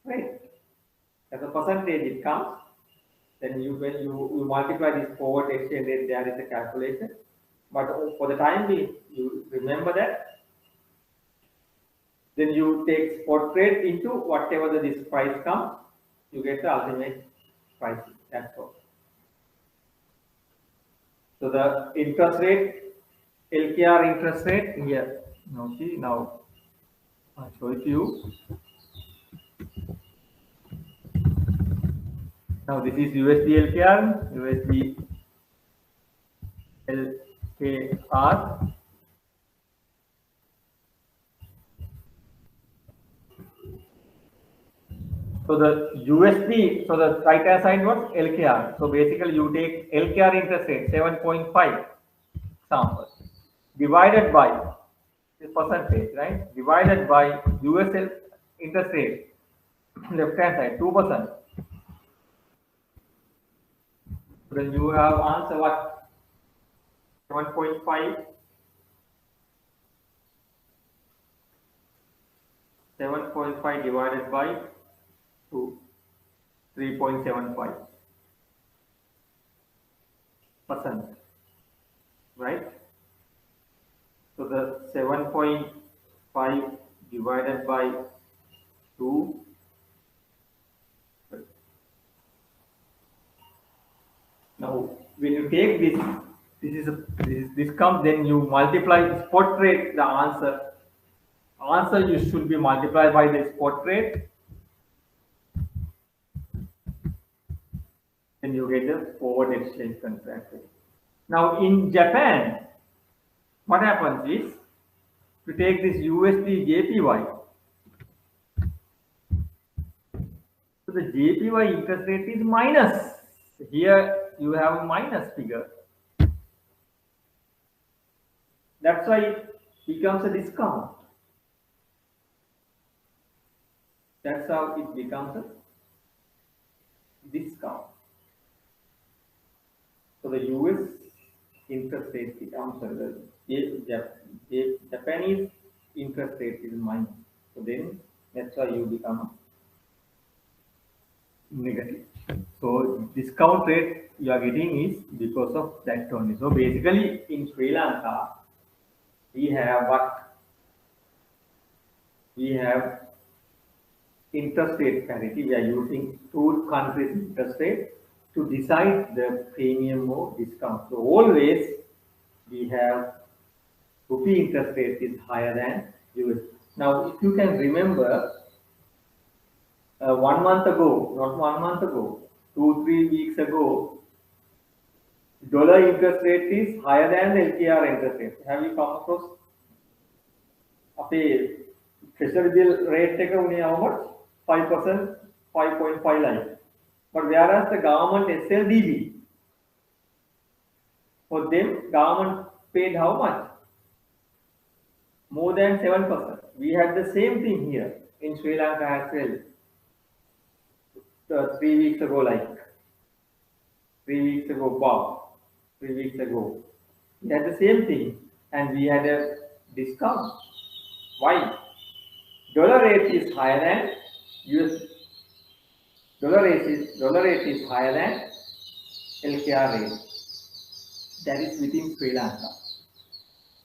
rate as a percentage it comes. Then when you multiply this forward exchange rate, there is a calculation. But for the time being, you remember that. Then you take spot rate into whatever this price comes, you get the ultimate price. That's all. So the interest rate, LKR interest rate here. Now see, now I'll show it to you. Now this is USD LKR, USD LKR. So the USD, so the right hand side was LKR. So basically you take LKR interest rate 7.5 example divided by this percentage, right? Divided by USL interest rate left hand side 2%. Then you have answer what? 7.5. 7.5 divided by 2, 3.75%, right? So the 7.5 divided by 2, now when you take this comes, then you multiply spot rate, the answer you should be multiplied by the spot rate. Then you get the forward exchange contract rate. Now in Japan, what happens is, to take this USD JPY, so the JPY interest rate is minus. Here you have a minus figure. That's why it becomes a discount. That's how it becomes a discount. So the US interest rate becomes the Japanese interest rate is minus. So then that's why you become negative. So discount rate you are getting is because of that only. So basically in Sri Lanka we have what? We have interest rate parity. We are using two countries' interest rate to decide the premium or discount. So always we have rupee interest rate is higher than US. Now if you can remember, 1 month ago, not 1 month ago, 2-3 weeks ago, dollar interest rate is higher than the LKR interest rate. Have you come across? treasury bill rate take only how much? 5%, 5.5 like. But whereas the government SLDB, for them, government paid how much? More than 7%. We had the same thing here in Sri Lanka as well. 3 weeks ago, like 3 weeks ago, wow, 3 weeks ago, we had the same thing, and we had a discount. Why? Dollar rate is higher than US. Dollar rate is higher than LKR rate. That is within Sri Lanka.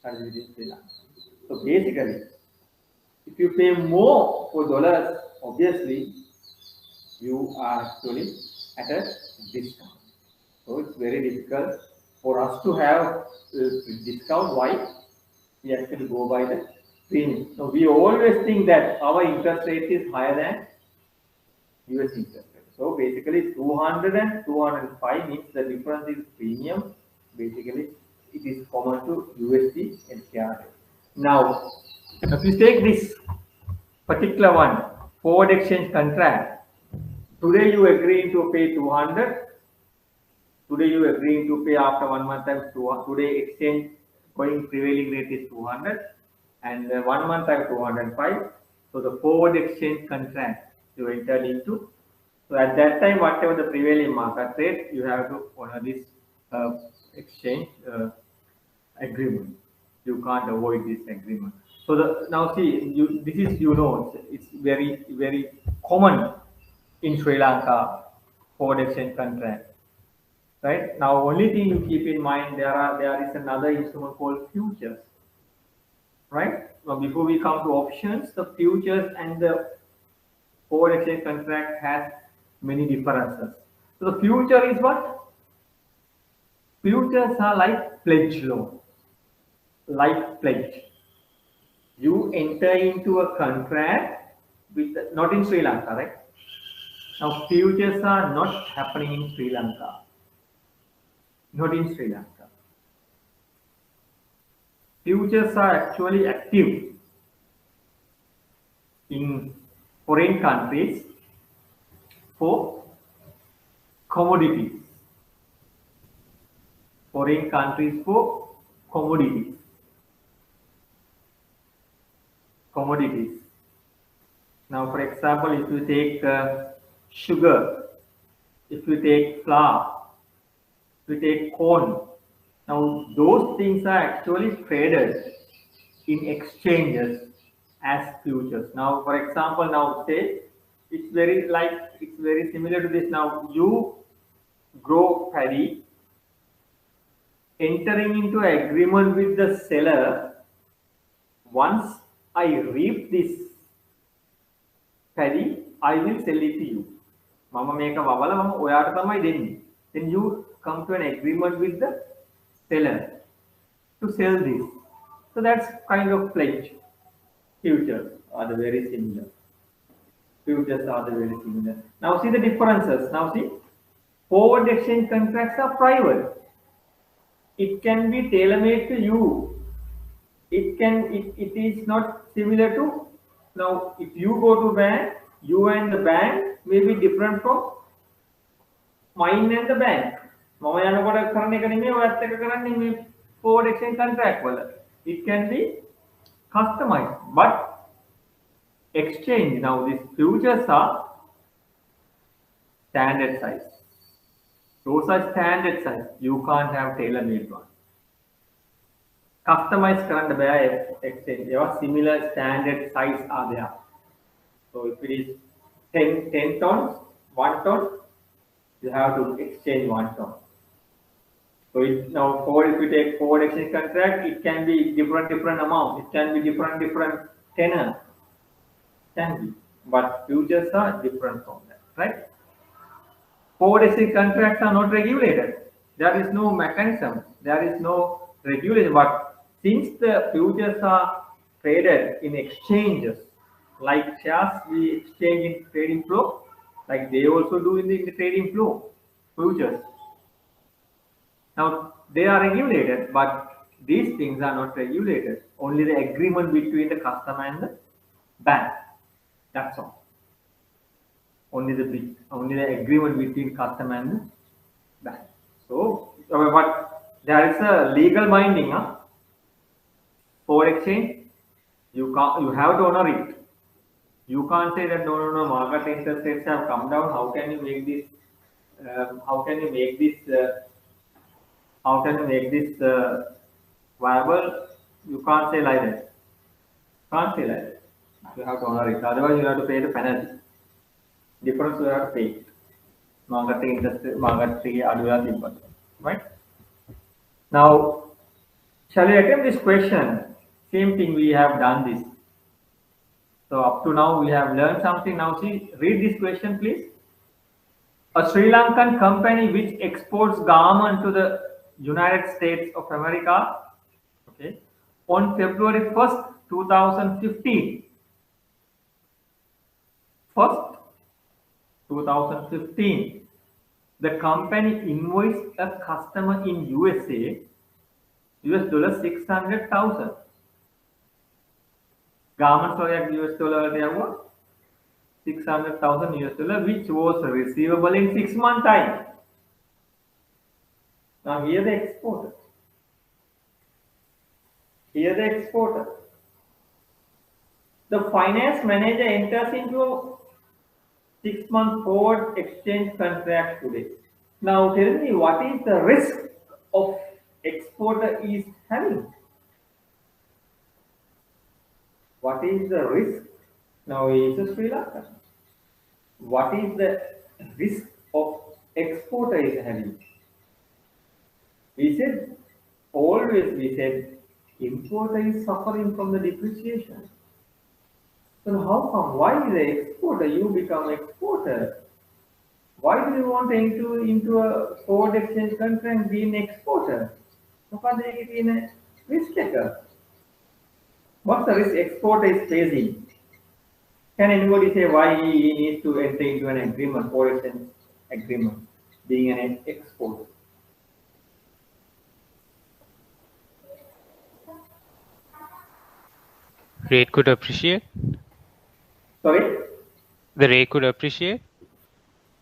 That is within Sri Lanka. So basically, if you pay more for dollars, obviously you are actually at a discount. So it's very difficult for us to have a discount. Why? We actually go by the premium. So we always think that our interest rate is higher than US interest rate. So basically 200 and 205 means the difference is premium. Basically it is common to USD and KR. Now, if you take this particular one, forward exchange contract, today you agreeing to pay 200. Today you agreeing to pay after 1 month times 200. Today exchange going prevailing rate is 200, and 1 month times 205. So the forward exchange contract you entered into. So at that time, whatever the prevailing market rate, you have to honor this exchange agreement. You can't avoid this agreement. So now see, this is it's very common in Sri Lanka forward exchange contract. Right now, only thing you keep in mind, there is another instrument called futures. Right now, before we come to options, the futures and the forward exchange contract has many differences. So the future is what? Futures are like pledge loan, like pledge. You enter into a contract with not in Sri Lanka, right? Now futures are not happening in Sri Lanka. Not in Sri Lanka. Futures are actually active in foreign countries for commodities. Foreign countries for commodities. Commodities. Now, for example, if you take sugar, if you take flour, if you take corn, now those things are actually traded in exchanges as futures. Now, for example, now say it's very similar to this. Now you grow paddy, entering into an agreement with the seller. Once I reap this paddy, I will sell it to you. Mama make a wawala, mama oyata tamai denni. Then you come to an agreement with the seller to sell this. So that's kind of pledge. Futures are the very similar. Futures are the very similar. Now see the differences. Now see, forward exchange contracts are private. It can be tailor-made to you. It is not similar to, now if you go to bank, you and the bank may be different from mine and the bank. Forward exchange contract. It can be customized, but exchange, now these futures are standard size. Those are standard size. You can't have tailor-made one. Customized current bear exchange. There are similar standard size are there. So if it is 10 tons, 1 ton, you have to exchange 1 ton. So now if you take forward exchange contract, it can be different amount. It can be different tenor. Can be, but futures are different from that, right? Forward exchange contracts are not regulated. There is no mechanism. There is no regulation. But since the futures are traded in exchanges, like shares we exchange in trading flow, like they also do in the trading flow, futures. Now they are regulated, but these things are not regulated. Only the agreement between the customer and the bank. That's all. Only the agreement between customer and bank. So, but there is a legal binding, huh? For exchange, you have to honor it. You can't say that no, market interest rates have come down. How can you make this? How can you make this? How can you make this viable? You can't say like that. Can't say like that. You have to honor it. Otherwise, you have to pay the penalty. Difference you have to pay. Market interest, market fee, right? Now, shall we attempt this question? Same thing, we have done this. So up to now we have learned something. Now see, read this question please. A Sri Lankan company which exports garment to the United States of America, okay, on February 1st, 2015. 2015, the company invoiced a customer in USA $600,000. Garment project $600,000, which was receivable in 6 months time. Now here the exporter. The finance manager enters into a 6-month forward exchange contract today. Now tell me, what is the risk of exporter is having? What is the risk? Now he is a Sri Lankan. What is the risk of exporter is having? We said, always we said, importer is suffering from the depreciation. So how come? Why the exporter? You become exporter. Why do you want to enter into a forward exchange contract and be an exporter? What's the risk taker? What's the risk exporter is facing? Can anybody say why he needs to enter into an agreement, forward exchange agreement, being an exporter? Rate could appreciate. Sorry? The rate could appreciate.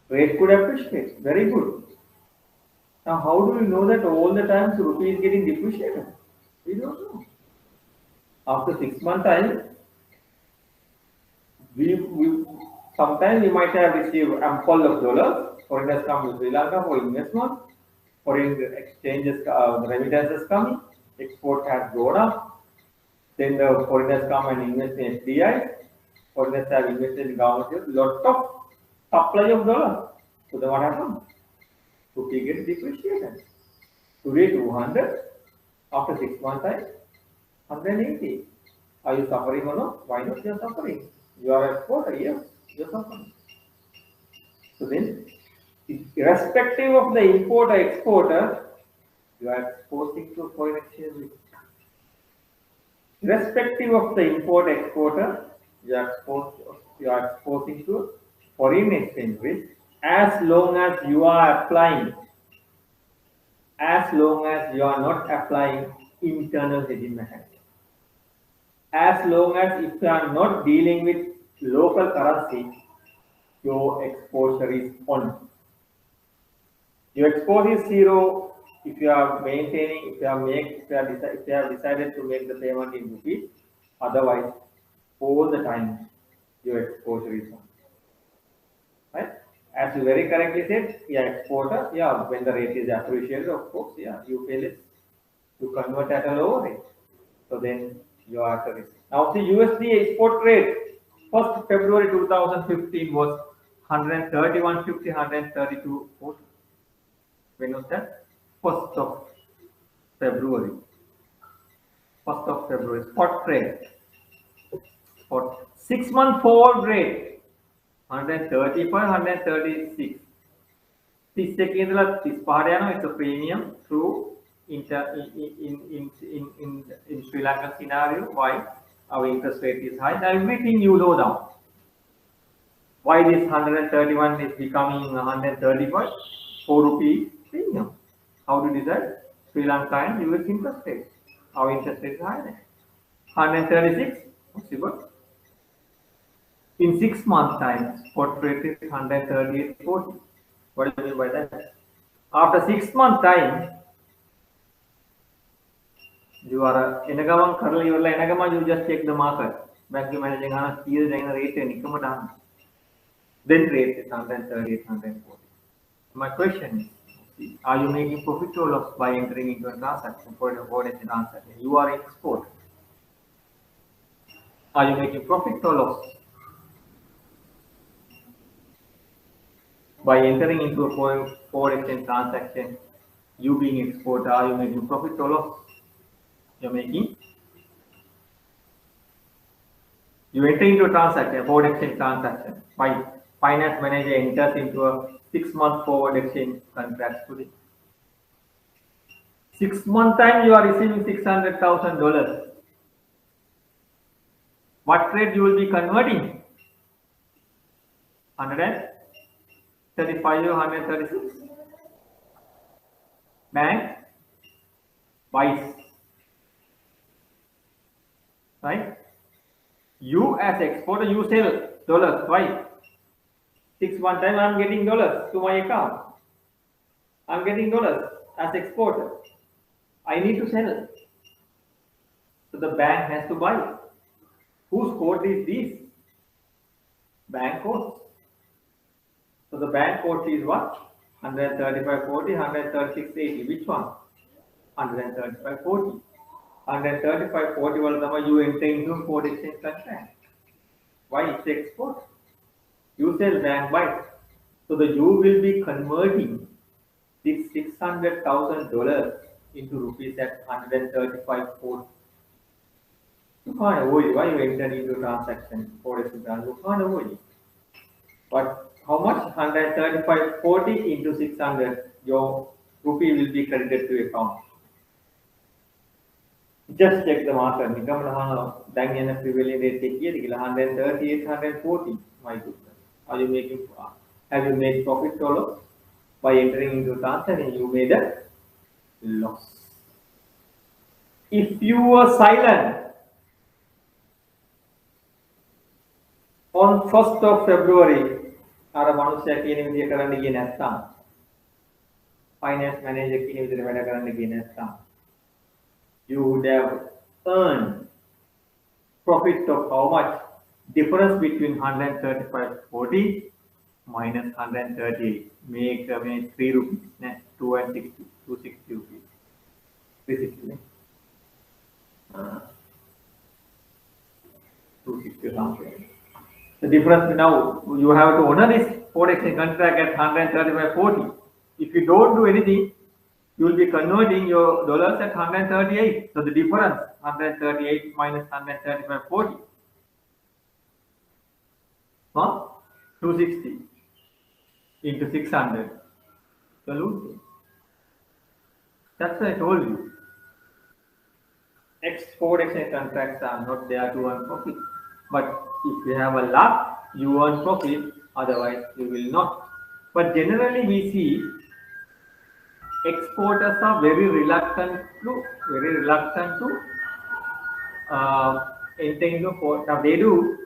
Rate could appreciate. Very good. Now, how do we know that all the time the rupee is getting depreciated? We don't know. After 6 months time, sometimes we might have received ample of dollars. Foreigners come to Sri Lanka for investment. Foreign exchanges, remittances coming. Export has grown up. Then the foreigners come and invest in FDI. Foreigners have invested in government. Lot of supply of dollars. So then what happens? Rupee gets depreciated. Today 200. After 6 months time, 180. Are you suffering or not? Why not you are suffering? You are an exporter, yes, you are suffering. So then, irrespective of the importer exporter, you are exposing to foreign exchange risk. Irrespective of the import exporter, you are exposing to foreign exchange risk as long as you are applying, as long as you are not applying internal hedging mechanism. As long as if you are not dealing with local currency, your exposure is on. Your exposure is zero if you are maintaining, if you have decided to make the payment in rupees. Otherwise, all the time your exposure is on. Right? As you very correctly said, yeah, exporter, yeah, when the rate is appreciated, of course, yeah, you pay less. You convert at a lower rate. So then you are at a risk. Now the USD export rate 1st February 2015 was 131.50, 132.40. When was that? 1st of February. 1st of February. Spot rate. For 6 month forward rate 135, 136. This second it's a premium through in Sri Lankan scenario. Why? Our interest rate is high. Everything you know now. Why this 131 is becoming 135? 4 rupees premium. How to decide? Sri Lanka and US interest rate. Our interest rate is higher. 136 possible. In 6 months time, spot rate is 138.40. What do you mean by that? After 6 months time, you are enagaman karla iwala enagama, you just check the market. Bank manager gana key the rate and nikama down. Then rate is 138, 140. My question is, are you making profit or loss by entering into a transaction for a foreign transaction? You are in export. Are you making profit or loss by entering into a foreign exchange transaction? You being exporter, are you making profit or loss? You're making. You enter into a transaction, a forward exchange transaction. By finance manager enters into a 6-month forward exchange contract today. 6 month time you are receiving $600,000. What trade you will be converting? 135 or 136? Bank buys. Right? You as exporter, you sell dollars. Why? 6 month time I am getting dollars to my account. I am getting dollars as exporter. I need to sell. So the bank has to buy. Whose code is this? Bank code. So the bank code is what? 135.40, 136.80. Which one? 135.40. 135.40 was you enter into forward exchange contract. Why? It's export. You sell, bank buy. So the you will be converting this $600,000 into rupees at 135.40. You can't avoid it. Why you enter into transaction for exchange? You can't avoid it. But how much? 135.40 into 600. Your rupee will be credited to your account. Just check the market. Then in a prevailing rate, 138, 140. My goodness. Are you making? Have you made profit or loss by entering into transaction? You made a loss. If you were silent on 1st of February, අර මනුස්සයා කියන විදිය කරන්න ගියේ නැත්නම් finance manager කියන විදිහට වැඩ කරන්න ගියේ නැත්නම් you would have earned profit of how much? Difference between 135.40 minus 138 make 3 rupees, 2 and 60, 260 rupees, 360. 260 something. The difference now, you have to honor this forward exchange contract at 135.40. If you don't do anything, you will be converting your dollars at 138. So the difference, 138 minus 135.40. 260 into 600. Solution. That's what I told you. Forward exchange contracts are not there to earn profit. But if you have a luck, you earn profit, otherwise you will not. But generally we see exporters are very reluctant to enter into port. Now they do,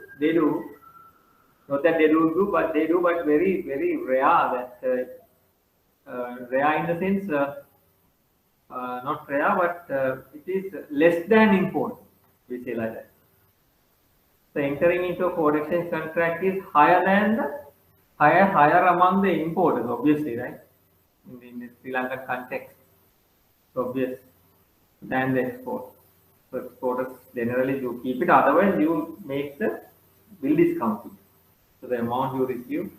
not that they do, but they do, but very, very rare. That rare in the sense, not rare, but it is less than import. We say like that. So entering into a forward exchange contract is higher than the higher among the importers, obviously, right? In the Sri Lankan context, obvious than the export. So exporters generally do keep it, otherwise you make the bill discounting. So the amount you receive,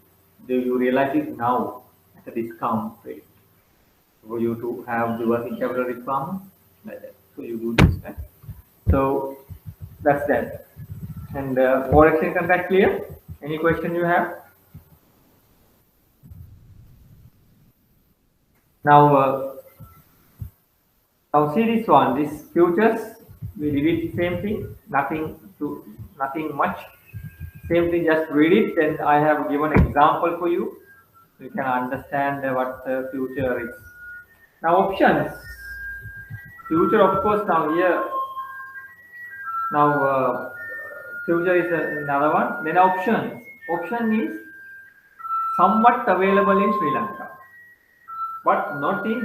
you realize it now at a discount rate for you to have the working capital requirements like that. So you do this, right? So that's that. And forward exchange contract clear? Any question you have? Now, now see this one. This futures, we did it same thing. Nothing much. Same thing. Just read it, and I have given example for you. You can understand what the future is. Now options. Future, of course. Now here. Now Future is another one. Then options. Option is somewhat available in Sri Lanka, but not in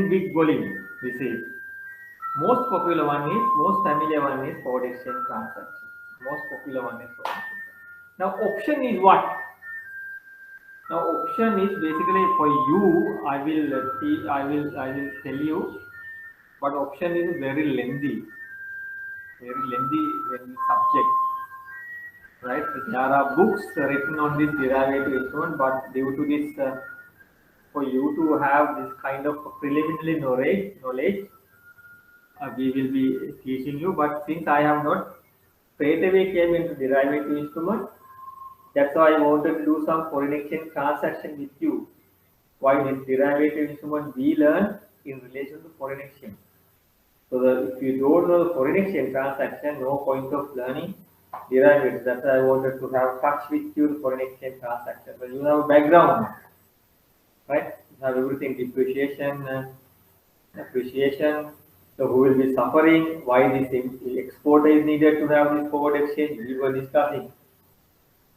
big volume. We see most popular one is, most familiar one is forward exchange transaction. Most popular one is forward exchange. Now option is what? Now option is basically for you. I will tell you, but option is very lengthy subject. Right? There are books written on this derivative instrument, but due to this, for you to have this kind of preliminary knowledge, we will be teaching you. But since I have not straight away came into derivative instrument, that's why I wanted to do some foreign exchange transaction with you. Why this derivative instrument we learn in relation to foreign exchange. So that if you don't know the foreign exchange transaction, no point of learning derivatives. That's why I wanted to have touch with you the foreign exchange transaction. So you have a background, right? You have everything, depreciation, appreciation. So who will be suffering? Why this exporter is needed to have this forward exchange? We were discussing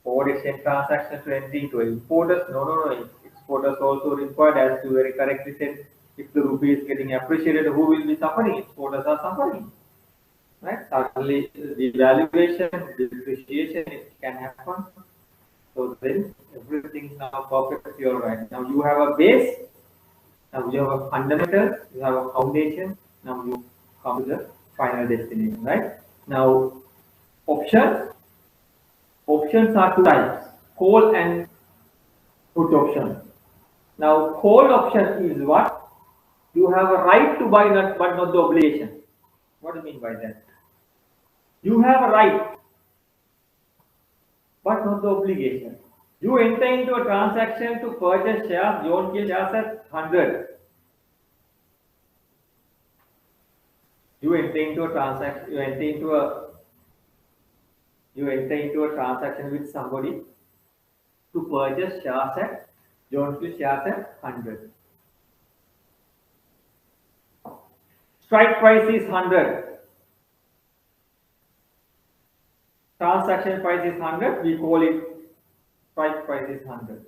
forward exchange transaction to enter into importers. No. Exporters also required, as you very correctly said. If the rupee is getting appreciated, who will be suffering? Exporters are suffering. Right? Suddenly, devaluation, depreciation, it can happen. So then everything is now perfectly all right. Now you have a base. Now you have a fundamental. You have a foundation. Now you come to the final destination. Right? Now options. Options are two types: call and put option. Now call option is what? You have a right to buy, but not the obligation. What do you mean by that? You have a right, but not the obligation. You enter into a transaction to purchase shares, you don't kill shares at 100. You enter into a transaction, you enter into a transaction with somebody to purchase shares at, you don't kill shares at 100. Strike price is 100. Transaction price is 100. We call it strike price is 100.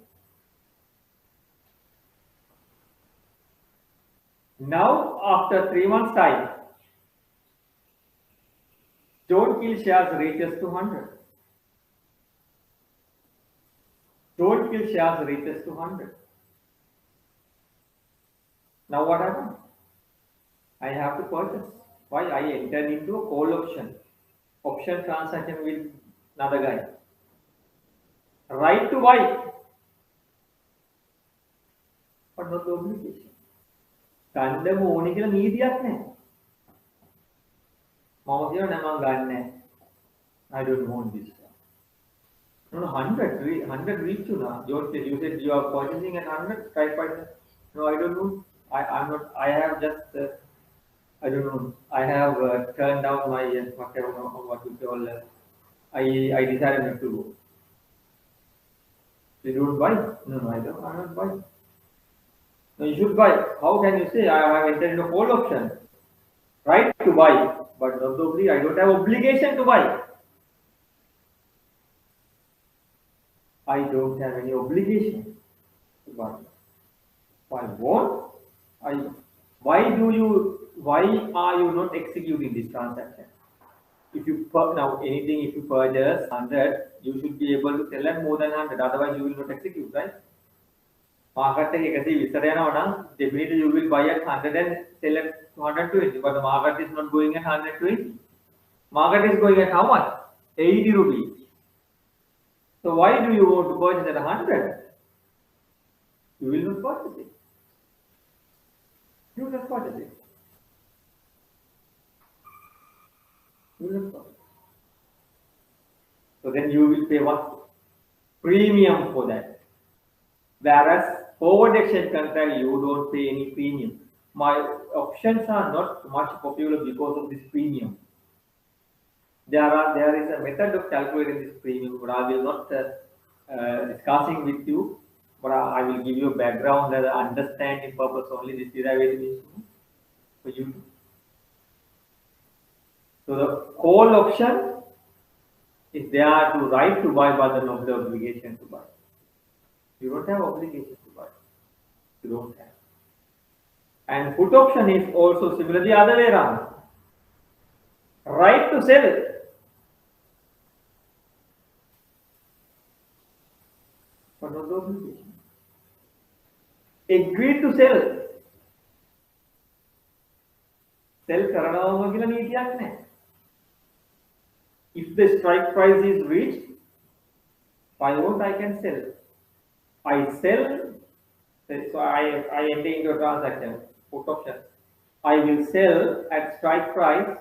Now, after 3 months' time, don't kill shares reaches to 100. Don't kill shares reaches to 100. Now what happens? I have to purchase. Why? I entered into a call option. Option transaction with another guy. Right to buy, but not the obligation. ගන්න ඕනේ කියලා නීතියක් නැහැ. මම කියනවා නෑ මම ගන්නෑ. I don't want this. No, 100 reach you now. You said you are purchasing at 100 strike price. No, I don't know. I'm not. I have just. I don't know. I have turned down my whatever what you call. I decided not to go. You don't buy? No, I don't. I'm not buying. No, you should buy. How can you say I have entered into call option? Right to buy, but not the I don't have obligation to buy. I don't have any obligation to buy. Why won't I? Why are you not executing this transaction? If you now anything, if you purchase 100, you should be able to sell at more than 100. Otherwise, you will not execute, right? Market definitely you will buy at 100 and sell at 220, but the market is not going at 120. Market is going at how much? 80 rupees. So why do you want to purchase at 100? You will not purchase it. You will not purchase it. You will not purchase it. So then you will pay what? Premium for that. Whereas forward exchange contract, you don't pay any premium. My options are not much popular because of this premium. There is a method of calculating this premium, but I will not discussing with you. But I will give you a background and understanding purpose only. This derivative instrument for you. So the call option is there to right to buy but not the obligation to buy. You don't have obligation to buy. You don't have. And put option is also similar the other way around. Right to sell. But not the obligation. Agree to sell. Sell කරනවා කියලා නීතියක් නැහැ. If the strike price is reached, if I want, I can sell. I sell, so I enter into a transaction, put option. I will sell at strike price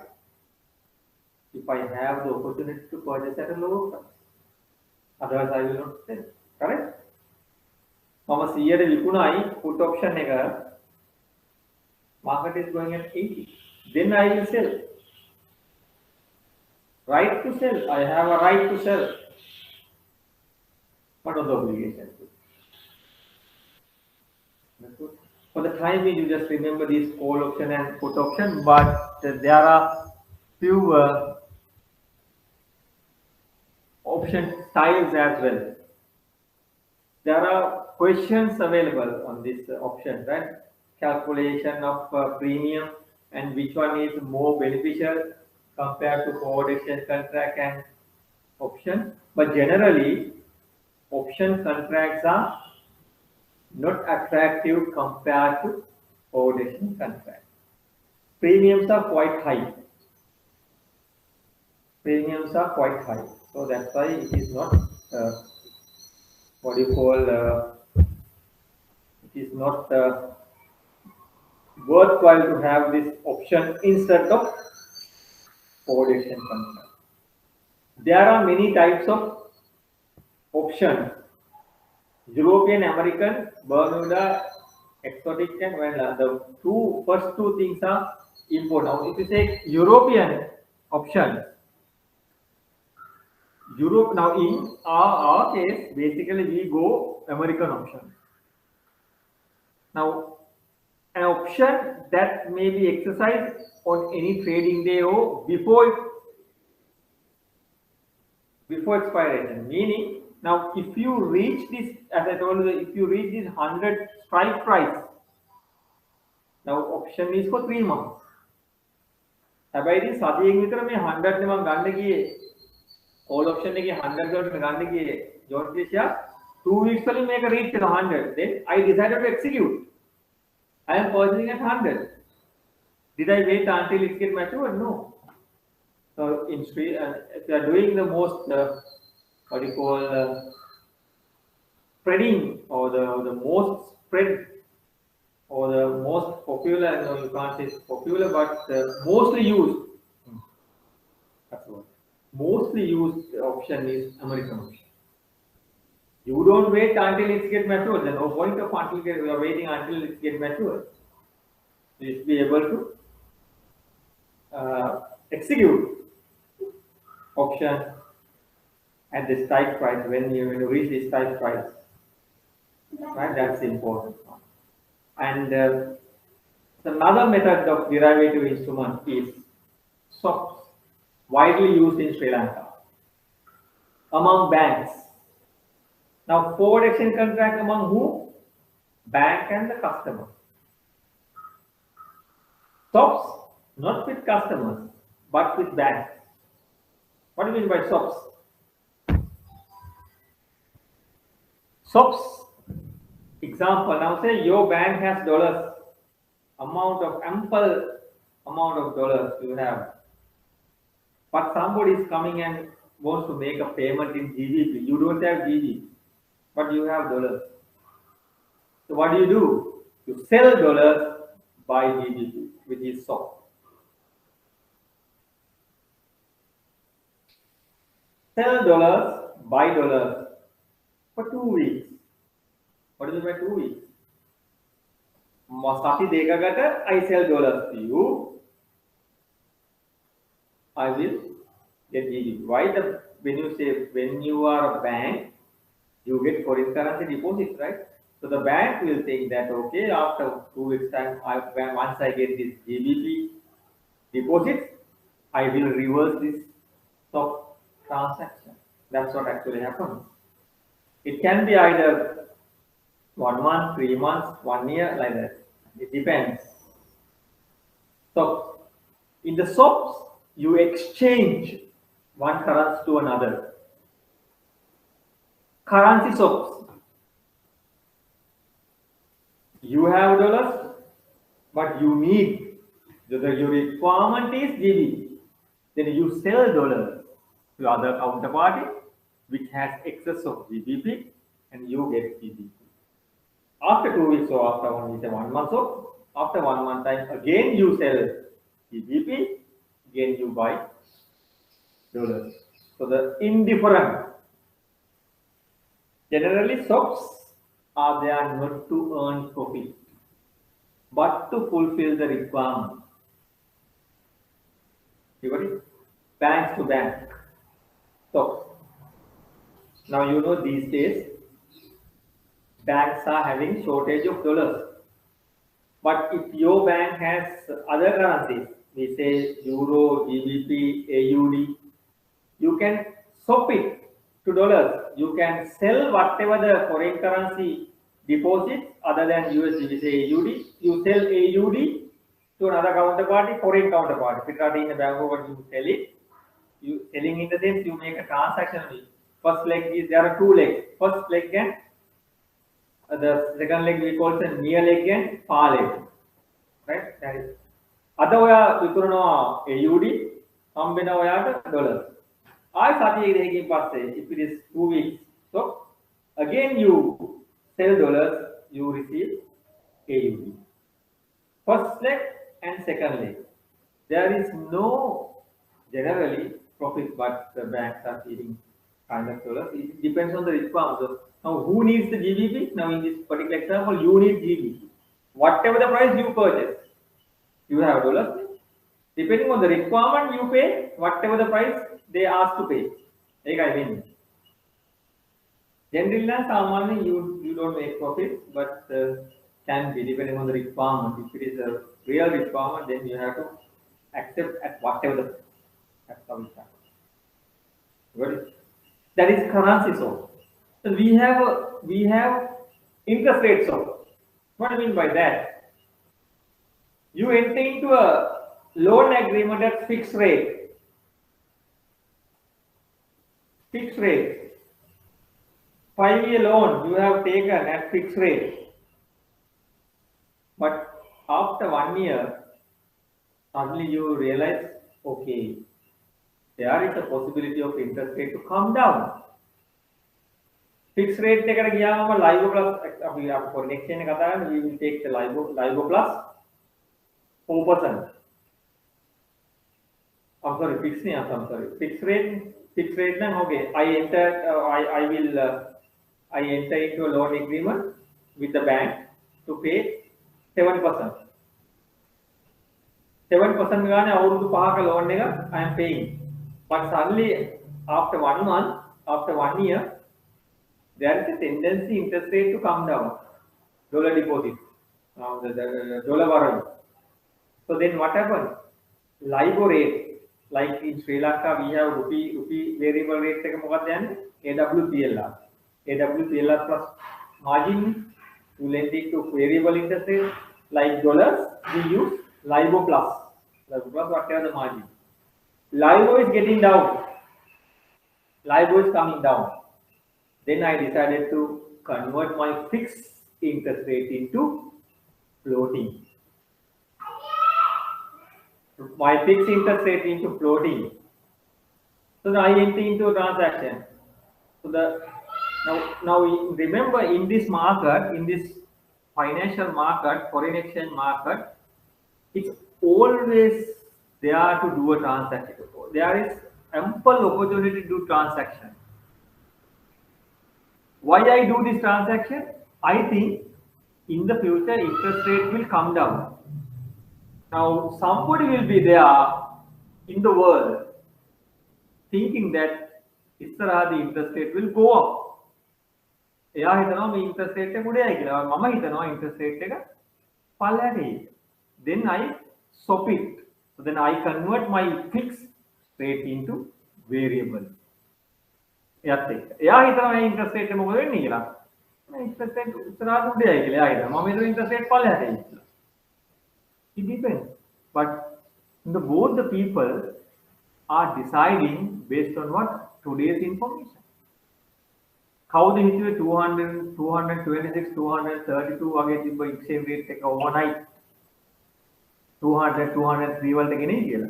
if I have the opportunity to purchase at a lower price. Otherwise, I will not sell. Correct? මම 100ට විකුණයි put option එක. Market is going at 80. Then I will sell. Right to sell. I have a right to sell. What are the obligations? For the time being, you just remember this call option and put option, but there are few option styles as well. There are questions available on this option, right? Calculation of premium and which one is more beneficial compared to forward exchange contract and option. But generally, option contracts are not attractive compared to forward exchange contract. Premiums are quite high. Premiums are quite high. So that's why it is not what you call it is not worthwhile to have this option instead of forward exchange contract. There are many types of options: European, American, Bermuda, exotic, and vanilla. The first two things are important. Now, if you say European option, Europe, now in our case, basically we go American option. Now, an option that may be exercised on any trading day or before expiration. Meaning, now if you reach this, as I told you, if you reach this 100 strike price, now option is for 3 months. හැබැයි සතියෙන් විතර මේ 100 නේ මම ගන්න ගියේ call option එකේ 100 ගන්න ගන්න ගියේ George Asia 2 weeks වලින් මේක reach වෙන 100. Then I decided to execute. I am purchasing at 100. Did I wait until it gets matured? No. So in if you are doing the most what you call spreading or the most spread or the most popular, no, you can't say popular, but mostly used. That's what. Mostly used option is American option. You don't wait until it gets mature. There's no point of until you are waiting until it gets mature. You should be able to execute option at the strike price when you reach the strike price. Right, that's important. And another method of derivative instrument is swaps, widely used in Sri Lanka among banks. Now, forward exchange contract among who? Bank and the customer. Swaps, not with customers, but with banks. What do you mean by swaps? Swaps, example, now say your bank has dollars, ample amount of dollars you have. But somebody is coming and wants to make a payment in GBP. You don't have GBP, but you have dollars. So what do? You sell dollars, buy GBP, which is swap. Sell dollars, buy dollars for 2 weeks. What is it by 2 weeks? Masati dekagata, I sell dollars to you. I will get GBP. Why when you say when you are a bank, you get foreign currency deposits, right? So the bank will think that okay, after 2 weeks time, once I get this GBP deposits, I will reverse this swap transaction. That's what actually happens. It can be either 1 month, 3 months, 1 year, like that. It depends. So in the swaps, you exchange one currency to another. Currency swaps. You have dollars, but you need, your requirement is GBP. Then you sell dollars to other counterparty which has excess of GBP and you get GBP. After 2 weeks or after 1 week, 1 month or after 1 month time, again you sell GBP, again you buy dollars. So the indifferent. Generally swaps are there not to earn profit, but to fulfill the requirement. You got it? Banks to bank. So now you know these days banks are having shortage of dollars. But if your bank has other currencies, we say Euro, GBP, AUD, you can swap it to dollars. You can sell whatever the foreign currency deposits other than USD, we say AUD. You sell AUD to another counterparty, foreign counterparty. If it are in the bank over, you sell it. You selling in the sense you make a transaction. First leg is there are 2 legs. First leg and the second leg we call it near leg and far leg. Right? That is. Other way we AUD, $. If it is 2 weeks, so again you sell dollars, you receive AUD. First leg and second leg. There is no generally profit, but the banks are feeding kind of dollars. It depends on the requirement. So now who needs the GBP? Now in this particular example, you need GBP. Whatever the price you purchase, you have dollars. Depending on the requirement you pay, whatever the price they ask to pay. Like I mean, generally, you don't make profit, but can be depending on the requirement. If it is a real requirement, then you have to accept at whatever the price. That's how it happens. That is currency swap. So we have interest rate swap. What do I mean by that? You enter into a loan agreement at fixed rate. Fixed rate. 5-year loan you have taken at fixed rate. But after 1 year, suddenly you realize, okay, there is a possibility of interest rate to come down. Fixed rate take LIBOR plus for next year we will take the LIBOR plus 4%. I'm sorry, fixed rate then okay. I enter into a loan agreement with the bank to pay 7%. 7% gane අවුරුදු 5ක loan එක I am paying. But suddenly after 1 month, after 1 year, there is a tendency interest rate to come down. Dollar deposit, the dollar borrowing. So then what happens? LIBOR rate, like in Sri Lanka, we have rupee variable rate එක මොකක්ද යන්නේ? AWPLR. AWPLR plus margin to lend it to variable interest rate. Like dollars, we use LIBOR plus. LIBOR plus whatever the margin. LIBOR is getting down. LIBOR is coming down. Then I decided to convert my fixed interest rate into floating. My fixed interest rate into floating. So now I enter into a transaction. So now remember in this market, in this financial market, foreign exchange market, it's always there to do a transaction. There is ample opportunity to do transaction. Why I do this transaction? I think in the future interest rate will come down. Now somebody will be there in the world thinking that the interest rate will go up. Interest rate interest rate then I swap it So then I convert my fixed rate into variable. එයා හිතනවා මේ interest rate එක මොකද වෙන්නේ කියලා. interest rate ඉස්සරහට උඩයයි කියලා. එයා හිතනවා මම හිතුවා interest rate පල්ලෙහාට එයි කියලා. It depends. But both the people are deciding based on what? Today's information. කවුද හිතුවේ 200 226 232 වගේ තිබ්බ exchange rate එක overnight 200 203 වලට ගෙනේ කියලා?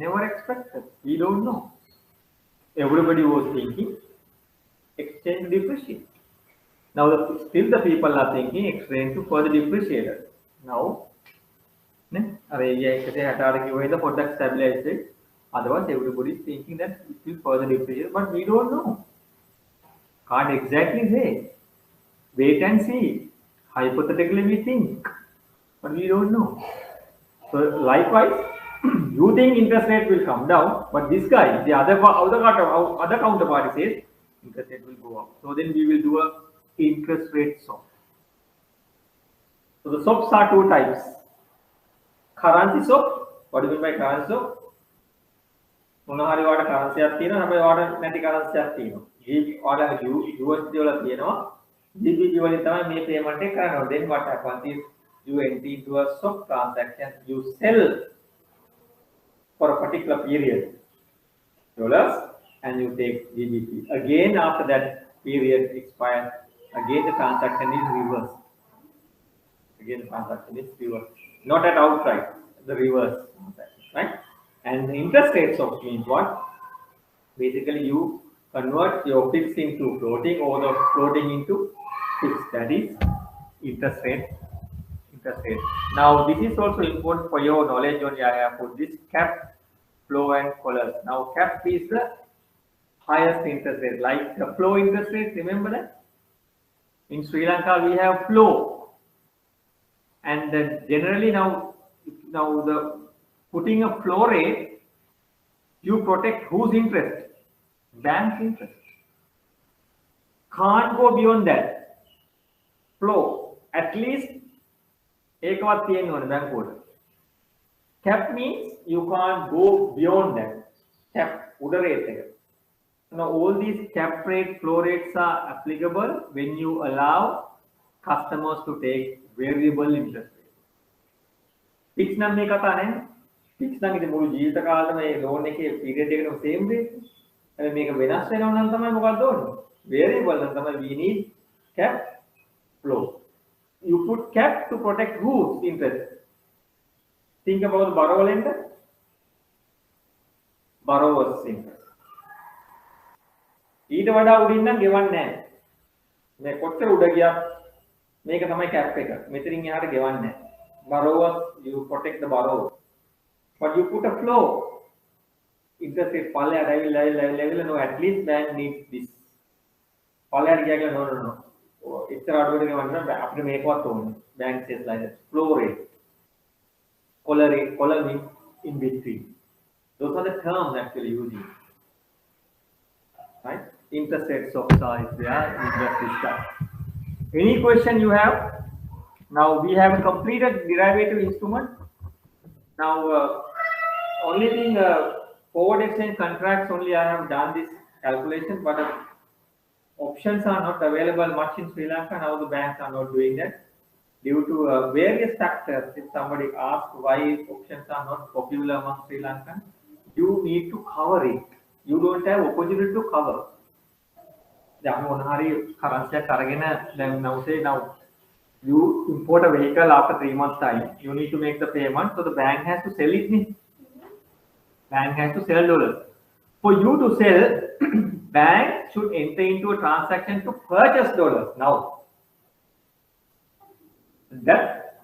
Never expected. We don't know. Everybody was thinking exchange depreciate. Now still the people are thinking exchange to further depreciate. Now अरे ये कैसे हटा रहे कि the product stabilize it. Otherwise everybody is thinking that it will further depreciate, but we don't know. Can't exactly say. Wait and see. Hypothetically we think, but we don't know. So likewise, you think interest rate will come down, but this guy, the other counterparty says interest rate will go up. So then we will do a interest rate swap. So the swaps are two types. Currency swap. What do you mean by currency swap? මොනහරි වාට කරන්සියක් තියෙනවා හැබැයි වාට නැති කරන්සියක් තියෙනවා. වාට USD වල තියෙනවා. GBP වලින් තමයි මේ payment එක කරනවා. Then what happens is you enter into a swap transaction. You sell for a particular period dollars and you take GBP. Again after that period expires, again the transaction is reversed. Again the transaction is reversed. Not at outright, the reverse transaction, right? And the interest rate swap means what? Basically, you convert your fixed into floating or the floating into fixed. That is interest rate. Now, this is also important for your knowledge. Only I have put this cap, flow, and collars. Now, cap is the highest interest rate, like the flow interest rate. Remember that? In Sri Lanka, we have flow, and then generally now the putting a flow rate, you protect whose interest? Bank's interest. Can't go beyond that. Flow, at least ekවත් තියෙන්න ඕනේ බැංකුවට. Cap means you can't go beyond that. Cap උඩ rate එක. Now all these cap rate, flow rates are applicable when you allow customers to take variable interest rate. Fixed නම් මේ කතා නැහැ. Fixed නම් ඉතින් මුළු ජීවිත කාලෙම මේ loan එකේ period එකේම same rate. හැබැයි මේක වෙනස් වෙනවා නම් තමයි මොකක්ද ඕනේ? Variable නම් තමයි we need cap flow. You put cap to protect whose interest? Think about the borrower lender. Borrower's interest. ඊට වඩා උඩින් නම් ගෙවන්නේ නැහැ. මේ කොච්චර උඩ ගියත් මේක තමයි cap එක. මෙතනින් එහාට ගෙවන්නේ නැහැ. Borrower, you protect the borrower. But you put a flow. Interest rate level, no, at least bank needs this. No. It's a after make what bank says like that. Flow rate. Collar means in between. Those are the terms actually using. Right? Interest rate swaps are there. We just discussed. Any question you have? Now we have completed derivative instrument. Now only thing forward exchange contracts only I have done this calculation, but options are not available much in Sri Lanka. Now the banks are not doing that due to various factors. If somebody asks why options are not popular among Sri Lankans, you need to cover it. You don't have opportunity to cover. Now you import a vehicle after 3 months time. You need to make the payment, so the bank has to sell it. Bank has to sell dollars. For you to sell, bank should enter into a transaction to purchase dollars. Now, that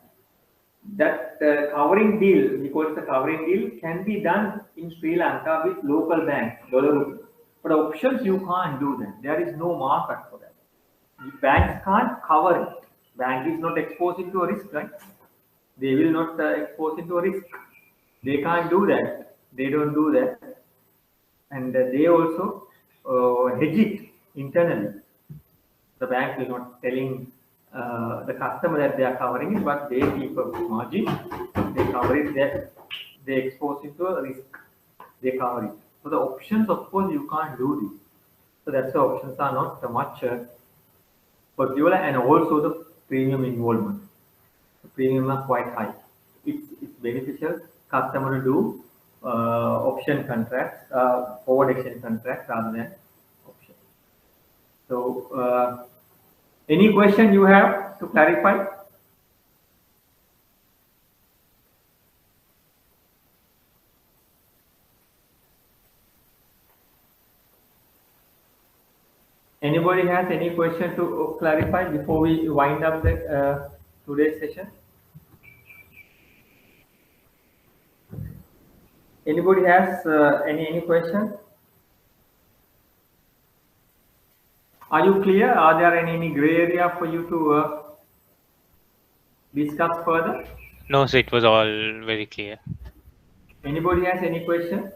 covering deal, we call it the covering deal, can be done in Sri Lanka with local banks, dollar rupee. But options you can't do that. There is no market for that. Banks can't cover it. Bank is not exposed into a risk, right? They will not expose into a risk. They can't do that. They don't do that. And they also hedge it internally. The bank is not telling the customer that they are covering it, but they keep a margin. They cover it there they expose you to a risk. They cover it. So the options, of course, you can't do this. So that's the options are not much particular, and also the premium involvement. The premium are quite high. It's beneficial customer to do option contracts, forward exchange contracts rather than option. So any question you have to clarify? Anybody has any question to clarify before we wind up the today's session? Anybody has any question? Are you clear? Are there any gray area for you to discuss further? No, sir, it was all very clear. Anybody has any question?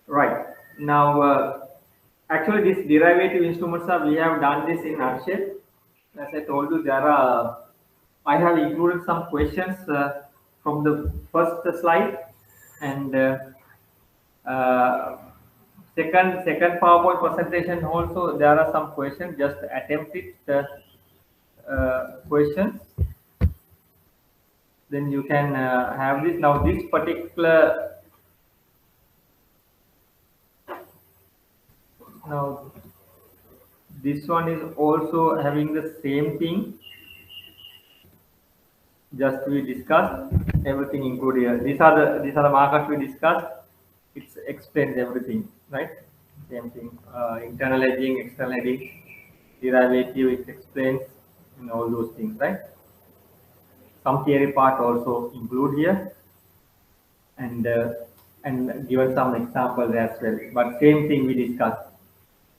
Right. Now, actually, this derivative instruments we have done this in nutshell. As I told you, I have included some questions from the first slide, and second PowerPoint presentation also there are some questions. Just attempt it questions. Then you can have this. Now this particular this one is also having the same thing. Just we discussed everything included here. These are the markets we discussed. It explains everything, right? Same thing. Internal hedging, external hedging, derivative. It explains all those things, right? Some theory part also include here, and given some examples as well. But same thing we discussed.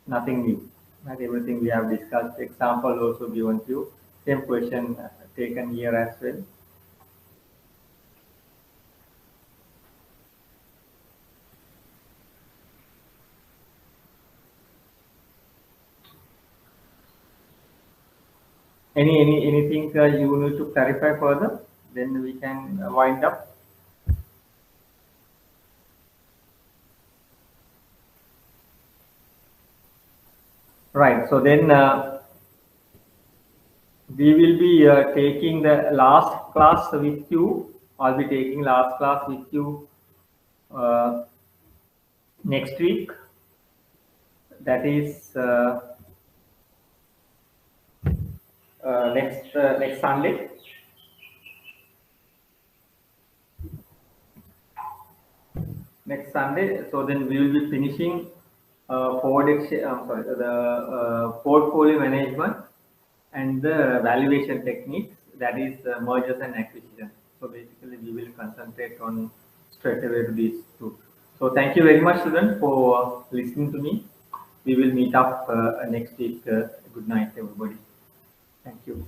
Nothing new. Not everything we have discussed. Example also given to you. Same question taken here as well. Anything you need to clarify further? Then we can wind up. Right. So then we will be taking the last class with you. I'll be taking last class with you next week. That is next Sunday. Next Sunday. So then we will be finishing the portfolio management and the valuation techniques, that is mergers and acquisition. So basically we will concentrate on straight away to these two. So thank you very much, students, for listening to me. We will meet up next week. Good night, everybody. Thank you.